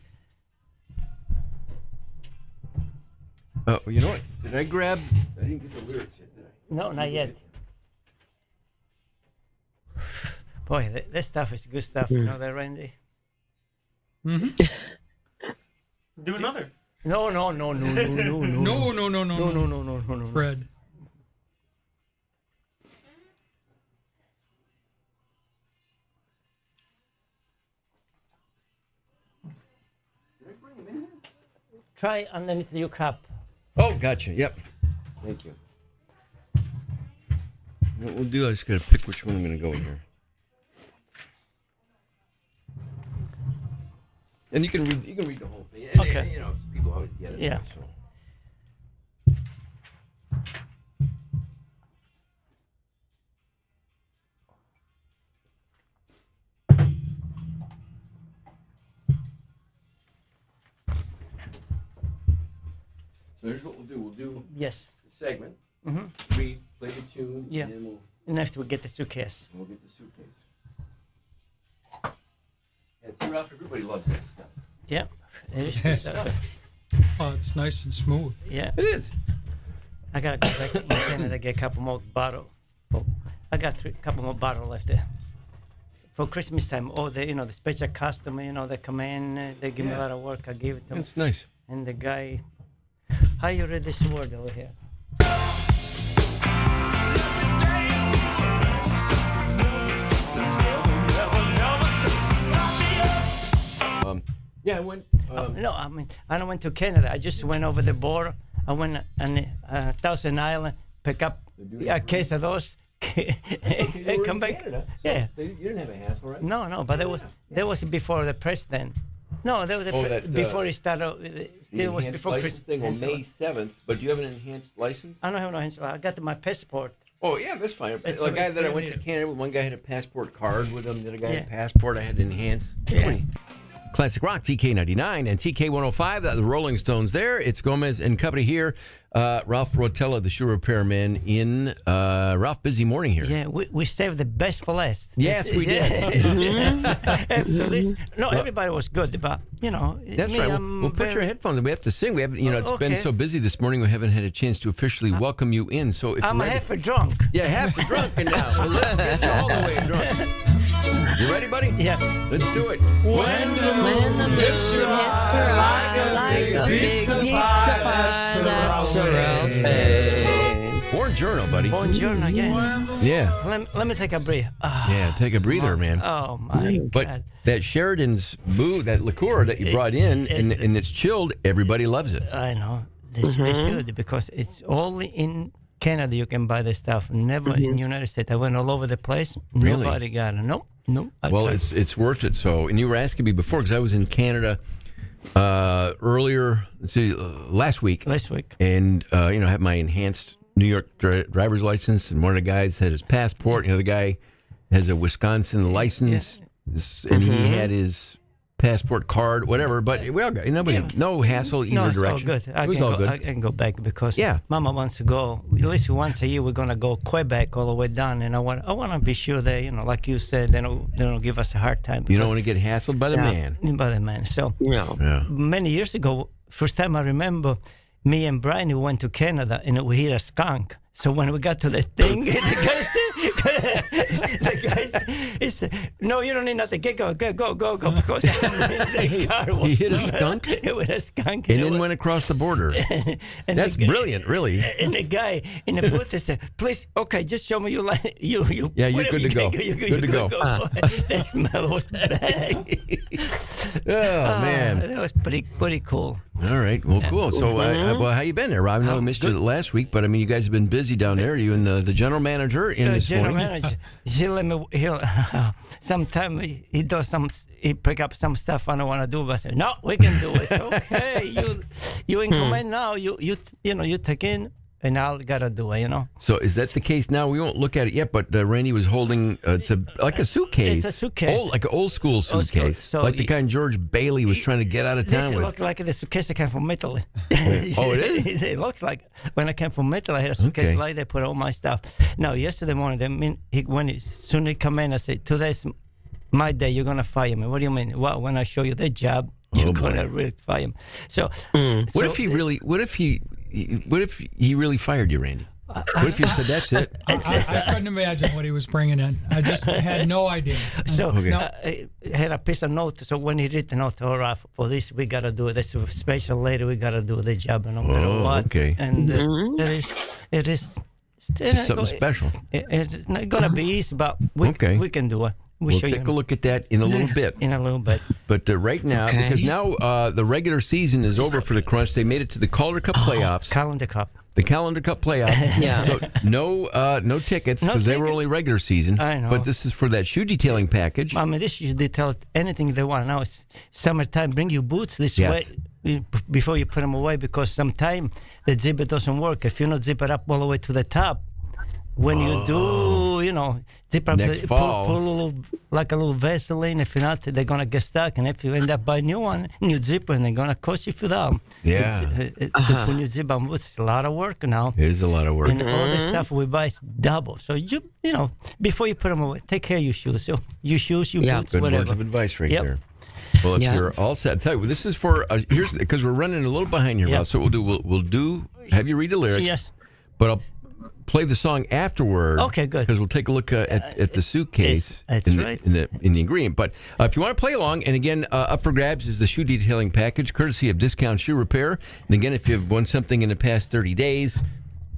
Oh, you know what? Did I grab? I didn't get the lyrics yet, did I? No, not yet. Boy, this stuff is good stuff. You know that, Randy? Mm-hmm. Do another. No. No. Fred. Try underneath your cup. Oh, gotcha. Yep. Thank you. What we'll do, I just gotta pick which one I'm gonna go with here. And you can read the whole thing. Okay. You know, people always get it. Yeah. So. So here's what we'll do. We'll do Yes. the segment. Mm-hmm. Read, play the tune, Yeah. and then we'll And after we get the suitcase. get the suitcase. Yeah, see, Ralph, everybody loves that stuff. Yeah. It is good stuff. Oh, it's nice and smooth. Yeah. It is. I gotta go back in Canada get a couple more bottles. Oh, I got a couple more bottles left there. For Christmas time, the special customer, they come in, they give me a lot of work. I give it to them. That's nice. And the guy, how you read this word over here? Yeah, I went. No, I mean, I went to Canada. I just went over the border. I went on Thousand Island, pick up a case of those, and come back. Canada, so Yeah. you didn't have a hassle, right? No, but that was before the president. No, that was before he started. Still was before Christmas thing on May 7th. But do you have an enhanced license? I don't have no enhanced. I got my passport. Oh yeah, that's fine. It's Like guy that I right went to here. Canada with, one guy had a passport card with him. The other guy had a Yeah. passport. I had enhanced. Yeah. Classic Rock, TK99 and TK105. The Rolling Stones there. It's Gomez and company here. Ralph Rotella, the shoe repairman in Ralph, busy morning here. Yeah, we saved the best for last. Yes, we did. After this, everybody was good, but That's me, right. I'm We'll put your headphones on. We have to sing. We have, it's been Okay. so busy this morning. We haven't had a chance to officially welcome you in. So if I'm you're ready, half a drunk. yeah, half a drunk and now. Well, let's get you all the way drunk. You ready, buddy? Yeah. Let's do it. When the moon hits your eye like a big pizza pie, that's a real thing. Buongiorno, buddy. Buongiorno, yeah. Yeah. Let me take a breath. Yeah, take a breather, man. Oh my But God. that Sheridan's Boo, that liqueur that you brought in, and it's chilled, everybody loves it. I know. They should, because it's only in Canada you can buy this stuff. Never in the United States. I went all over the place. Really? Nobody got it. Nope. Well, it's worth it. So, and you were asking me before because I was in Canada earlier. Last week. And had my enhanced New York driver's license, and one of the guys had his passport. The other guy has a Wisconsin license, and he had his passport card, whatever. But we all got no hassle either No, it's direction. all good. It was all good. I can go back because Mama wants to go. At least once a year, we're gonna go Quebec all the way down, and I want to be sure that like you said, they don't give us a hard time. You don't want to get hassled by the man. By the man. So Yeah. many years ago, first time I remember, me and Brian, we went to Canada and we hit a skunk. So when we got to the thing, the guy said, "No, you don't need nothing. Go, because the car was He hit a skunk? It was a skunk. And then went across the border. That's brilliant, really. And the guy in the booth said, "Please, okay, just show me you like you." Yeah, you're good to go. You're Good to go. That smell was bad. Man, that was pretty cool. All right, well, cool. So, well, how you been there, Rob? I know I missed you last week, but I mean, you guys have been busy down there. You and the general manager in this general morning. manager, sometimes he does he pick up some stuff I don't want to do, but I say, "No, we can do it." So, okay, you in command now. You take in. and I'll gotta do it. So is that the case now? We won't look at it yet, but Randy was holding like a suitcase. It's a suitcase. Like an old school suitcase. So like the kind George Bailey was trying to get out of town This with. looks like the suitcase I came from Italy. Oh, it is? It looks like when I came from Italy, I had a suitcase like that, put all my stuff. No, yesterday morning, soon he come in, I said, today's my day, you're going to fire me. What do you mean? Well, when I show you the job, you're going to really fire me. So, What if he really fired you, Randy? What if you said that's it? I couldn't imagine what he was bringing in. I just had no idea. So I had a piece of note. So when he read the note, all right, for this we gotta do this special lady. We gotta do the job, no matter what. Okay. And it is something special. It's not gonna be easy, but we can do it. We'll take a look at that in a little bit. But right now, because now the regular season is over for the Crunch, they made it to the Calder Cup playoffs. Calendar Cup. The Calendar Cup playoffs. Yeah. So no tickets because they were only regular season. I know. But this is for that shoe detailing package. I mean, this shoe detail anything they want. Now it's summertime. Bring your boots this way before you put them away because sometimes the zipper doesn't work. If you not zip it up all the way to the top, when you do, zip up, Next pull fall. a little Vaseline. If you're not, they're gonna get stuck. And if you end up buying new zipper, and they're gonna cost you for that. Yeah. To put new zipper on, it's a lot of work now. It is a lot of work. And all the stuff we buy is double. So you before you put them away, take care of your shoes. So your shoes, your boots, Good whatever. words of advice right there. Well, if you're all set, I'll tell you, this is for here's because we're running a little behind here. Rob, so what we'll do have you read the lyrics. Yes. But I'll play the song afterward. Okay, good. Because we'll take a look at the suitcase That's in right. the ingredient. But if you want to play along, and again, up for grabs is the shoe detailing package, courtesy of Discount Shoe Repair. And again, if you've won something in the past 30 days,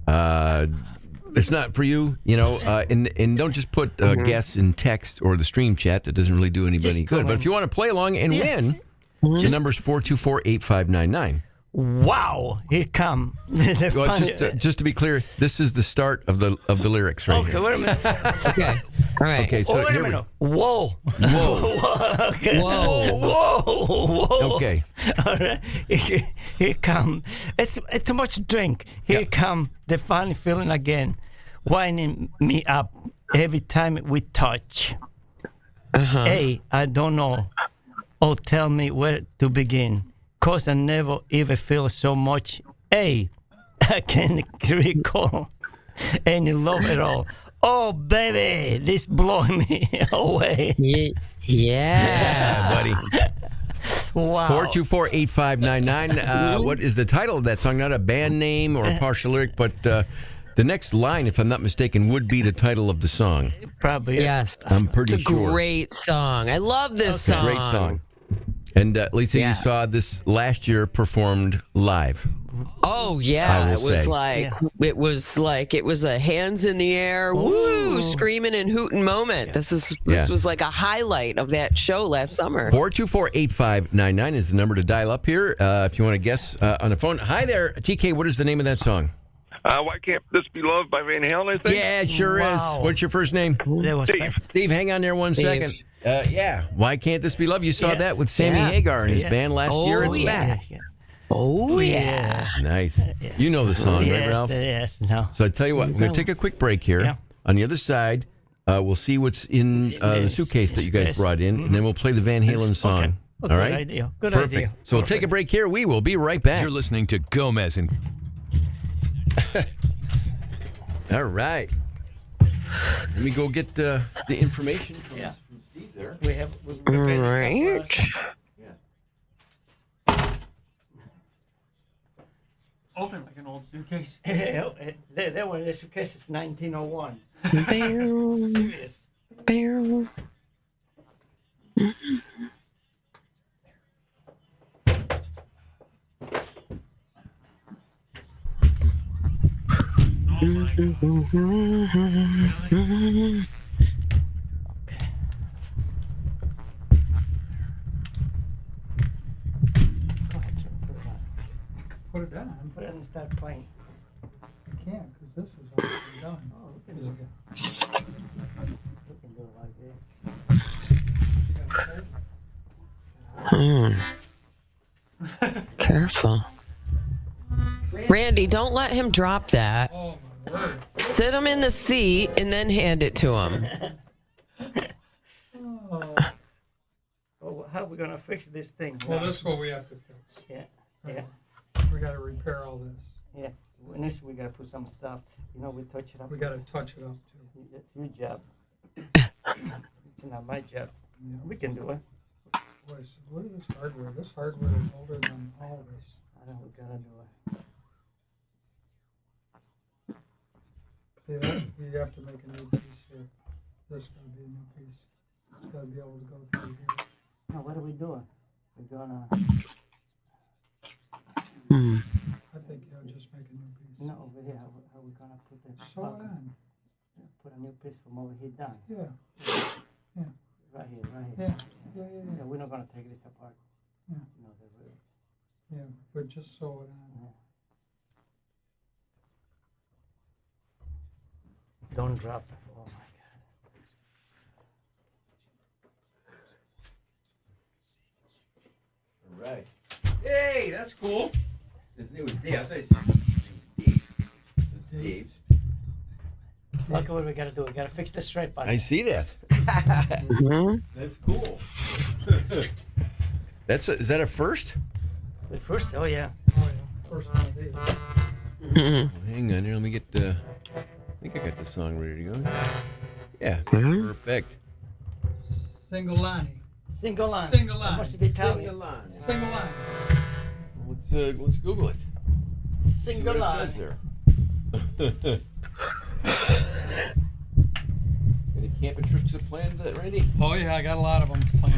it's not for you, and don't just put guess in text or the stream chat. That doesn't really do anybody good. But if you want to play along and win, the number's 424-8599. Wow! Here come. Well, just to be clear, this is the start of the lyrics right here. Okay, wait a minute. Okay. All right. Okay, so wait a here minute. Whoa. Okay. Whoa. Okay. All right. Here come. It's too much drink. Here come the funny feeling again, winding me up every time we touch. Hey, I don't know. Oh, tell me where to begin. 'Cause I never even feel so much. Hey, I can't recall any love at all. Oh, baby, this blowing me away. Yeah, buddy. Wow. 424-8599. What is the title of that song? Not a band name or a partial lyric, but the next line, if I'm not mistaken, would be the title of the song. Probably. Yes. I'm pretty it's a sure. Great song. I love this song. Great song. And Lisa, you saw this last year performed live. Oh yeah, I it will was say. it was a hands in the air, woo, screaming and hooting moment. This was like a highlight of that show last summer. 424-8599 is the number to dial up here if you want to guess on the phone. Hi there, TK. What is the name of that song? Why Can't This Be Love by Van Halen, I think? Yeah, it sure is. What's your first name? Steve, hang on there one second. Yeah. Why Can't This Be Love? You saw that with Sammy Hagar and his band last year. It's back. Oh, yeah. Nice. You know the song, right, Ralph? Yes, no. So I tell you what, we're going to take a quick break here. Yeah. On the other side, we'll see what's in the suitcase that you guys brought in, and then we'll play the Van Halen song. Okay. All Good right? idea. Good Perfect. idea. So we'll take a break here. We will be right back. You're listening to Gomez and... All right. Let me go get the information from Steve there. We have. Right. Open like an old suitcase. That one, the suitcase is 1901. Serious. Put it down. Put it and start playing. I can't because this is already done. Oh, This is good. We can do it like this. Careful. We Randy, don't let him drop that. Oh, my word. Sit him in the seat and then hand it to him. Oh, how are we gonna fix this thing? Well, this is what we have to fix. Yeah, yeah, We got to repair all this. yeah. Next, we gotta put some stuff. You know, we touch it up. We got to touch it up, too. That's your job. It's not my job. We can do it. Boy, so look at this hardware. This hardware is older than all this. I know we gotta do it. See that? You have to make a new piece here. This is going to be a new piece. It's got to be able to go through here. Now, what are we doing? We're gonna. I think, just make a new piece. No, over here. How are we gonna put that? Sew it on. Put a new piece from over here down. Yeah. Yeah. Right here, right Yeah. here. Yeah. We're not gonna take this apart. Yeah. No, the roots. Yeah, but just sew it on. Don't drop it. Oh my God. All right. Hey, that's cool. His name was Dave. I thought his name was Dave. So it's Dave's. Look what we gotta do. We gotta fix the stripe on I it. see that. That's cool. Is that a first? The first, oh yeah. First one of these. Hang on here. Let me get. I think I got the song ready to go. Yeah. Perfect. Single line. Single line. Single That line. must be Italian. Single line. Single line. Let's Google it. Single See what line. it says there. Any camping trips planned, Randy? Oh, yeah, I got a lot of them planned.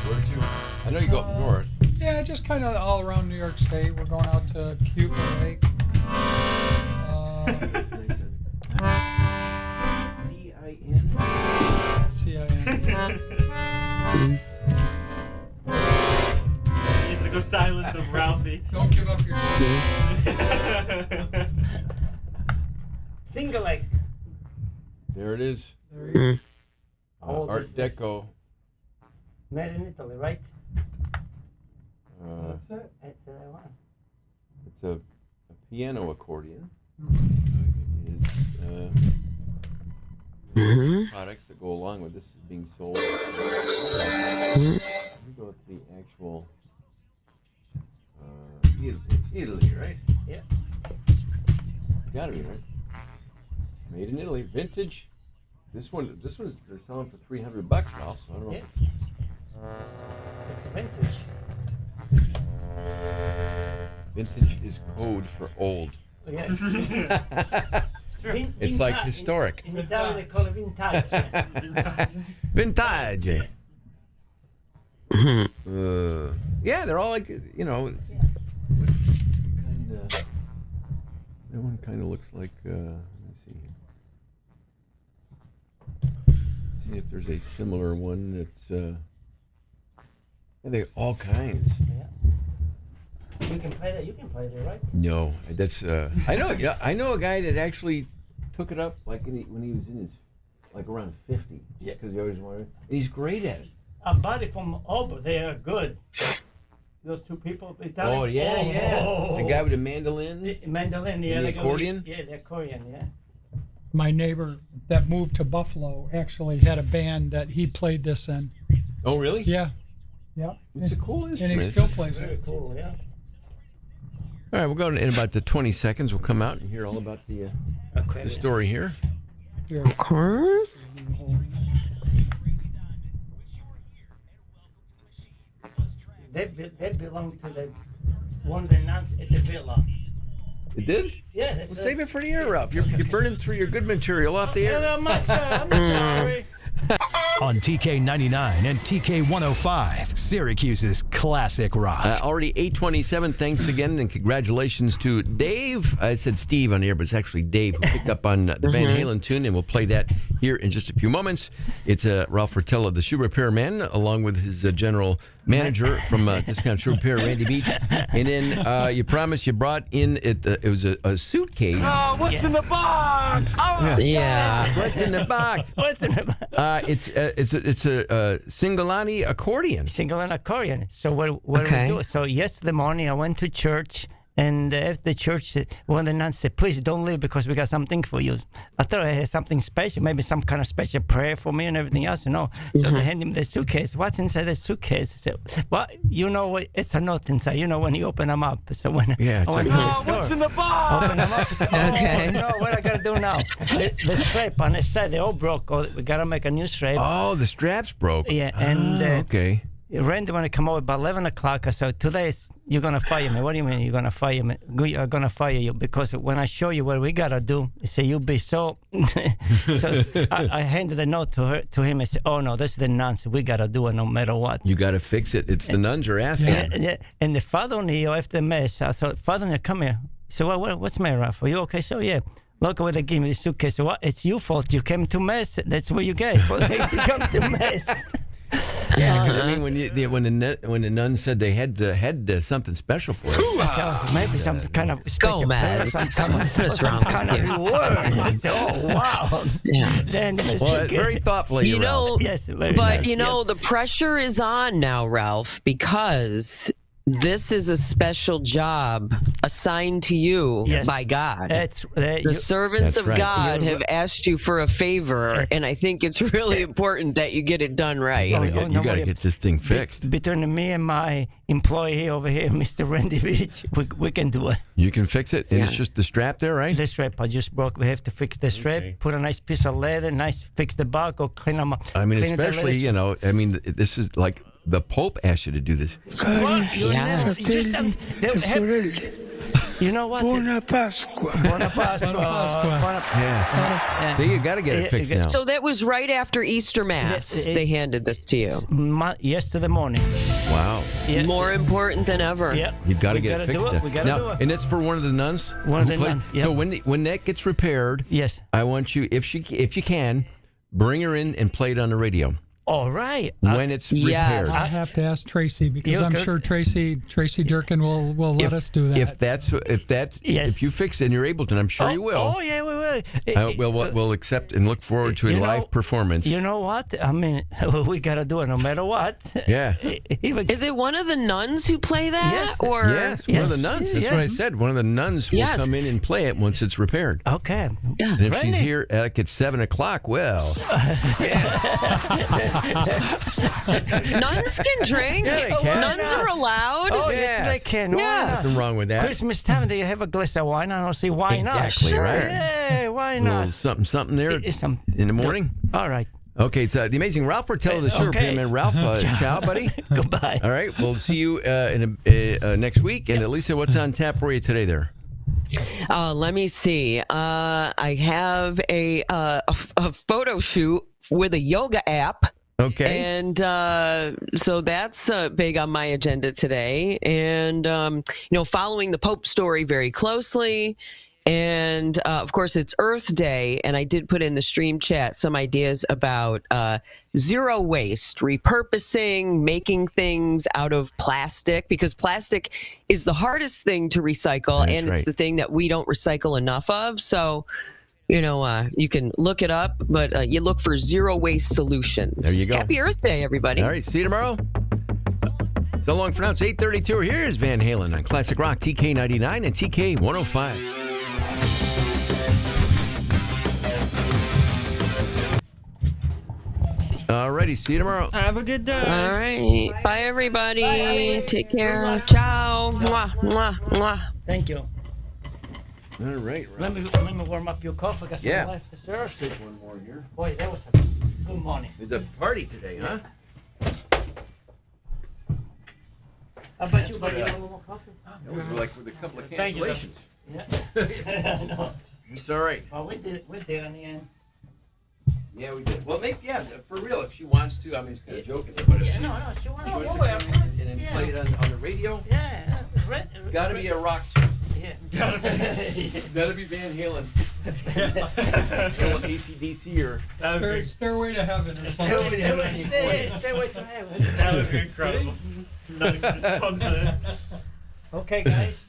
Where to? I know you go up north. Yeah, just kind of all around New York State. We're going out to Cuba Lake. CIN. Musical silence of Ralphie. Don't give up your Single leg. There it is. There you go. Art Deco. Made in Italy, right? That's it. That's what I want. It's a piano accordion. Products that go along with this is being sold. Let me go to the actual. It's Italy, right? Yeah. Gotta be right. Made in Italy, vintage. This one's they're selling for $300 now. So I don't know. Yeah. If It's vintage. vintage is code for old. Yeah. It's like historic. In Italy, they call it vintage. Vintage. Yeah, they're all like, that one kind of looks like, let me see. See if there's a similar one that's, they all kinds. Yeah. You can play that. You can play that, right? No, that's, I know a guy that actually took it up like when he was in his, like around 50, just because he always wanted it. And he's great at it. A buddy from Ober, they are good. Those two people, Italian. Oh, yeah. The guy with the mandolin? The mandolin, yeah. And the accordion? Yeah, the accordion, yeah. My neighbor that moved to Buffalo actually had a band that he played this in. Oh, really? Yeah. Yeah. It's a cool instrument. And he still plays Very it. cool, yeah. All right, we'll go in about the 20 seconds. We'll come out and hear all about the story here. They belong to the one that nuns at the villa. It did? Yeah, that's Well, save it for the air, Ralph. You're burning through your good material off the air. I'm sorry. On TK 99 and TK 105, Syracuse's classic rock. Already 8:27. Thanks again and congratulations to Dave. I said Steve on the air, but it's actually Dave who picked up on the Van Halen tune, and we'll play that here in just a few moments. It's Ralph Fertella, the shoe repairman, along with his general manager from Discount Shoe Repair, Randy Beach. And then you promised you brought in it was a suitcase. Oh, what's in the box? Oh, Yeah. What's in the box? What's in the box? It's a Singolani accordion. Single and accordion. So what do we do? So yesterday morning I went to church And after the church, one of the nuns said, please don't leave because we got something for you. I thought I had something special, maybe some kind of special prayer for me and everything else, So they hand him the suitcase. What's inside the suitcase? I said, well, it's a note inside, when you open them up. So when I went to the store, what's in the box? open them up, I said, no, what I got to do now? The strap on the side, they all broke. We got to make a new strap. Oh, the straps broke. Yeah, and okay. Randy, when I come over about 11 o'clock, I said, today you're going to fire me. What do you mean you're going to fire me? I'm going to fire you because when I show you what we got to do, I say, you'll be so... so I handed the note to him. I said, oh, no, this is the nuns. We got to do it no matter what. You got to fix it. It's the nuns are asking. Yeah. And the father Neo, after the mess, I said, Father Neo, come here. So what's my Ralph? Are you okay? So, yeah. Look where they gave me the suitcase. So, what? It's your fault. You came to mess. That's what you get. You come to mess. Yeah, 'cause I mean, when the nun said they had something special for it, maybe some kind of special What's wrong kind with of you? reward. I said, oh wow! Yeah. Then well, very thoughtful. of You know, Ralph. yes, very but nice, you know, the pressure is on now, Ralph, because this is a special job assigned to you by God. The servants of God have asked you for a favor, and I think it's really important that you get it done right. You got to get this thing fixed. Between me and my employee over here, Mr. Randy Beach, we can do it. You can fix it, and it's just the strap there, right? The strap I just broke. We have to fix the strap, put a nice piece of leather, fix the bar, go clean them up. I mean, clean the especially, leather. this is like the Pope asked you to do this. What? You know what? Buona Pasqua. Buona Pasqua. Yeah. You got to get it fixed now. So that was right after Easter Mass. They handed this to you. Yesterday morning. Wow. More important than ever. Yeah. You got to get it fixed. We got to do it. And it's for one of the nuns. One of the nuns. Yep. So when that gets repaired, yes, I want you, if you can, bring her in and play it on the radio. All right. When it's repaired. I have to ask Tracy because I'm sure Tracy Durkin will let us do that. If you fix it and you're able to, and I'm sure you will. Oh yeah, we will. We'll accept and look forward to a live performance. You know what? I mean, we gotta do it no matter what. Yeah. Is it one of the nuns who play that? Yes. Or yes, one of the nuns. That's what I said. One of the nuns will come in and play it once it's repaired. Okay. Yeah. And if she's here at 7:00, well. Nuns can drink. Yeah, they can. Nuns are allowed. Oh, yes, they can. Why not? Nothing wrong with that. Christmas time, do you have a glass of wine? I don't see why not. Exactly, right. Yeah, why A not? little something there in the morning. All right. Okay, it's the amazing Ralph Portello, the Sugar Pin Man. Ralph, ciao, buddy. Goodbye. All right, we'll see you next week. And Elisa, what's on tap for you today there? Let me see. I have a photo shoot with a yoga app. Okay. And so that's big on my agenda today. And, following the Pope story very closely. And, of course, it's Earth Day. And I did put in the stream chat some ideas about zero waste, repurposing, making things out of plastic, because plastic is the hardest thing to recycle. That's and it's right. the thing that we don't recycle enough of. So, you can look it up, but you look for zero waste solutions. There you go. Happy Earth Day, everybody. All right, see you tomorrow. So long for now. It's 8:32. Here's Van Halen on Classic Rock, TK99 and TK105. All righty, see you tomorrow. Have a good day. All right. Bye, everybody. Take care. Ciao. Mwah, mwah, mwah. Thank you. All right. Let me warm up your coffee. I got some left to serve. One more here. Boy, that was a good morning. There's a party today, huh? How about you, That's buddy? what, You want a little more coffee? That was like with a couple of Thank you, cancellations. Yeah. I know. It's all right. Well, we did in the end. Yeah, we did. Well, for real, if she wants to, I mean, it's kind of joking, but if she wants to come in and then play it on the radio, got to be a rock song. Yeah. Gotta be Van Halen. AC/DC or Stairway to Heaven or something. Stairway to Heaven. That would be incredible. Just comes in. Okay, guys.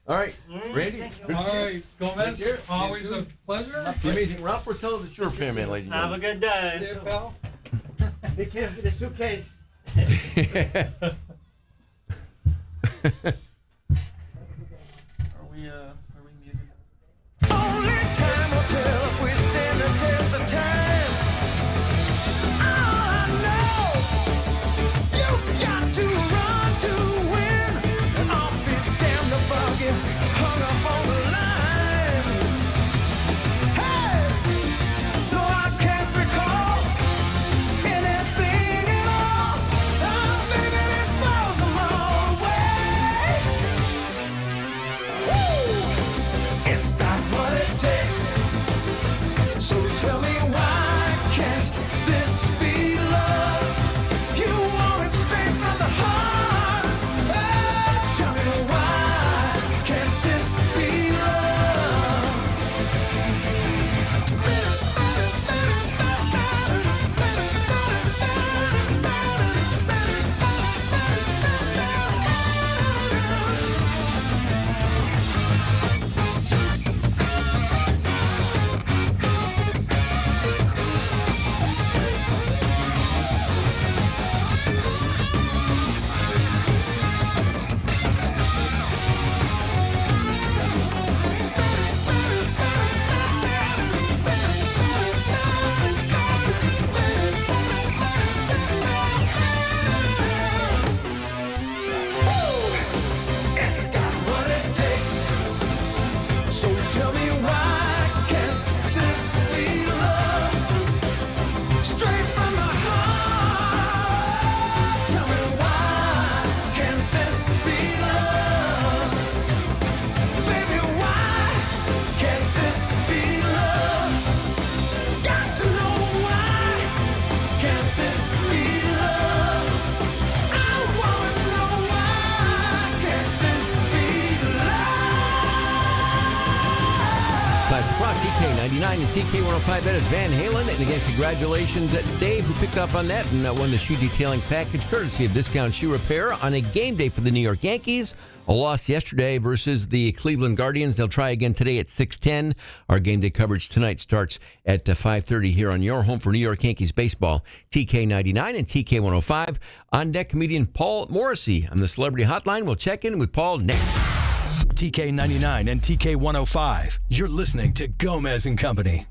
All right, Randy. All right, Gomez, Take care. always a pleasure. The amazing Ralph Portello, the Sugar Pin Man, ladies and Have a good day. See you, pal. Be careful with the suitcase. gentlemen. Only time will tell if we stand the test of time. All I know, you've got to run to win. And I'll be damned if I'll get hung up on the line. Hey, no, I can't recall anything at all. Oh, baby, this blows them all away. Woo! It's got what it takes. So tell me, why can't this be love? You want it straight from the heart. Oh, tell me, why can't this be love? It's got what it takes. So tell me, why can't this be love? Straight from my heart. Tell me, why can't this be love? Baby, why can't this be love? Got to know, why can't this be love? I wanna know, why can't this be Classic Rock, TK99 and TK105. That is Van Halen. And again, congratulations to Dave, who picked up on that and won the shoe detailing package courtesy of Discount Shoe Repair on a game day for the New York Yankees. A loss yesterday versus the Cleveland Guardians. They'll try again today at 6:10. Our game day coverage tonight starts at 5:30 here on your home for New York Yankees baseball. TK99 and TK105. On deck, comedian Paul Morrissey on the Celebrity Hotline. We'll check in with Paul next. TK99 and TK105. You're listening to Gomez and Company.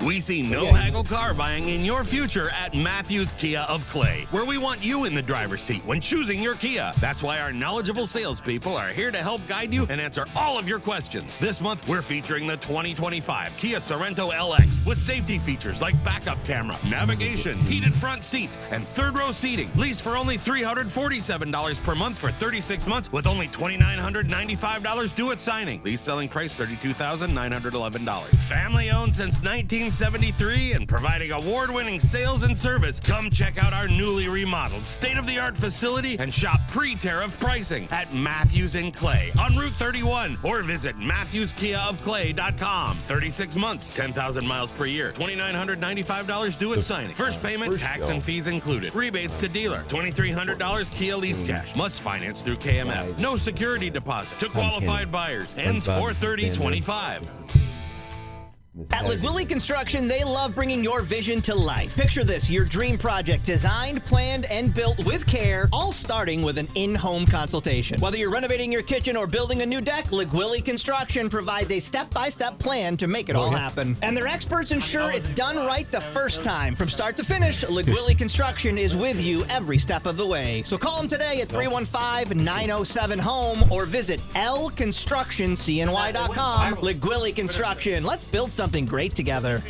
We see no haggle car buying in your future at Matthews Kia of Clay, where we want you in the driver's seat when choosing your Kia. That's why our knowledgeable salespeople are here to help guide you and answer all of your questions. This month, we're featuring the 2025 Kia Sorento LX with safety features like backup camera, navigation, heated front seats, and third-row seating. Leased for only $347 per month for 36 months with only $2,995 due at signing. Lease selling price $32,911. Family owned since 1973 and providing award-winning sales and service. Come check out our newly remodeled state-of-the-art facility and shop pre-tariff pricing at Matthews in Clay on Route 31 or visit MatthewsKiaofClay.com. 36 months, 10,000 miles per year, $2,995 due at signing. First payment, tax and fees included. Rebates to dealer, $2,300 Kia lease cash. Must finance through KMF. No security deposit to qualified buyers. Ends 4/30/25. At LeGuilly Construction, they love bringing your vision to life. Picture this, your dream project designed, planned, and built with care, all starting with an in-home consultation. Whether you're renovating your kitchen or building a new deck, LeGuilly Construction provides a step-by-step plan to make it all happen. And their experts ensure it's done right the first time. From start to finish, LeGuilly Construction is with you every step of the way. So call them today at 315-907-HOME or visit lconstructioncny.com. LeGuilly Construction. Let's build something great together.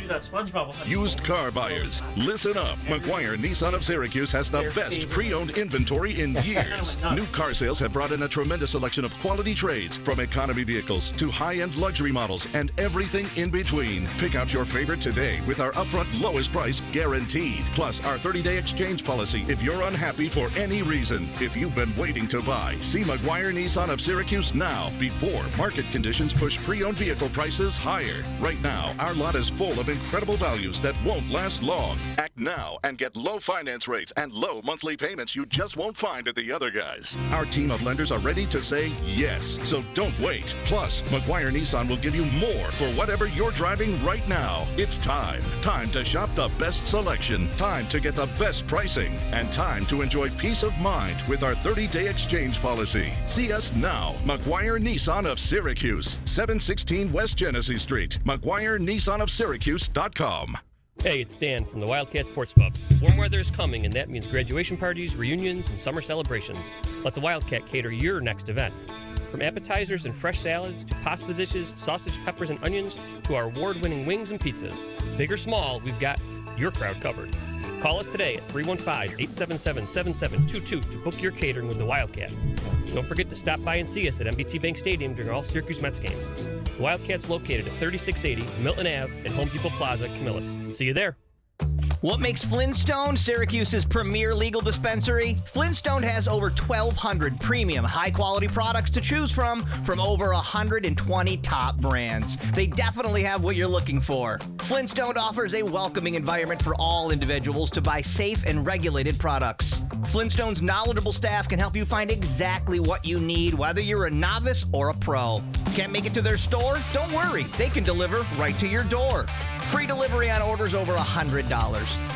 Used car buyers, listen up. McGuire Nissan of Syracuse has the best pre-owned inventory in years. New car sales have brought in a tremendous selection of quality trades, from economy vehicles to high-end luxury models and everything in between. Pick out your favorite today with our upfront lowest price guaranteed. Plus our 30-day exchange policy if you're unhappy for any reason. If you've been waiting to buy, see McGuire Nissan of Syracuse now before market conditions push pre-owned vehicle prices higher. Right now, our lot is full of incredible values that won't last long. Act now and get low finance rates and low monthly payments you just won't find at the other guys. Our team of lenders are ready to say yes, so don't wait. Plus, McGuire Nissan will give you more for whatever you're driving right now. It's time. Time to shop the best selection. Time to get the best pricing. And time to enjoy peace of mind with our 30-day exchange policy. See us now. McGuire Nissan of Syracuse, 716 West Genesee Street. McGuireNissanofSyracuse.com. Hey, it's Dan from the Wildcat Sports Pub. Warm weather is coming, and that means graduation parties, reunions, and summer celebrations. Let the Wildcat cater your next event. From appetizers and fresh salads to pasta dishes, sausage, peppers, and onions to our award-winning wings and pizzas. Big or small, we've got your crowd covered. Call us today at 315-877-7722 to book your catering with the Wildcat. Don't forget to stop by and see us at MBT Bank Stadium during all Syracuse Mets games. The Wildcat's located at 3680 Milton Ave and Home Depot Plaza, Camillus. See you there. What makes Flintstone Syracuse's premier legal dispensary? Flintstone has over 1,200 premium, high-quality products to choose from over 120 top brands. They definitely have what you're looking for. Flintstone offers a welcoming environment for all individuals to buy safe and regulated products. Flintstone's knowledgeable staff can help you find exactly what you need, whether you're a novice or a pro. Can't make it to their store? Don't worry. They can deliver right to your door. Free delivery on orders over $100.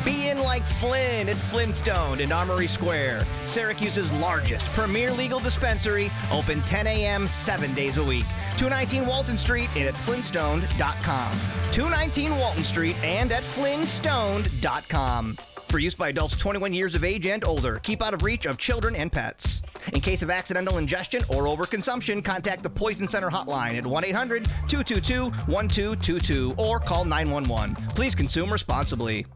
Be in like Flynn at Flintstone in Armory Square, Syracuse's largest premier legal dispensary, open 10 a.m. 7 days a week. 219 Walton Street and at flintstone.com. 219 Walton Street and at flintstone.com. For use by adults 21 years of age and older. Keep out of reach of children and pets. In case of accidental ingestion or overconsumption, contact the Poison Center hotline at 1-800-222-1222 or call 911. Please consume responsibly.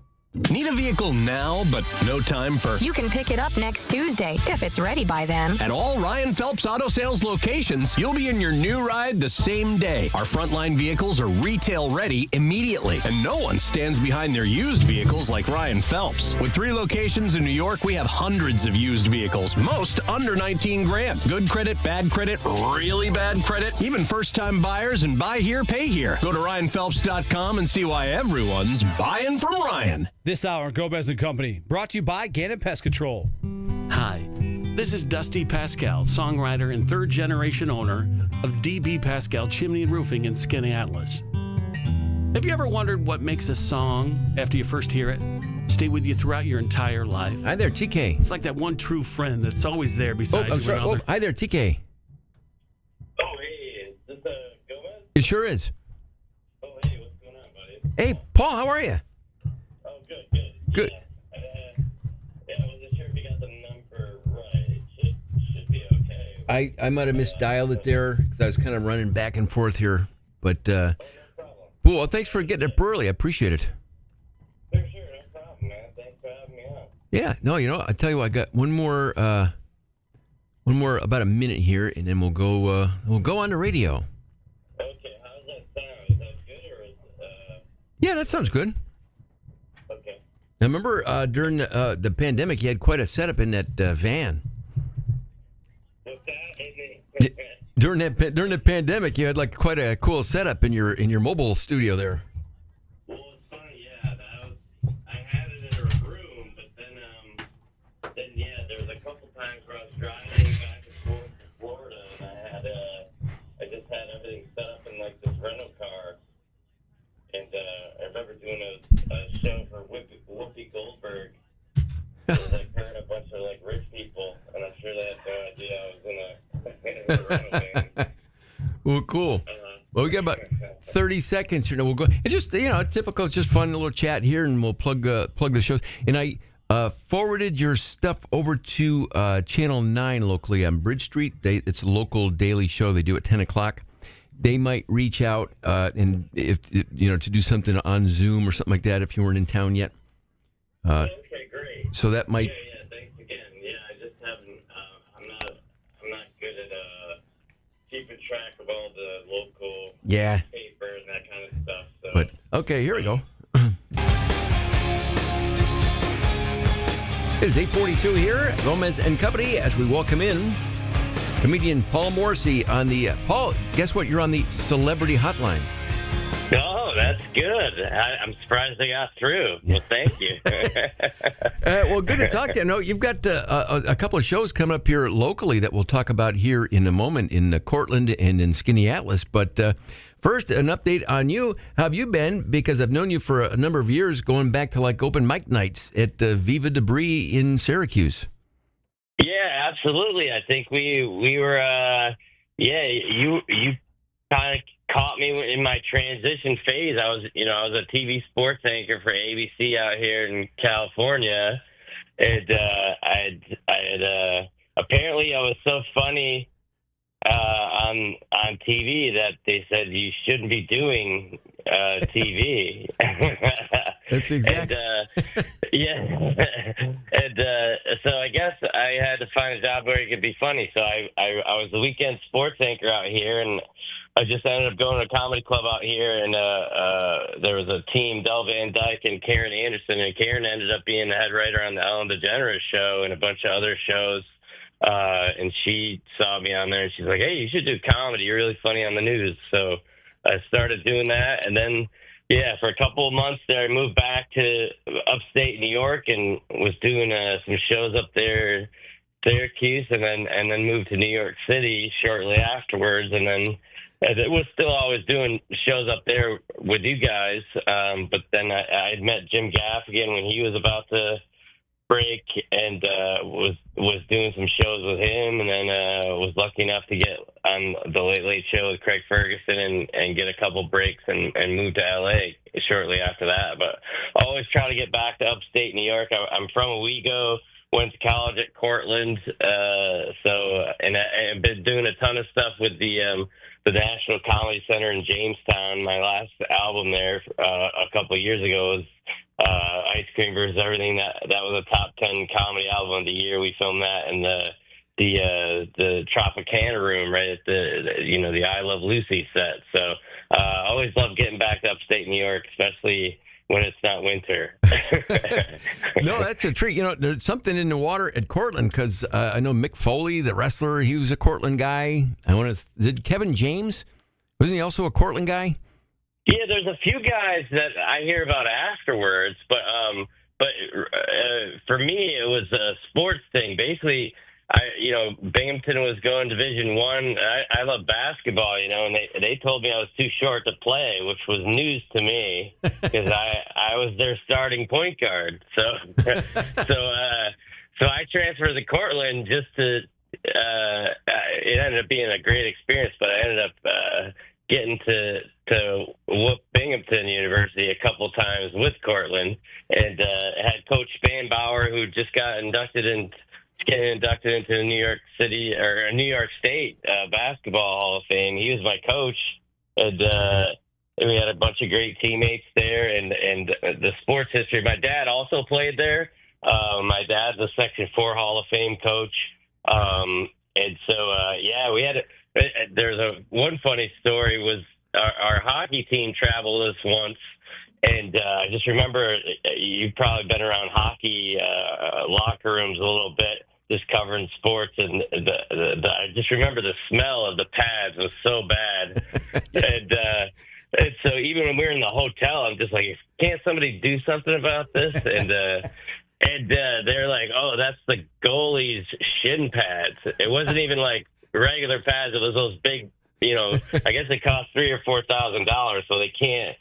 Need a vehicle now, but no time for... You can pick it up next Tuesday, if it's ready by then. At all Ryan Phelps Auto Sales locations, you'll be in your new ride the same day. Our frontline vehicles are retail ready immediately, and no one stands behind their used vehicles like Ryan Phelps. With 3 locations in New York, we have hundreds of used vehicles, most under 19 grand. Good credit, bad credit, really bad credit, even first-time buyers and buy here, pay here. Go to RyanPhelps.com and see why everyone's buying from Ryan. This hour, Gomez & Company, brought to you by Gannon Pest Control. Hi, this is Dusty Pascal, songwriter and third-generation owner of DB Pascal Chimney and Roofing in Skaneateles. Have you ever wondered what makes a song, after you first hear it, stay with you throughout your entire life? Hi there, TK. It's like that one true friend that's always there beside you. Hi there, TK. Oh, hey, is this Gomez? It sure is. Oh, hey, what's going on, buddy? Hey, Paul, how are you? Good. Yeah, I wasn't sure if you got the number right. It should be okay. I might have misdialed it there because I was kind of running back and forth here. But, no problem. Cool. Well, thanks for getting up early. I appreciate it. Sure, no problem, man. Thanks for having me on. Yeah. No, I tell you what, I got one more about a minute here, and then we'll go on the radio. Okay, how does that sound? Is that good or is Yeah, that sounds good. Okay. Now, remember during the pandemic, you had quite a setup in that van. What's that? During the pandemic, you had like quite a cool setup in your mobile studio there. Well, it's funny, yeah. I had it in a room, but then yeah, there was a couple times where I was driving back and forth to Florida, and I just had everything set up in like this rental car. And I remember doing a show for Whoopi Goldberg. It was like her and a bunch of like rich people, and I'm sure they had no idea I was in a rental van. Well, cool. Well, we got about 30 seconds here. We'll go. It's just typical, just fun little chat here, and we'll plug the shows. And I forwarded your stuff over to Channel 9 locally on Bridge Street. It's a local daily show. They do at 10 o'clock. They might reach out and if to do something on Zoom or something like that if you weren't in town yet. Okay, great. So that might. Yeah, thanks again. Yeah, I just haven't. I'm not good at keeping track of all the local paper and that kind of stuff. So. But okay, here we go. It is 8:42 here at Gomez and Company as we welcome in comedian Paul Morrissey on the Paul. Guess what? You're on the Celebrity Hotline. Oh, Oh, that's good. I'm surprised they got through. Well, thank you. Well, good to talk to you. No, you've got a couple of shows coming up here locally that we'll talk about here in a moment in Cortland and in Skinny Atlas. But first, an update on you. How have you been? Because I've known you for a number of years, going back to like open mic nights at Viva Debris in Syracuse. Yeah, absolutely. I think we were. You kind of caught me in my transition phase. I was a TV sports anchor for ABC out here in California, and I had apparently I was so funny on TV that they said you shouldn't be doing TV. That's exactly. And so I guess I had to find a job where it could be funny. So I was the weekend sports anchor out here, and I just ended up going to a comedy club out here, and there was a team, Del Van Dyke and Karen Anderson, and Karen ended up being the head writer on the Ellen DeGeneres show and a bunch of other shows. And she saw me on there, and she's like, "Hey, you should do comedy. You're really funny on the news." So I started doing that, and then, for a couple of months there, I moved back to upstate New York and was doing some shows up there, Syracuse, and then moved to New York City shortly afterwards, and then it was still always doing shows up there with you guys. But then I had met Jim Gaffigan when he was about to break, and was doing some shows with him, and then was lucky enough to get on the Late Late Show with Craig Ferguson and get a couple breaks and move to LA shortly after that. But I always try to get back to upstate New York. I'm from Owego, went to college at Cortland, and I've been doing a ton of stuff with the National Comedy Center in Jamestown. My last album there a couple of years ago was Ice Cream versus Everything. That was a top 10 comedy album of the year. We filmed that in the Tropicana room right at the I Love Lucy set. So I always love getting back to upstate New York, especially when it's not winter. No, that's a treat. There's something in the water at Cortland, because I know Mick Foley, the wrestler, he was a Cortland guy. Did Kevin James, wasn't he also a Cortland guy? Yeah, there's a few guys that I hear about afterwards, but for me, it was a sports thing. Basically, Binghamton was going Division I. I love basketball, and they told me I was too short to play, which was news to me because I was their starting point guard. So I transferred to Cortland just to. It ended up being a great experience, but I ended up getting to whoop Binghamton University a couple times with Cortland, and had Coach Spanbauer, who just got inducted into the New York City or New York State Basketball Hall of Fame. He was my coach, and we had a bunch of great teammates there, and the sports history. My dad also played there. My dad's a Section 4 Hall of Fame coach, and so we had. There's one funny story was our hockey team traveled us once, and I just remember you've probably been around hockey locker rooms a little bit, just covering sports, and I just remember the smell of the pads was so bad, and so even when we were in the hotel, I'm just like, can't somebody do something about this? And they're like, oh, that's the goalie's shin pads. It wasn't even like regular pads. It was those big, I guess it cost $3,000 or $4,000, so they can't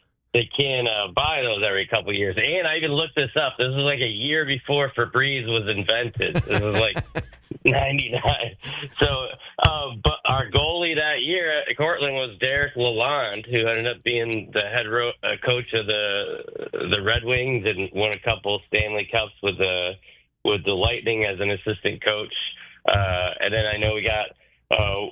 buy those every couple of years. And I even looked this up. This was like a year before Febreze was invented. This was like 99. So, but our goalie that year at Cortland was Derek Lalonde, who ended up being the head coach of the Red Wings and won a couple Stanley Cups with the Lightning as an assistant coach. And then I know we got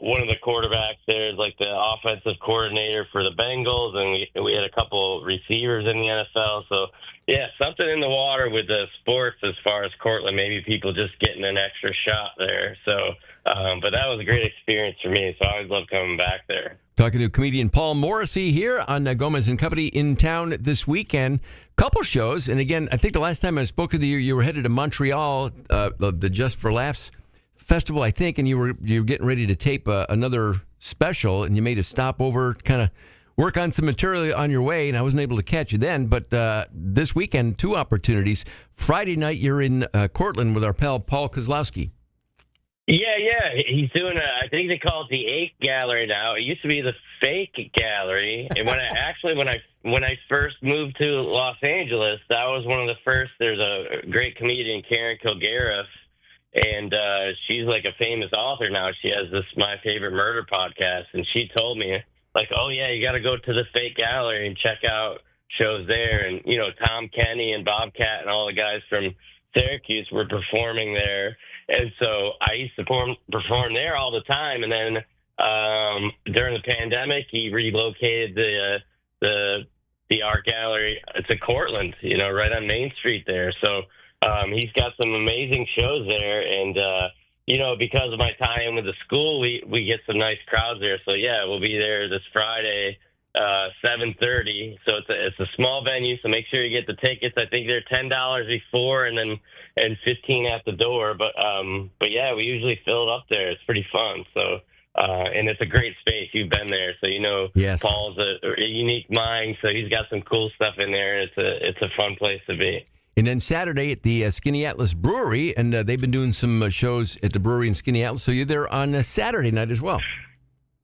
one of the quarterbacks there is like the offensive coordinator for the Bengals, and we had a couple receivers in the NFL. So, yeah, something in the water with the sports as far as Cortland, maybe people just getting an extra shot there. So, but that was a great experience for me, so I always love coming back there. Talking to comedian Paul Morrissey here on Gomez and Company in town this weekend. Couple shows, and again, I think the last time I spoke with you, you were headed to Montreal, the Just for Laughs festival, I think, and you were getting ready to tape another special, and you made a stop over kind of work on some material on your way, and I wasn't able to catch you then. But this weekend, 2 opportunities. Friday night, you're in Cortland with our pal Paul Kozlowski. Yeah. He's doing I think they call it the Ache Gallery now. It used to be the Fake Gallery. And when I first moved to Los Angeles, that was one of the first. There's a great comedian, Karen Kilgariff, and she's like a famous author now. She has this My Favorite Murder podcast, and she told me, like, oh yeah, you got to go to the Fake Gallery and check out shows there. And Tom Kenny and Bobcat and all the guys from Syracuse were performing there. And so I used to perform there all the time. And then during the pandemic, he relocated the art gallery to Cortland, right on Main Street there. So he's got some amazing shows there. And, because of my tie-in with the school, we get some nice crowds there. So, yeah, we'll be there this Friday, 7:30. So it's a small venue, so make sure you get the tickets. I think they're $10 before and $15 at the door. But yeah, we usually fill it up there. It's pretty fun. So and it's a great space. You've been there, so Yes. Paul's a unique mind. So he's got some cool stuff in there. It's a fun place to be. And then Saturday at the Skinny Atlas Brewery, and they've been doing some shows at the brewery in Skinny Atlas. So you're there on a Saturday night as well.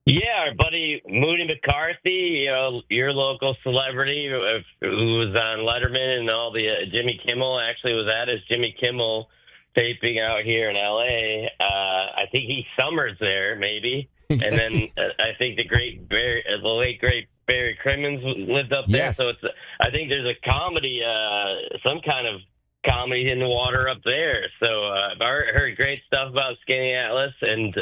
Yeah, our buddy Moody McCarthy, your local celebrity who was on Letterman and all the Jimmy Kimmel, actually was at his Jimmy Kimmel taping out here in L.A. I think he summers there, maybe. And then I think the late great Barry Crimmins lived up there. Yes. So I think there's a comedy, some kind of comedy in the water up there. So I've heard great stuff about Skinny Atlas, and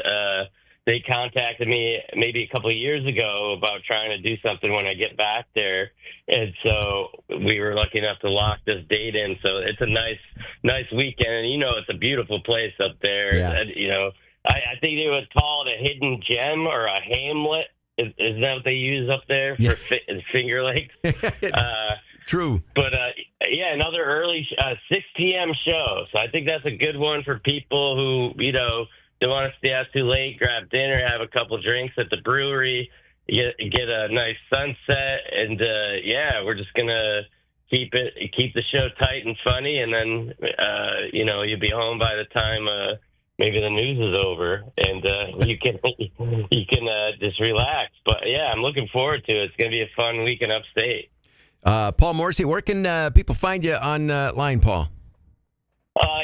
they contacted me maybe a couple of years ago about trying to do something when I get back there. And so we were lucky enough to lock this date in. So it's a nice weekend. And, it's a beautiful place up there. Yeah. I think they would call it a hidden gem or a hamlet. Isn't that what they use up there for Finger Lakes? True. But, yeah, another early 6 p.m. show. So I think that's a good one for people who, don't want to stay out too late, grab dinner, have a couple drinks at the brewery, get a nice sunset, and we're just gonna keep the show tight and funny, and then you'll be home by the time maybe the news is over, and you can just relax. But yeah, I'm looking forward to it. It's gonna be a fun week in upstate. Paul Morrissey, where can people find you online, Paul?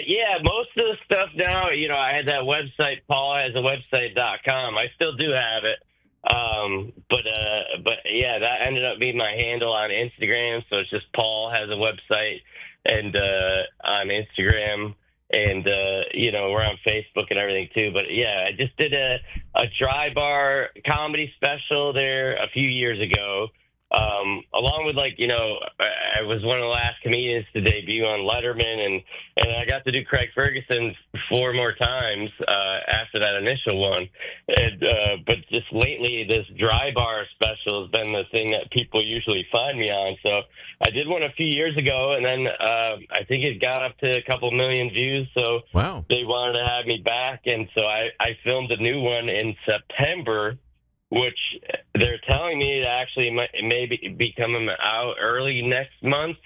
Yeah, most of the stuff now, I had that website, paulhasawebsite.com. I still do have it. But yeah, that ended up being my handle on Instagram. So it's just Paul has a website and, on Instagram, and, we're on Facebook and everything too. But yeah, I just did a dry bar comedy special there a few years ago. Along with I was one of the last comedians to debut on Letterman, and I got to do Craig Ferguson 4 more times after that initial one. And but just lately, this dry bar special has been the thing that people usually find me on. So I did one a few years ago, and then I think it got up to a couple million views. So wow, they wanted to have me back, and so I filmed a new one in September, which they're telling me that actually maybe be coming out early next month.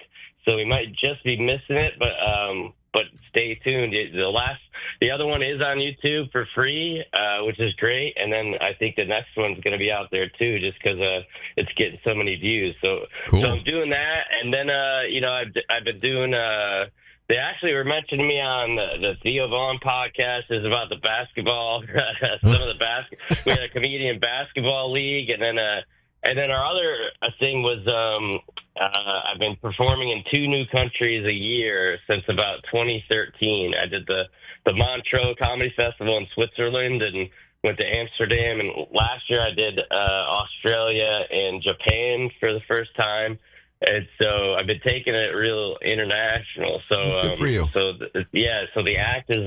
So we might just be missing it, but stay tuned. The other one is on YouTube for free, which is great. And then I think the next one's going to be out there too, just because it's getting so many views. So, cool. So I'm doing that, and then I've been doing. They actually were mentioning me on the Theo Vaughn podcast. Is about the basketball. We had a comedian basketball league, and then our other thing was I've been performing in 2 new countries a year since about 2013. I did the Montreux Comedy Festival in Switzerland, and went to Amsterdam. And last year I did Australia and Japan for the first time. And so I've been taking it real international. So good for you. So the act is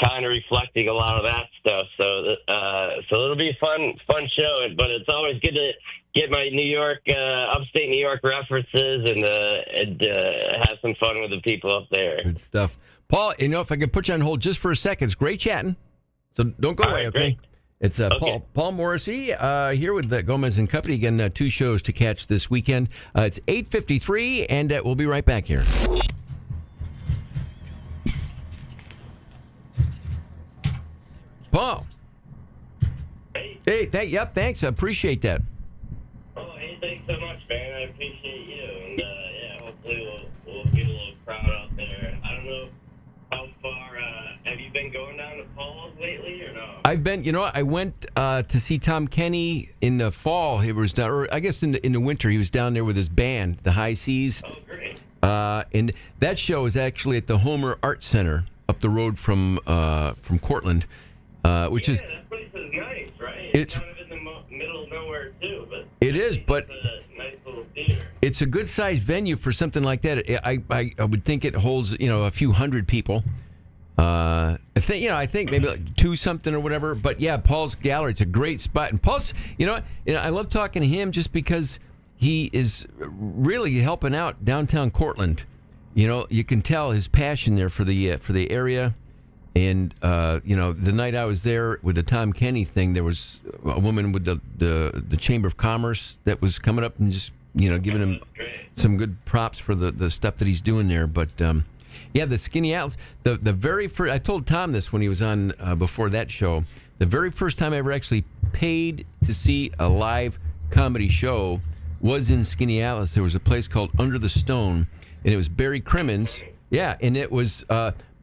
kind of reflecting a lot of that stuff. So it'll be a fun show. But it's always good to get my New York, upstate New York references and have some fun with the people up there. Good stuff, Paul. If I could put you on hold just for a second, it's great chatting. So don't go away, okay? It's Paul Morrissey here with Gomez and Company. Again, 2 shows to catch this weekend. It's 8:53, and we'll be right back here. Paul. Hey, thanks. I appreciate that. Oh, hey, thanks so much, man. I appreciate you. And, yeah, hopefully we'll get a little crowd out there. I don't know how far, have you been going down to Paul's lately or no? I've been, I went to see Tom Kenny in the fall. He was down, or I guess in the winter, he was down there with his band, the High Seas. Oh, great. And that show is actually at the Homer Art Center up the road from Cortland, which is... that place is nice, right? It's kind of in the middle of nowhere, too. But it is, but... It's a nice little theater. It's a good-sized venue for something like that. I would think it holds, a few hundred people. I think maybe like 2 something or whatever. But yeah, Paul's Gallery, it's a great spot. And Paul's, I love talking to him just because he is really helping out downtown Cortland. You can tell his passion there for the area. And the night I was there with the Tom Kenny thing, there was a woman with the Chamber of Commerce that was coming up and just giving him some good props for the stuff that he's doing there. But the Skinny Atlas, the very first, I told Tom this when he was on before that show. The very first time I ever actually paid to see a live comedy show was in Skinny Atlas. There was a place called Under the Stone, and it was Barry Crimmins. Yeah, and it was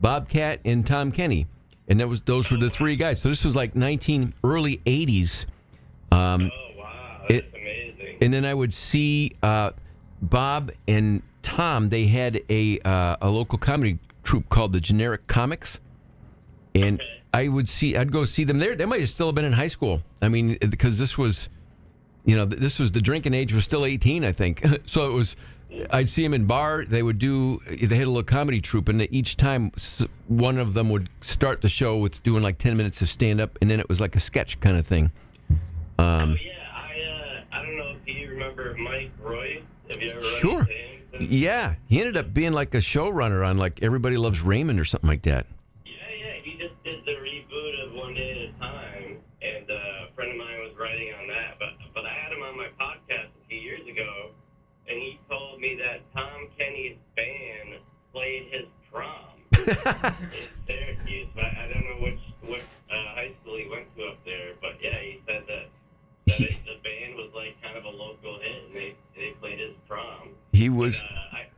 Bobcat and Tom Kenny, and those were the 3 guys. So this was like early 80s. Oh, wow. That's amazing. And then I would see Bob and Tom. They had a local comedy troupe called the Generic Comics, and I'd go see them there. They might have still been in high school. I mean, because this was the drinking age was still 18, I think. So it was. I'd see them in bar. They had a little comedy troupe, and each time one of them would start the show with doing like 10 minutes of stand up, and then it was like a sketch kind of thing. I don't know if you remember Mike Royce. Have you ever Sure. run into him? Yeah, he ended up being like a showrunner on like Everybody Loves Raymond or something like that. Yeah, he just did the reboot of One Day at a Time, and a friend of mine was writing on that. But I had him on my podcast a few years ago, and he told me that Tom Kenny's band played his prom in Syracuse. I don't know which high school he went to up there, but yeah, he said that the band was like kind of a local hit, and they played his prom. He was. And,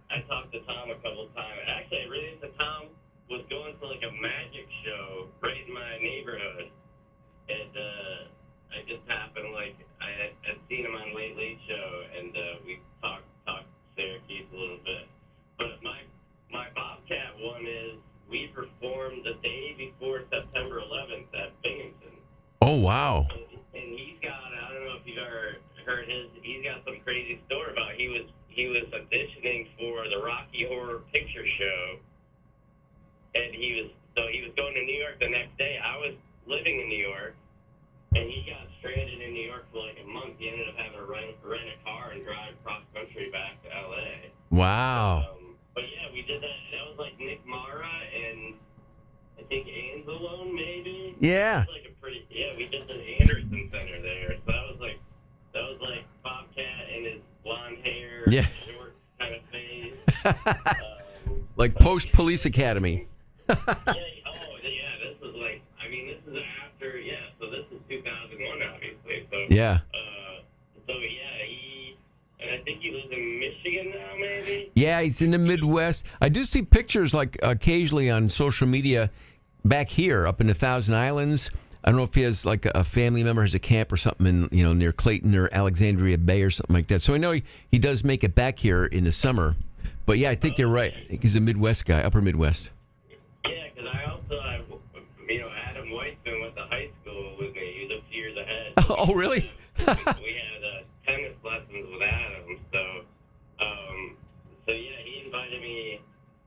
I talked to Tom a couple of times. Actually, I realized that Tom was going to like a magic show right in my neighborhood, and I just happened I had seen him on Late Late Show, and we talked Syracuse a little bit. But my Bobcat one is we performed the day before September 11th at Binghamton. Oh wow! And he's got, I don't know if you've ever heard he's got some crazy story about he was auditioning for the Rocky Horror Picture Show, and he was going to New York the next day. I was living in New York, and he got stranded in New York for like a month. He ended up having to rent a car and drive cross country back to LA. Wow. But yeah, we did that. That was like Nick Mara and I think Anzalone maybe. Yeah. That was like we did the Anderson Center there. So that was like Bobcat and his blonde hair, yeah, short kind of face. Like post Police Academy. This is after, so this is 2001, obviously. So, yeah. And I think he lives in Michigan now, maybe? Yeah, he's in the Midwest. I do see pictures like occasionally on social media back here up in the Thousand Islands. I don't know if he has like a family member has a camp or something in near Clayton or Alexandria Bay or something like that. So I know he does make it back here in the summer. But yeah, I think you're right. I think he's a Midwest guy, upper Midwest. Yeah, because Adam Weissman went to high school with me. He was a few years ahead. Oh, really? We had tennis lessons with Adam. So yeah, he invited me.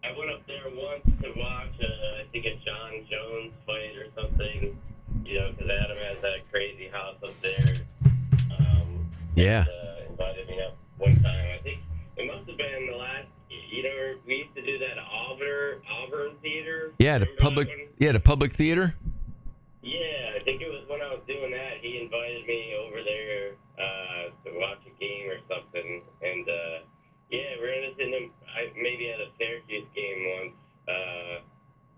I went up there once to watch, I think a John Jones fight or something. Because Adam has that crazy house up there. Yeah. And, invited me up one time. I think it must have been the last. We used to do that Auburn Theater. Yeah, the public theater. Yeah, I think it was when I was doing mentioned him maybe at a Syracuse game once.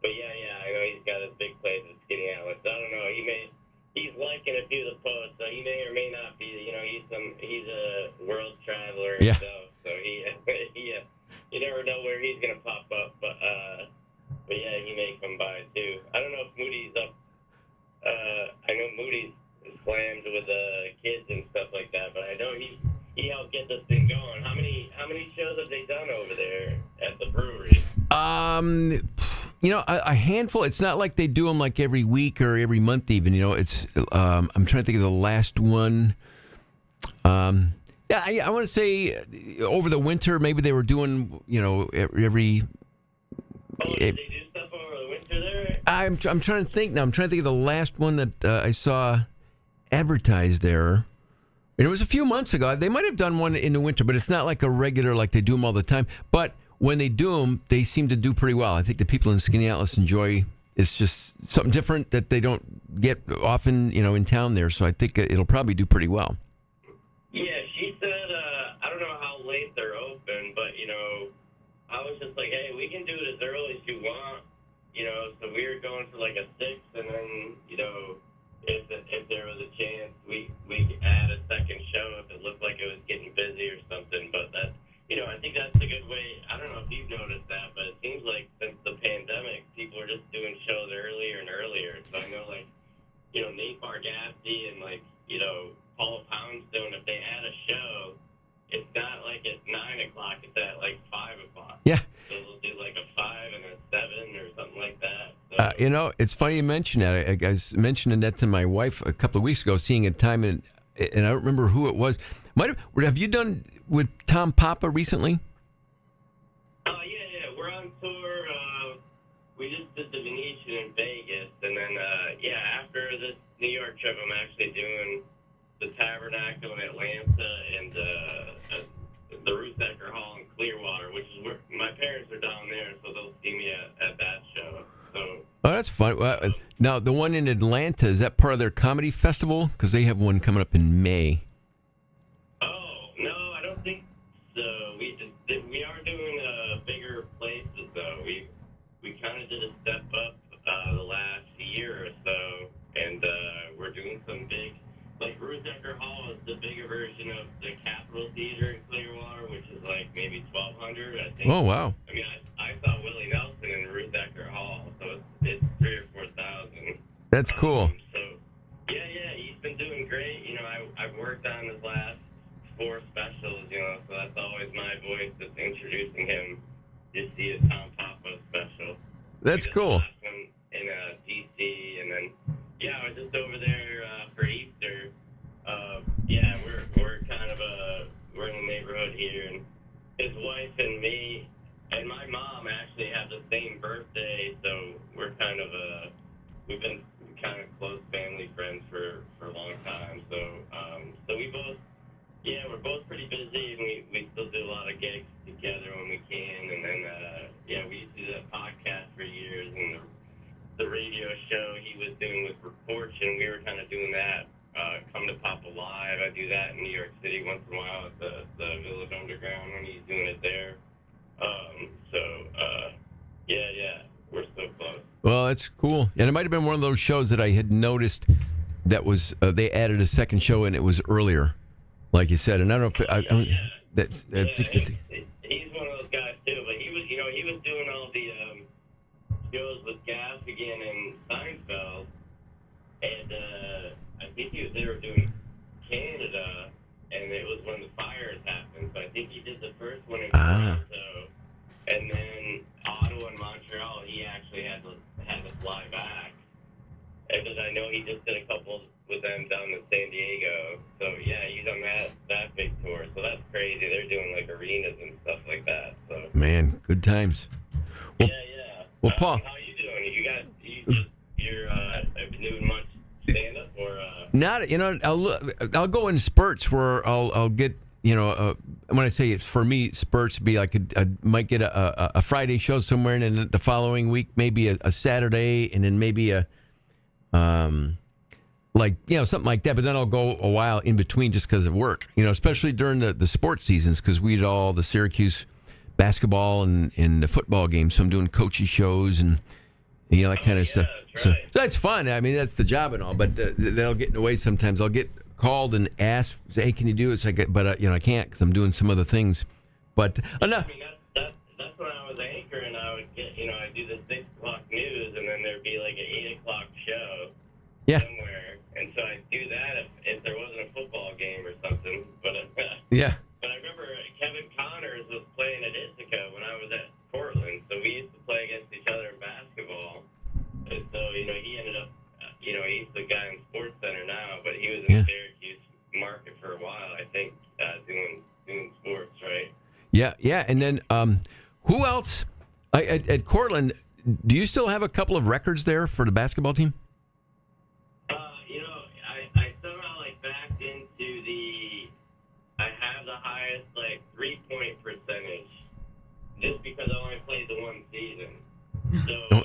But yeah, I know he's got his big plays at Skinny Atlas. I don't know. He's liking a few of the posts, so he may or may not be. You know, he's a world traveler himself, so he you never know where he's gonna pop up. But yeah, he may come by too. I don't know if Moody's up. I know Moody's slammed with kids and stuff like that, but I know he helped get this thing going. How many shows have they done over there at the brewery? You know, a handful. It's not like they do them like every week or every month even. You know, it's I'm trying to think of the last one. Yeah, I want to say over the winter maybe they were doing, you know, every. Oh, did they do stuff over the winter there? I'm trying to think now. I'm trying to think of the last one that I saw advertised there. And it was a few months ago. They might have done one in the winter, but it's not like a regular, like they do them all the time. But when they do them, they seem to do pretty well. I think the people in Skinny Atlas enjoy. It's just something different that they don't get often, you know, in town there. So I think it'll probably do pretty well. Yeah, she said, I don't know how late they're open, but, you know, I was just like, hey, we can do it as early as you want, you know, so we were going for like a 6, and then, you know, if there was a chance, we could add a second show if it looked like it was getting busy or something, but that's, you know, I think that's a good way. I don't know if you've noticed that, but it seems like since the pandemic, people are just doing shows earlier and earlier. So I know, like, you know, Nate Bargatze and, like, you know, Paul Poundstone, if they add a show, it's not like at 9 o'clock, it's at like 5 o'clock. Yeah. So they'll do like a 5 and a 7 or something like that. So, You know, it's funny you mention that. I was mentioning that to my wife a couple of weeks ago, seeing a time, and I don't remember who it was. Have you done with Tom Papa recently? yeah, we're on tour. We just did the Venetian in Vegas, and then, after this New York trip, I'm actually doing the Tabernacle in Atlanta and the Rusecker Hall in Clearwater, which is where my parents are down there, so they'll see me at that show. So. Oh, that's fun. Now, the one in Atlanta, is that part of their comedy festival? Because they have one coming up in May. Oh, no, I don't think so. We are doing bigger places, though. We kind of did a step up the last year or so, and we're doing some big, like Rusecker Hall is the bigger version of the Capitol Theater in Clearwater, which is like maybe 1,200, I think. Oh, wow. I mean, I saw Willie Nelson in Rusecker Hall, so it's 3,000 or 4,000. That's cool. So, yeah, he's been doing great. You know, I've worked on his last 4 specials, you know, so that's always my voice that's introducing him. You see a Tom Papa special. That's cool. Last one in D.C., and then, I was just over there for Easter. We're kind of we're in the neighborhood here, and his wife and me and my mom actually have the same birthday, so we're kind of we've been kind of close family friends for a long time. So we both, we're both pretty busy, and we still do a lot of gigs together when we can. And then we used to do that podcast for years, and the radio show he was doing with Fortune, we were kind of doing that. Come to Papa Live, I do that in New York City once in a while at the Village Underground when he's doing it there. We're so close. Well, that's cool. And it might have been one of those shows that I had noticed that was they added a second show and it was earlier, like you said. And I don't know if he's one of those guys too. But he was doing all the shows with Gaffigan and Seinfeld, and I think they were doing Canada, and it was when the fires happened. So I think he did the first one in Toronto, and then Ottawa and Montreal. He actually had to fly back, because I know he just did a couple with them down in San Diego. So he's on that big tour. So that's crazy. They're doing like arenas and stuff like that. So man, good times. Well, Well, Paul, how are you doing? You're doing much stand up or? Not, I'll go in spurts where I'll get, when I say it's for me, spurts be like I might get a Friday show somewhere, and then the following week maybe a Saturday, and then maybe something like that. But then I'll go a while in between just because of work, especially during the sports seasons, because we did all the Syracuse basketball and the football games. So I'm doing coaching shows and that kind of stuff. So that's fun. I mean, that's the job and all. But they'll get in the way sometimes. I'll get called and asked, say, "Hey, can you do it?" But I can't because I'm doing some other things. But no. I mean, that's when I was anchoring. I would get, I'd do the 6 o'clock news, and then there'd be like an 8 o'clock show somewhere. And so I'd do that if there wasn't a football game or something. But yeah. But I remember Kevin Connors was playing at Ithaca when I was at Portland, so we used to play against each other in basketball. And so, he ended up, he's the guy in Sports Center now, but he was in the Syracuse market for a while, I think, doing sports, right? Yeah. And then who else at Cortland? Do you still have a couple of records there for the basketball team? I somehow backed into I have the highest 3-point percentage just because I only played the one season. So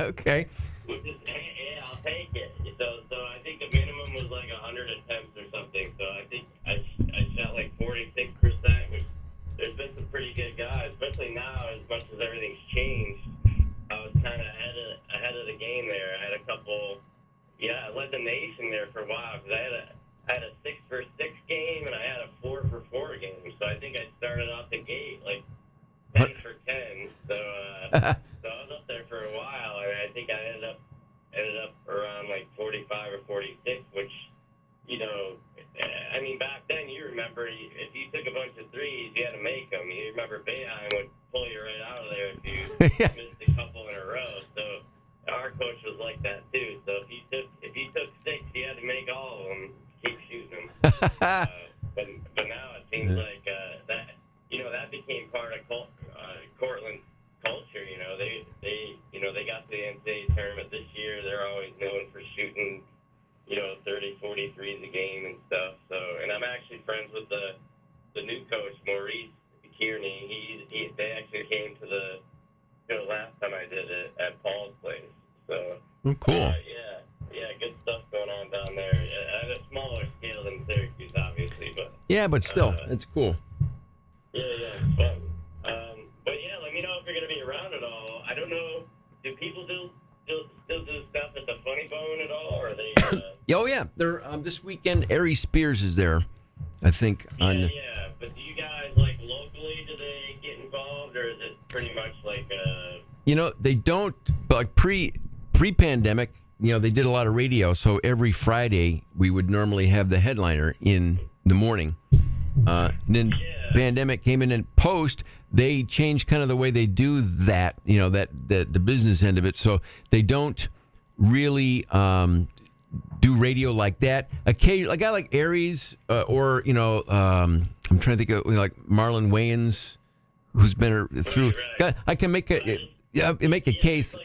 okay. Which is, yeah, I'll take it. So I think the minimum was 100 attempts or something. So I think I shot 46%, which there's been some pretty good guys, especially now as much as everything's changed. I was kind of ahead of the game there. I had a couple. I led the nation there for a while because I had a 6-for-6 game and I had a 4-for-4 game. So I think I started off the gate 10 for 10. So so I was up there for a while, and I think I ended up around 45 or 46, which I mean back then you remember if you took a bunch of threes you had to make them. You remember Boeheim would pull you right out of there if you missed a couple in a row. So our coach was like that too. So if you took 6, you had to make all of them, keep shooting them. But now it seems like that became part of Cortland's culture. They got to the NCAA tournament this year. They're always known for shooting 30, 40 threes a game and stuff. So, and I'm actually friends with the new coach Maurice Kearney. They actually came to the last time I did it at Paul's place. So cool. Yeah, good stuff going on down there at a smaller scale than Syracuse, obviously, but still, it's cool. Yeah, it's fun. But let me know if you're going to be around at all. I don't know. Do people still do stuff at the Funny Bone at all, or are they? Oh yeah, they're this weekend. Ari Spears is there, I think. But do you guys locally? Do they get involved, or is it pretty much they don't. But pre-pandemic, they did a lot of radio. So every Friday we would normally have the headliner in the morning. And then pandemic came in, and post they changed kind of the way they do that. The business end of it. So they don't really do radio like that. Occasionally, a guy like Aries, or I'm trying to think of Marlon Wayans, who's been through. Right. I can make a case.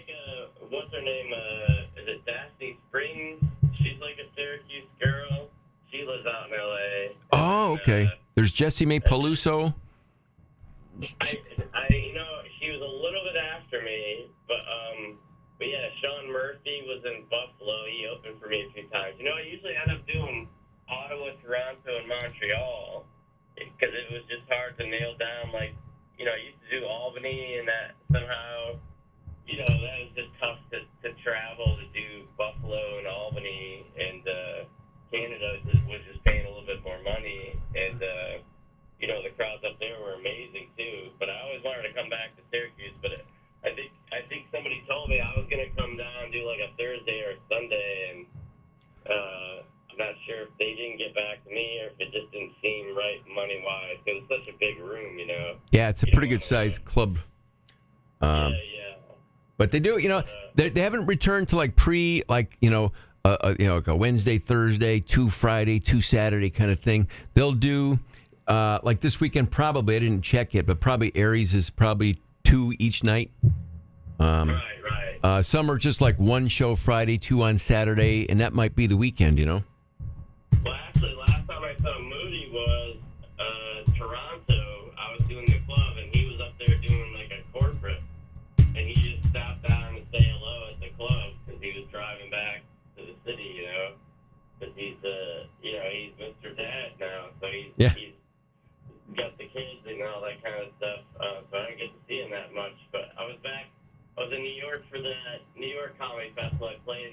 What's her name? Is it Daphne Springs? She's a Syracuse girl. She lives out in L.A. Oh, okay. There's Jessie Mae Peluso. She was a little bit after me, but yeah, Sean Murphy was in Buffalo. He opened for me a few times. I usually end up doing Ottawa, Toronto, and Montreal because it was just hard to nail down. I used to do Albany, and that somehow, that was just tough to travel to do Buffalo and Albany, and Canada was just paying a little bit more money, and the crowds up there were amazing too. But I always wanted to come back to Syracuse, but I think somebody told me I was going to come down and do a Thursday or a Sunday, and I'm not sure if they didn't get back to me or if it just didn't seem right money-wise because it's such a big room, Yeah, it's a pretty good sized club. But they do, they haven't returned to a Wednesday, Thursday, 2 Friday, 2 Saturday kind of thing. They'll do this weekend probably. I didn't check it, but probably Aries is probably 2 each night. Right. Some are just one show Friday, 2 on Saturday, and that might be the weekend. Well, actually, last time I saw Moody was Toronto. I was doing the club, and he was up there doing a corporate, and he just stopped down to say hello at the club because he was driving back to the city, because he's Mr. Dad now, so he's got the kids and all that kind of stuff.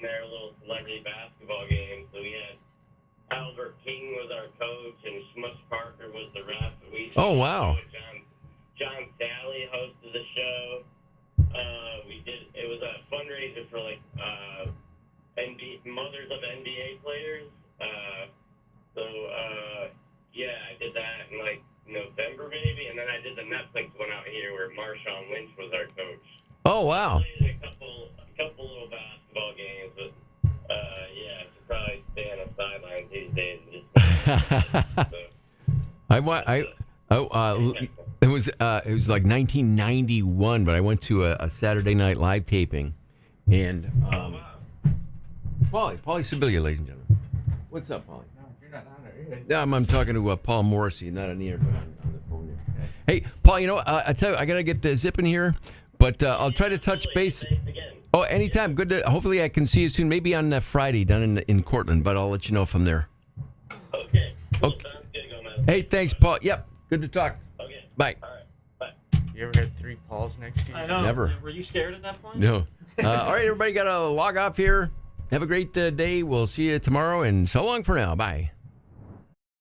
in there, a little celebrity basketball game. So we had Albert King was our coach, and Smush Parker was the ref. Oh, wow. John Sally hosted the show. It was a fundraiser for like mothers of NBA players. Yeah, I did that in like November maybe, and then I did the Netflix one out here where Marshawn Lynch was our coach. Oh, wow. I played in a couple little basketball games, but yeah, I should probably stay on the sidelines these days and just. It was like 1991, but I went to a Saturday Night Live taping, and Paulie Sibilia, ladies and gentlemen. What's up, Paulie? No, you're not on it. No, I'm talking to Paul Morrissey, not on the air, but on the phone here. Hey, Paul, I tell you, I gotta get the zip in here, but I'll try to touch base. Oh, anytime. Good to. Hopefully, I can see you soon. Maybe on Friday down in Cortland, but I'll let you know if I'm there. Okay. Okay. Sounds good, Gomez. Hey, thanks, Paul. Yep. Good to talk. Okay. Bye. All right. Bye. You ever had 3 Pauls next to you? I know. Never. Were you scared at that point? No. All right, everybody, got to log off here. Have a great day. We'll see you tomorrow, and so long for now. Bye.